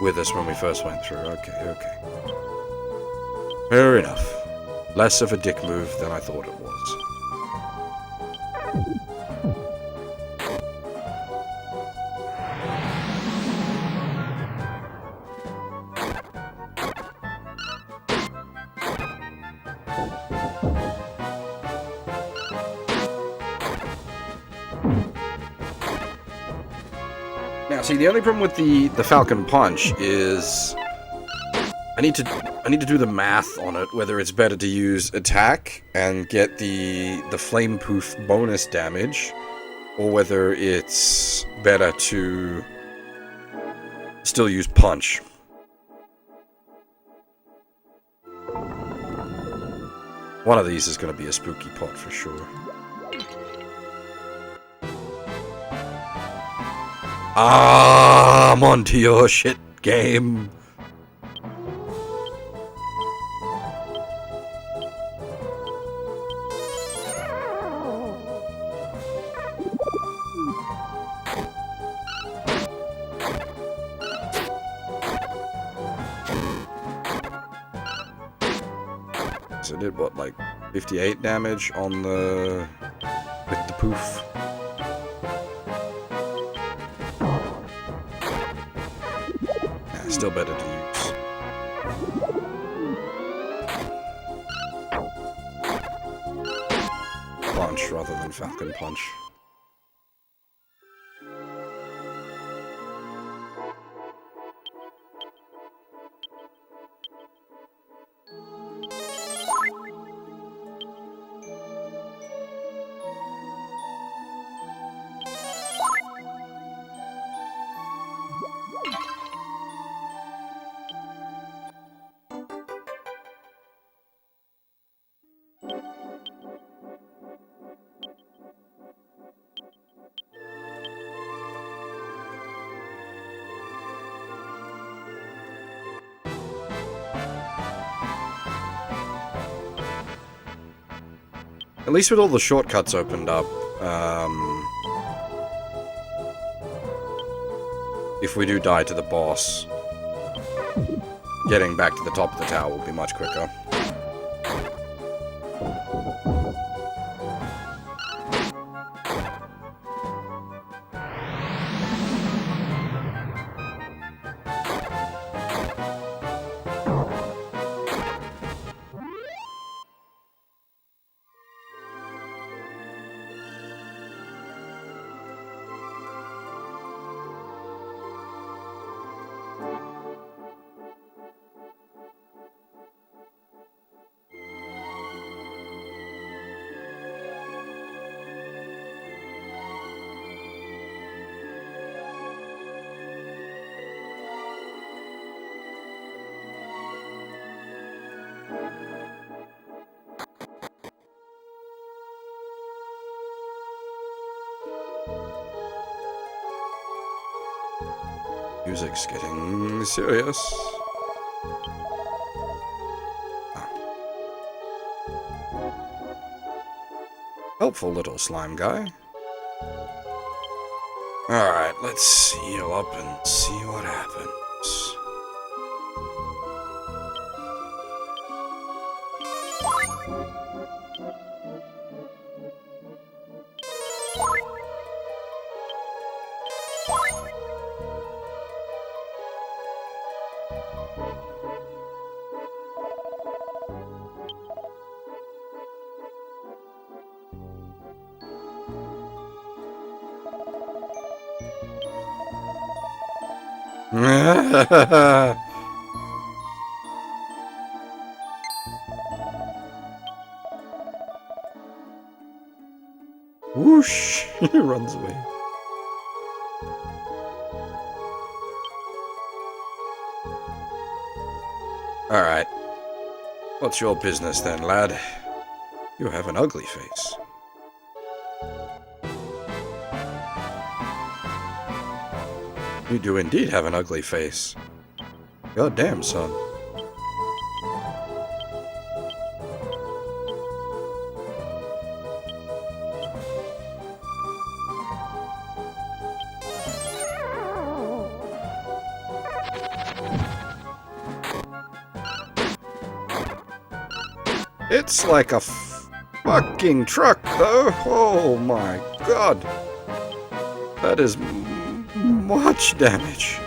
with us when we first went through. Okay, okay. Fair enough. Less of a dick move than I thought it was. Now, see, the only problem with the Falcon Punch is I need to do the math on it, whether it's better to use attack and get the flame poof bonus damage, or whether it's better to still use punch. One of these is going to be a spooky pot for sure. Ah, I'm onto your shit, game. So it did what, like 58 damage on the with the poof. Still better to use. Punch rather than Falcon Punch. At least with all the shortcuts opened up, if we do die to the boss, getting back to the top of the tower will be much quicker. Music's getting serious. Helpful little slime guy. Alright, let's heal up and see what happens. Whoosh! He runs away. Alright. What's your business then, lad? You have an ugly face. You do indeed have an ugly face. God damn, son. It's like a fucking truck, though. Oh my god. That is much damage.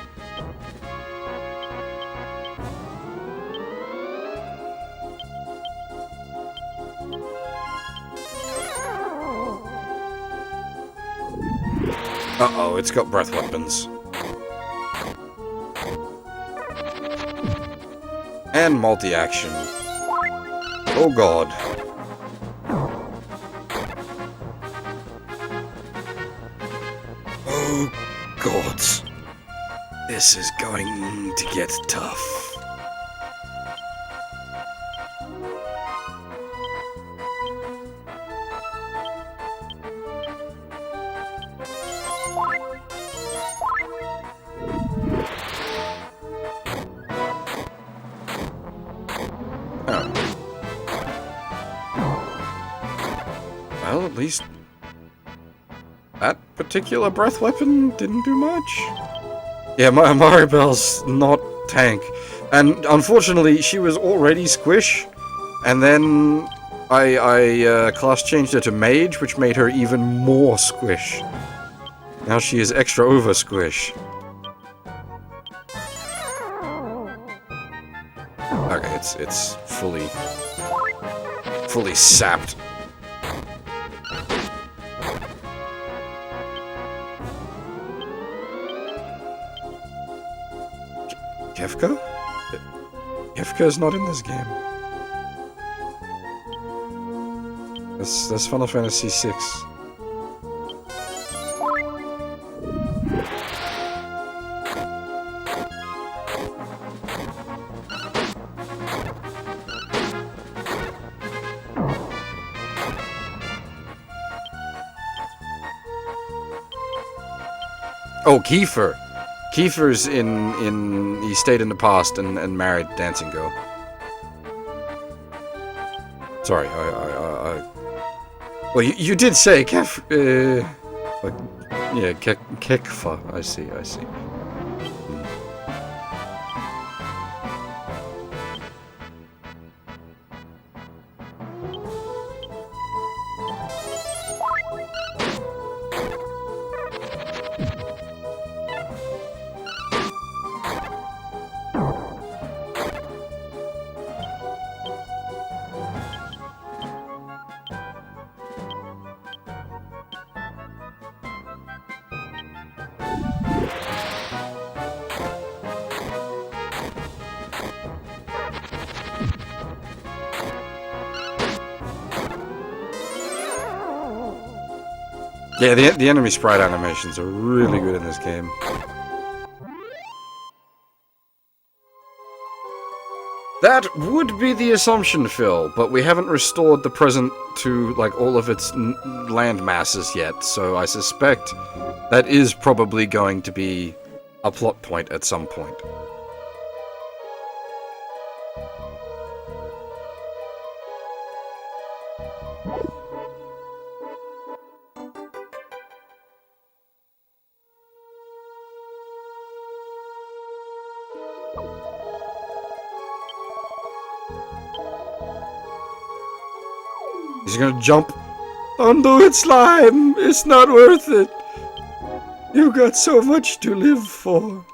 Uh-oh, it's got breath weapons. And multi-action. Oh god. Oh god. This is going to get tough. Well, at least that particular breath weapon didn't do much. Yeah, Maribel's not tank. And unfortunately, she was already squish. And then I class changed her to mage, which made her even more squish. Now she is extra over squish. Okay, it's fully sapped. Kefka? Kefka's not in this game. That's Final Fantasy VI. Oh, Kiefer! Kiefer's he stayed in the past and married Dancing Girl. Sorry, well, you did say yeah, Kekfa, I see. Yeah, the enemy sprite animations are really good in this game. That would be the assumption, Phil, but we haven't restored the present to, like, all of its land masses yet, so I suspect that is probably going to be a plot point at some point. He's gonna jump. Don't do it, slime! It's not worth it! You got so much to live for.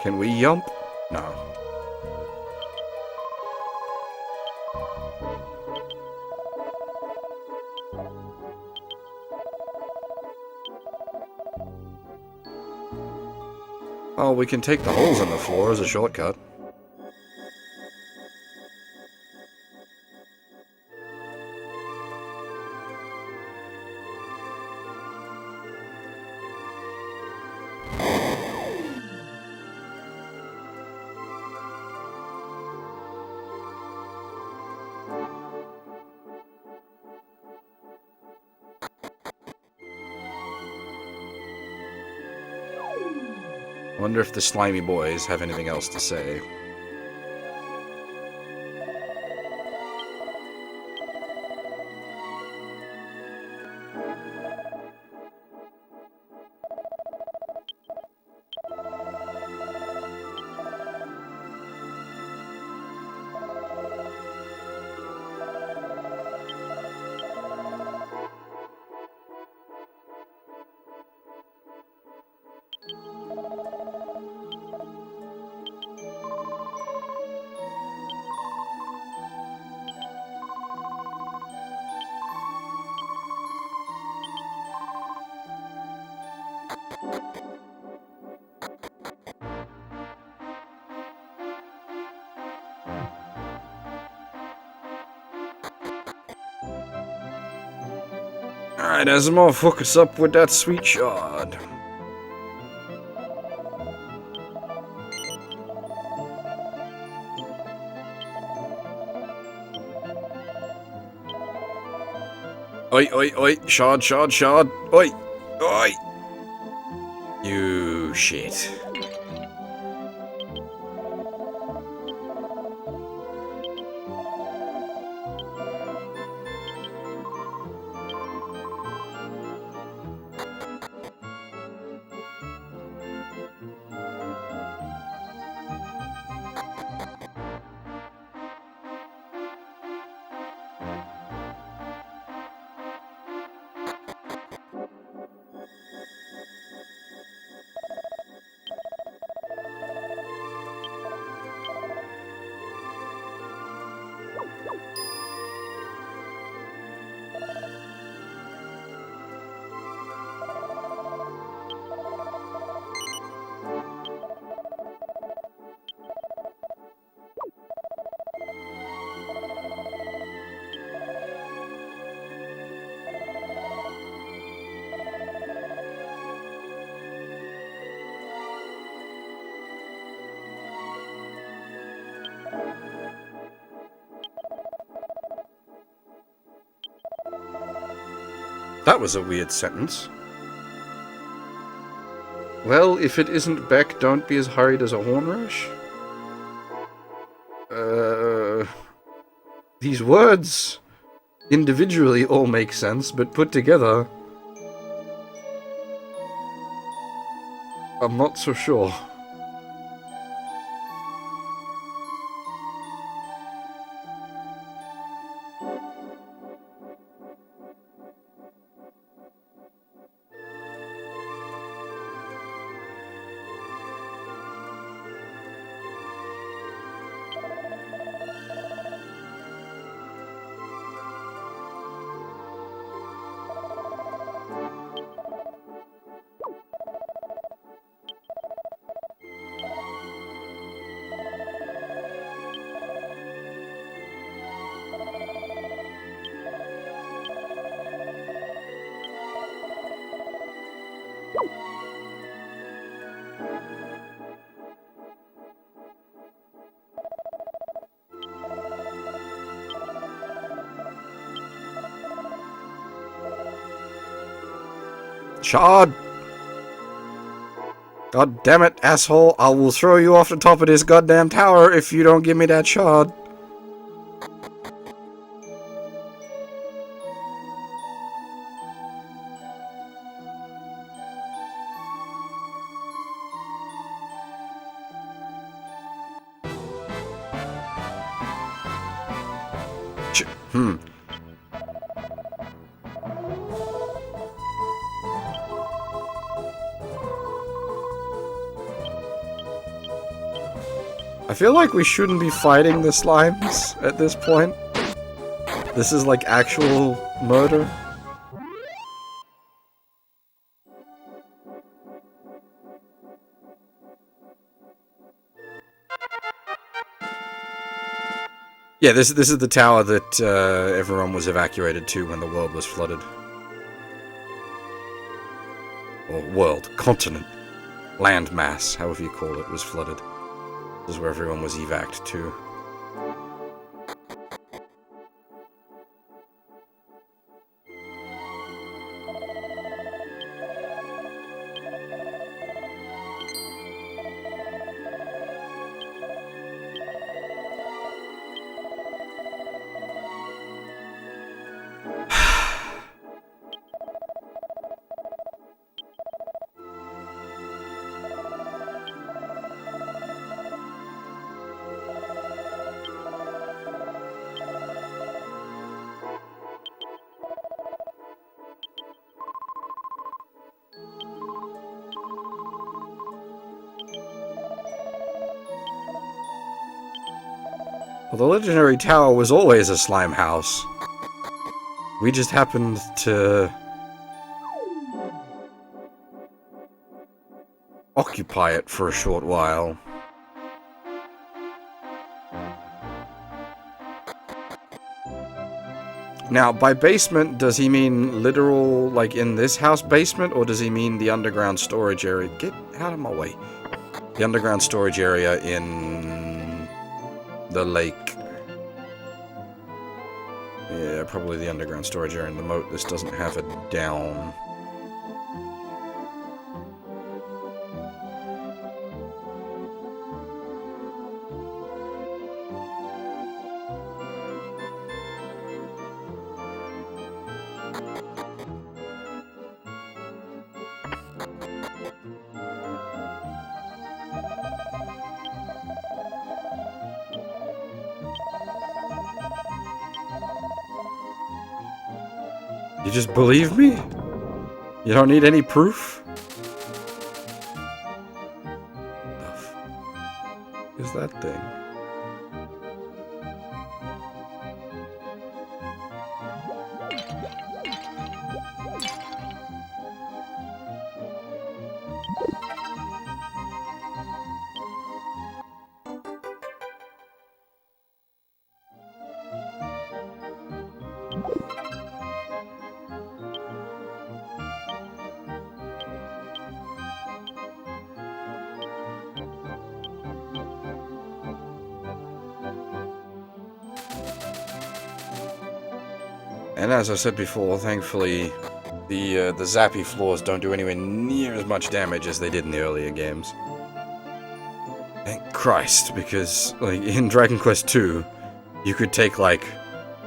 Can we yump? No. Oh, we can take the holes in the floor as a shortcut. Wonder if the slimy boys have anything else to say. Alright, Asimov, hook us up with that sweet shard. Oi, oi, oi, shard, shard, shard, oi, oi! You shit. That was a weird sentence. Well, if it isn't Beck, don't be as hurried as a hornrush. These words individually all make sense, but put together, I'm not so sure. Shard! God damn it, asshole. I will throw you off the top of this goddamn tower if you don't give me that shard. I feel like we shouldn't be fighting the slimes at this point. This is like actual murder. Yeah, this is the tower that everyone was evacuated to when the world was flooded. Or world, continent, land mass, however you call it, was flooded. This is where everyone was evac'd to. Well, the legendary tower was always a slime house. We just happened to occupy it for a short while. Now, by basement, does he mean literal, like in this house basement, or does he mean the underground storage area? Get out of my way. The underground storage area in the lake. Yeah, probably the underground storage area in the moat. This doesn't have it down. You just believe me? You don't need any proof? What the f is that thing? And as I said before, thankfully, the zappy floors don't do anywhere near as much damage as they did in the earlier games. Thank Christ, because like in Dragon Quest II, you could take like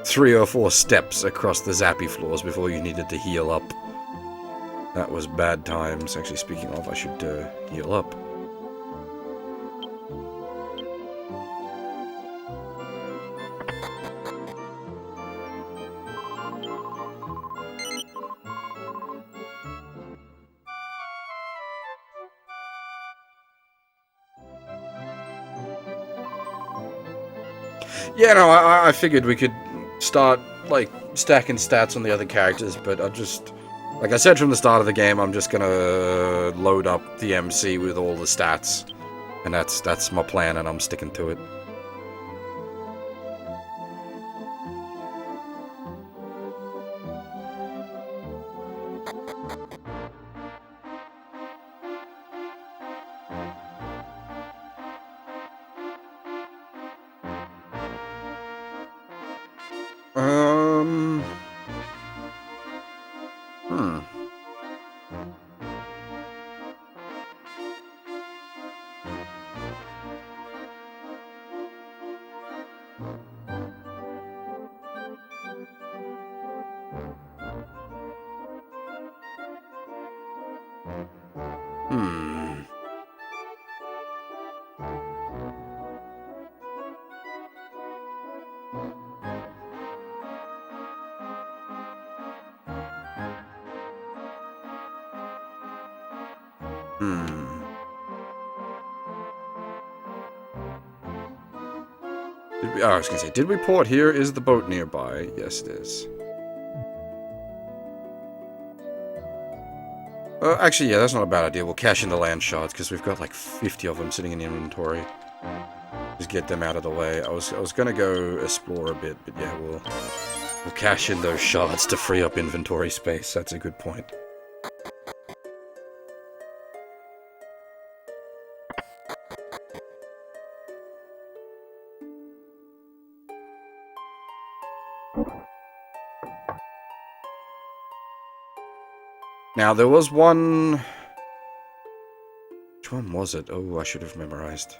3 or 4 steps across the zappy floors before you needed to heal up. That was bad times. Actually, speaking of, I should heal up. Yeah, no, I figured we could start, like, stacking stats on the other characters, but I just... Like I said from the start of the game, I'm just gonna load up the MC with all the stats. And that's my plan, and I'm sticking to it. I was gonna say, did we port here? Is the boat nearby? Yes, it is. Actually, yeah, that's not a bad idea. We'll cash in the land shards, because we've got like 50 of them sitting in inventory. Just get them out of the way. I was gonna go explore a bit, but yeah, we'll cash in those shards to free up inventory space. That's a good point. Now, there was one... Which one was it? Oh, I should have memorized.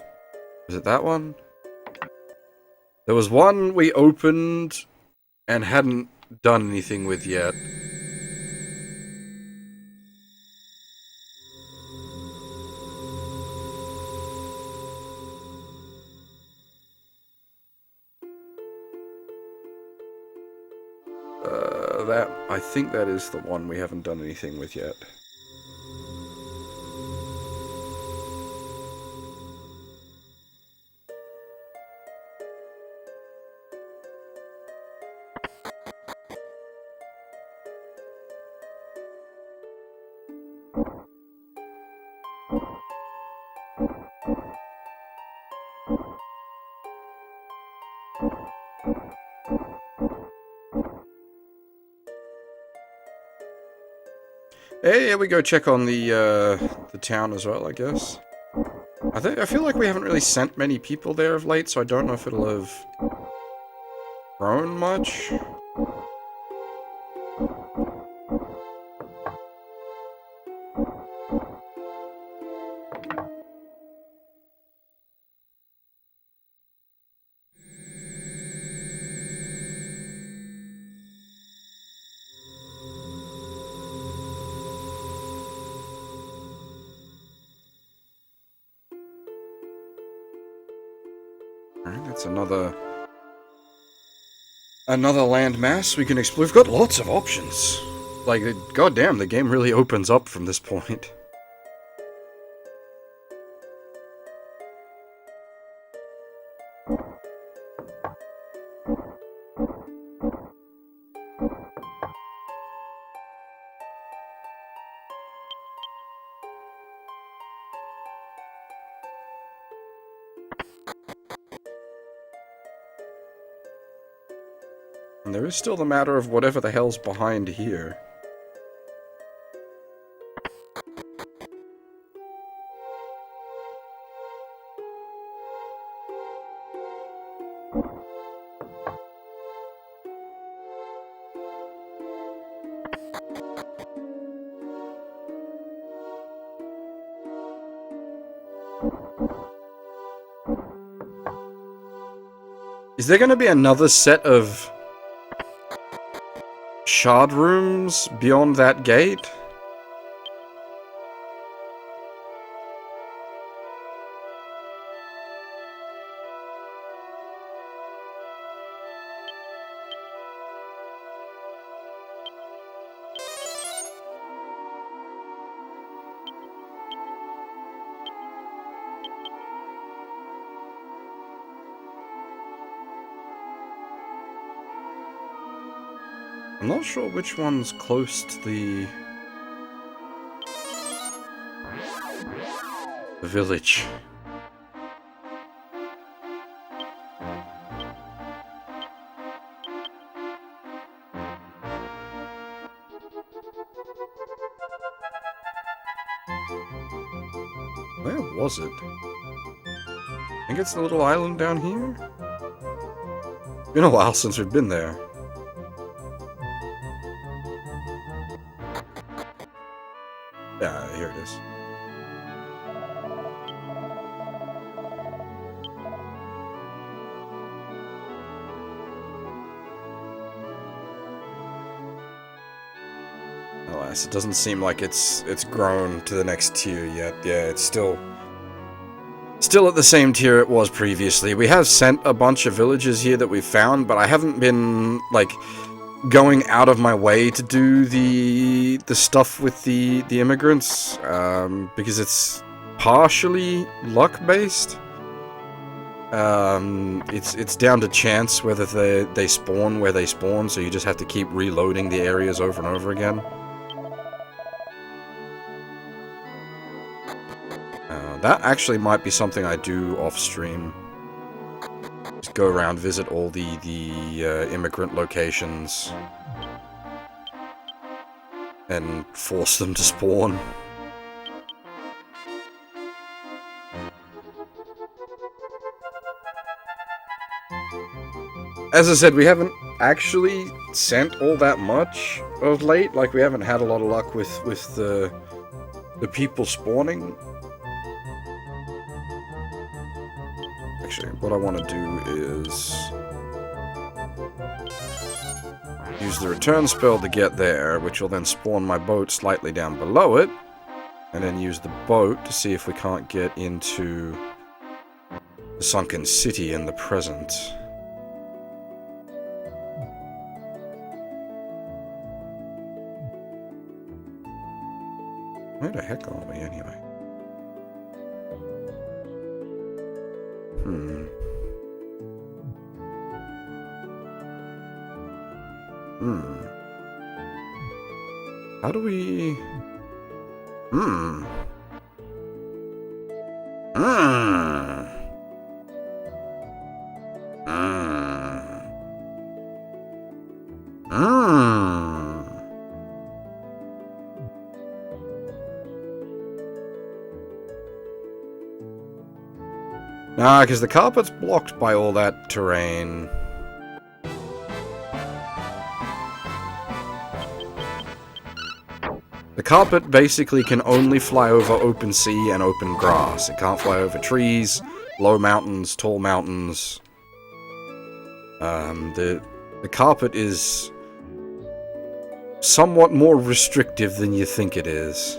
Was it that one? There was one we opened and hadn't done anything with yet. I think that is the one we haven't done anything with yet. Hey, yeah, we go check on the town as well, I guess. I feel like we haven't really sent many people there of late, so I don't know if it'll have grown much. Alright, that's another landmass we can explore. We've got lots of options. Like, goddamn, the game really opens up from this point. And there is still the matter of whatever the hell's behind here. Is there going to be another set of shard rooms beyond that gate? I'm not sure which one's close to the village. Where was it? I think it's the little island down here? Been a while since we've been there. Yeah, here it is. Alas, it doesn't seem like it's grown to the next tier yet. Yeah, it's still at the same tier it was previously. We have sent a bunch of villages here that we've found, but I haven't been, like, going out of my way to do the stuff with the immigrants, because it's partially luck-based. It's down to chance whether they spawn where they spawn, so you just have to keep reloading the areas over and over again. That actually might be something I do off-stream. Just go around, visit all the immigrant locations, and force them to spawn. As I said, we haven't actually sent all that much of late. Like, we haven't had a lot of luck with the people spawning. Actually, what I want to do is use the return spell to get there, which will then spawn my boat slightly down below it, and then use the boat to see if we can't get into the sunken city in the present. Where the heck are we anyway? How do we... Nah, because the carpet's blocked by all that terrain. The carpet basically can only fly over open sea and open grass. It can't fly over trees, low mountains, tall mountains. The carpet is somewhat more restrictive than you think it is.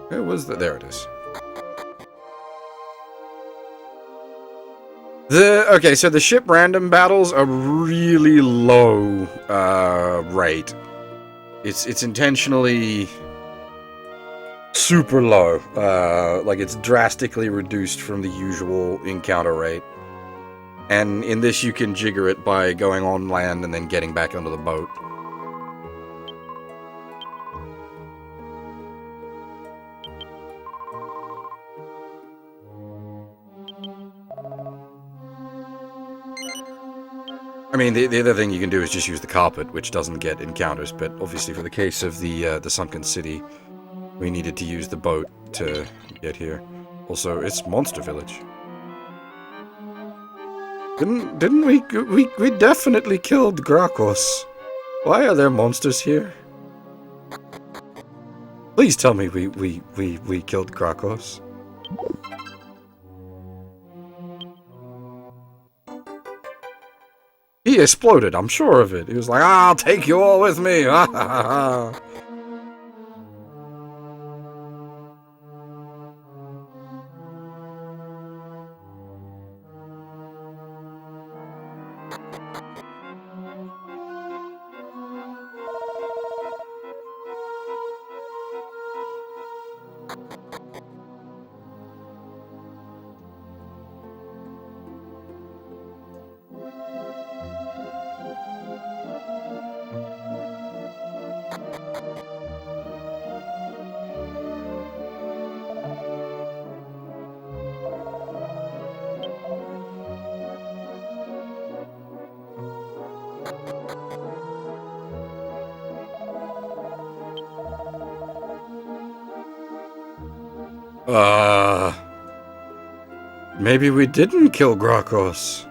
Where was that? There it is. Okay, so the ship random battles are really low rate. It's intentionally super low. Like it's drastically reduced from the usual encounter rate. And in this you can jigger it by going on land and then getting back onto the boat. I mean, the other thing you can do is just use the carpet, which doesn't get encounters, but obviously for the case of the sunken city, we needed to use the boat to get here. Also, it's Monster Village. Didn't we definitely killed Grakos. Why are there monsters here? Please tell me we killed Grakos. He exploded, I'm sure of it. He was like, I'll take you all with me. Maybe we didn't kill Grakos.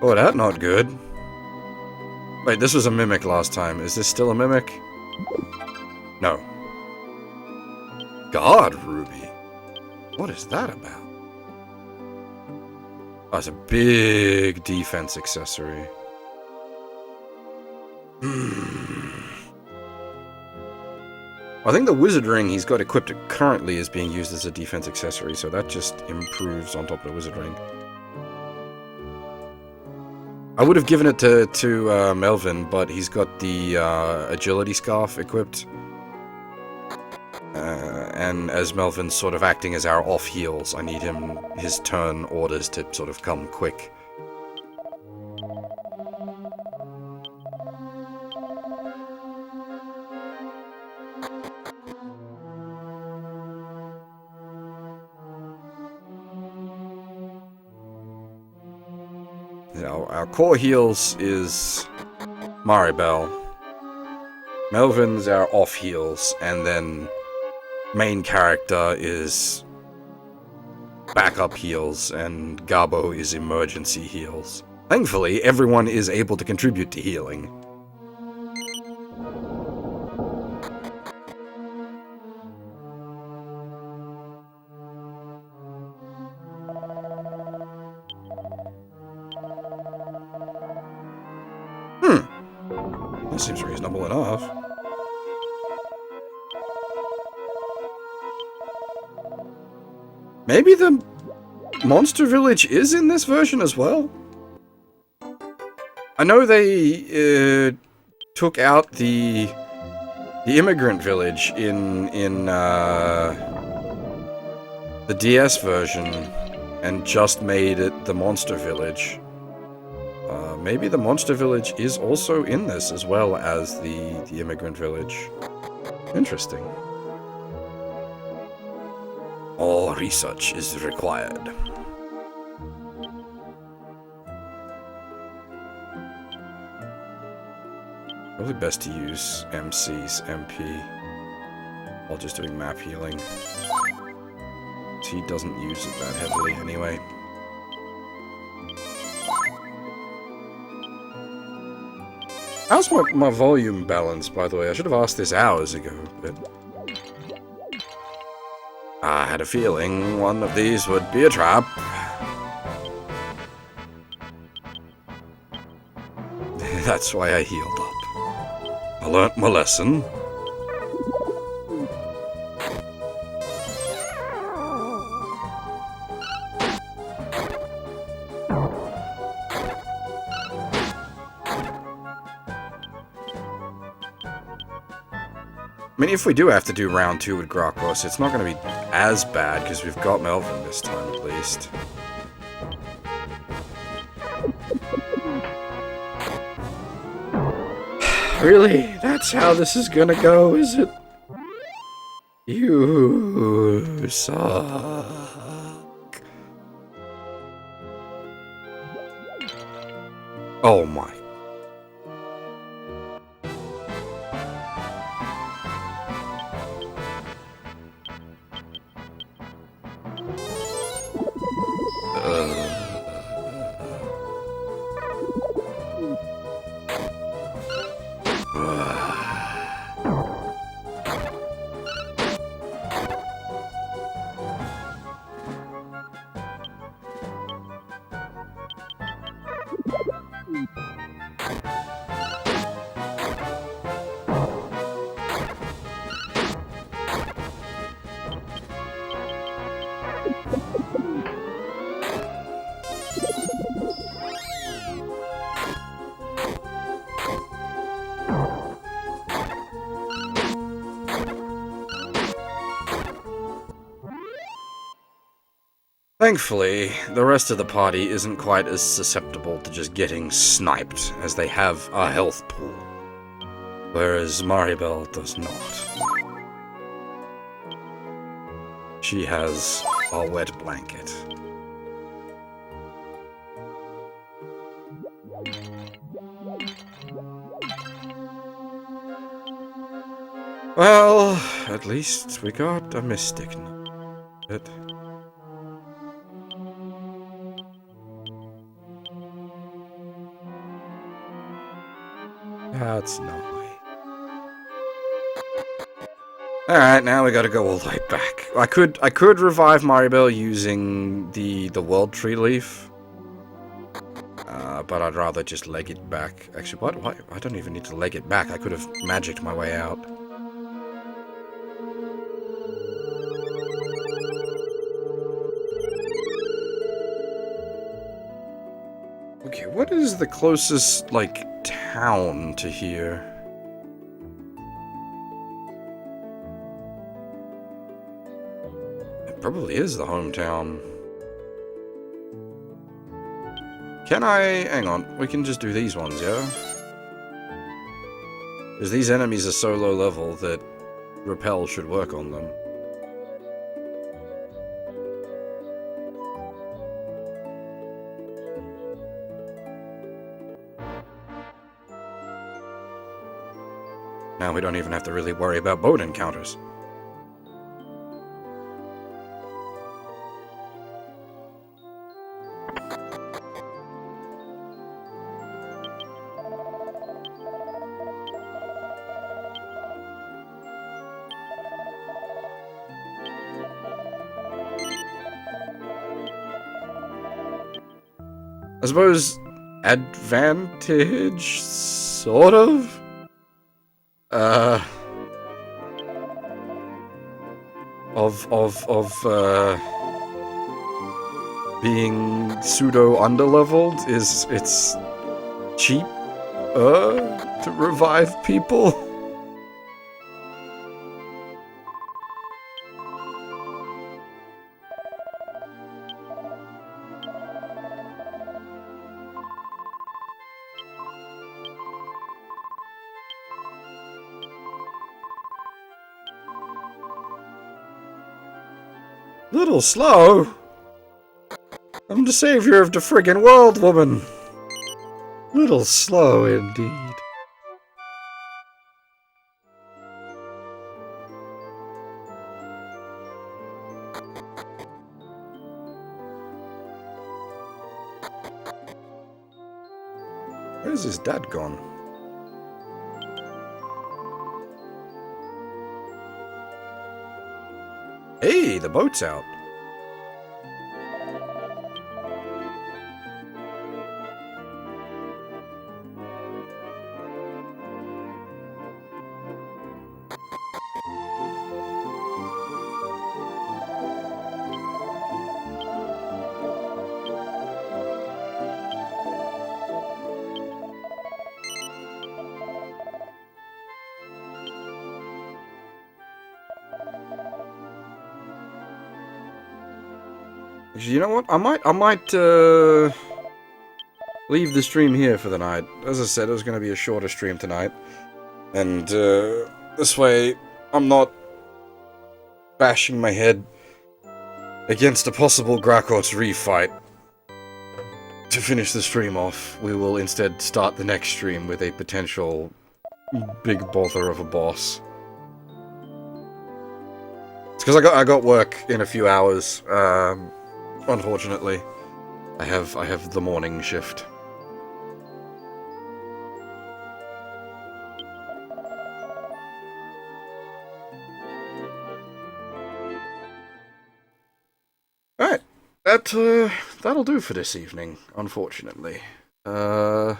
Oh, that's not good. Wait, this was a mimic last time. Is this still a mimic? No. God, Ruby. What is that about? Oh, it's a big defense accessory. I think the wizard ring he's got equipped currently is being used as a defense accessory, so that just improves on top of the wizard ring. I would have given it to Melvin, but he's got the agility scarf equipped. And as Melvin's sort of acting as our off heels, I need his turn orders to sort of come quick. Our core heals is Maribel. Melvin's our off heals, and then main character is backup heals, and Garbo is emergency heals. Thankfully, everyone is able to contribute to healing. That seems reasonable enough. Maybe the Monster Village is in this version as well? I know they took out the immigrant village in the DS version and just made it the Monster Village. Maybe the Monster Village is also in this as well as the immigrant village. Interesting. research is required. Probably best to use MC's MP while just doing map healing. So he doesn't use it that heavily anyway. How's my volume balance, by the way? I should have asked this hours ago, but... I had a feeling one of these would be a trap. That's why I healed up. I learnt my lesson. I mean, if we do have to do round 2 with Grokbos, it's not going to be as bad, because we've got Melvin this time, at least. Really? That's how this is going to go, is it? You suck. Oh my. Thankfully, the rest of the party isn't quite as susceptible to just getting sniped, as they have a health pool, whereas Maribel does not. She has a wet blanket. Well, at least we got a Mystic. That's nice. Alright, now we gotta go all the way back. I could revive Maribel using the World Tree Leaf. But I'd rather just leg it back. Actually, what? I don't even need to leg it back. I could have magicked my way out. Okay, what is the closest, like, town to here? It probably is the hometown. Can I... hang on, we can just do these ones, yeah? Because these enemies are so low level that Repel should work on them. Now we don't even have to really worry about boat encounters. I suppose advantage, sort of? Being pseudo underleveled is it's cheap to revive people. Little slow? I'm the savior of the friggin' world, woman. Little slow, indeed. Where's his dad gone? Hey, the boat's out. You know what? I might leave the stream here for the night. As I said, it was going to be a shorter stream tonight. And this way, I'm not bashing my head against a possible Grakort's refight. To finish the stream off, we will instead start the next stream with a potential big bother of a boss. It's because I got work in a few hours. Unfortunately, I have the morning shift. Alright, that'll do for this evening, unfortunately. It's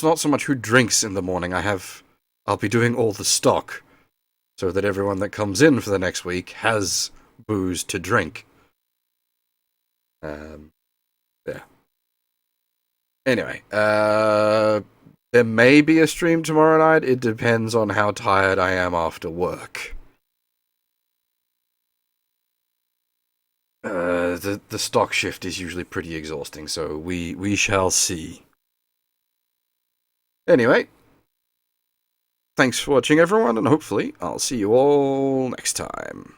not so much who drinks in the morning, I'll be doing all the stock, so that everyone that comes in for the next week has booze to drink. Yeah. Anyway, there may be a stream tomorrow night. It depends on how tired I am after work. The stock shift is usually pretty exhausting, so we shall see. Anyway, thanks for watching, everyone, and hopefully I'll see you all next time.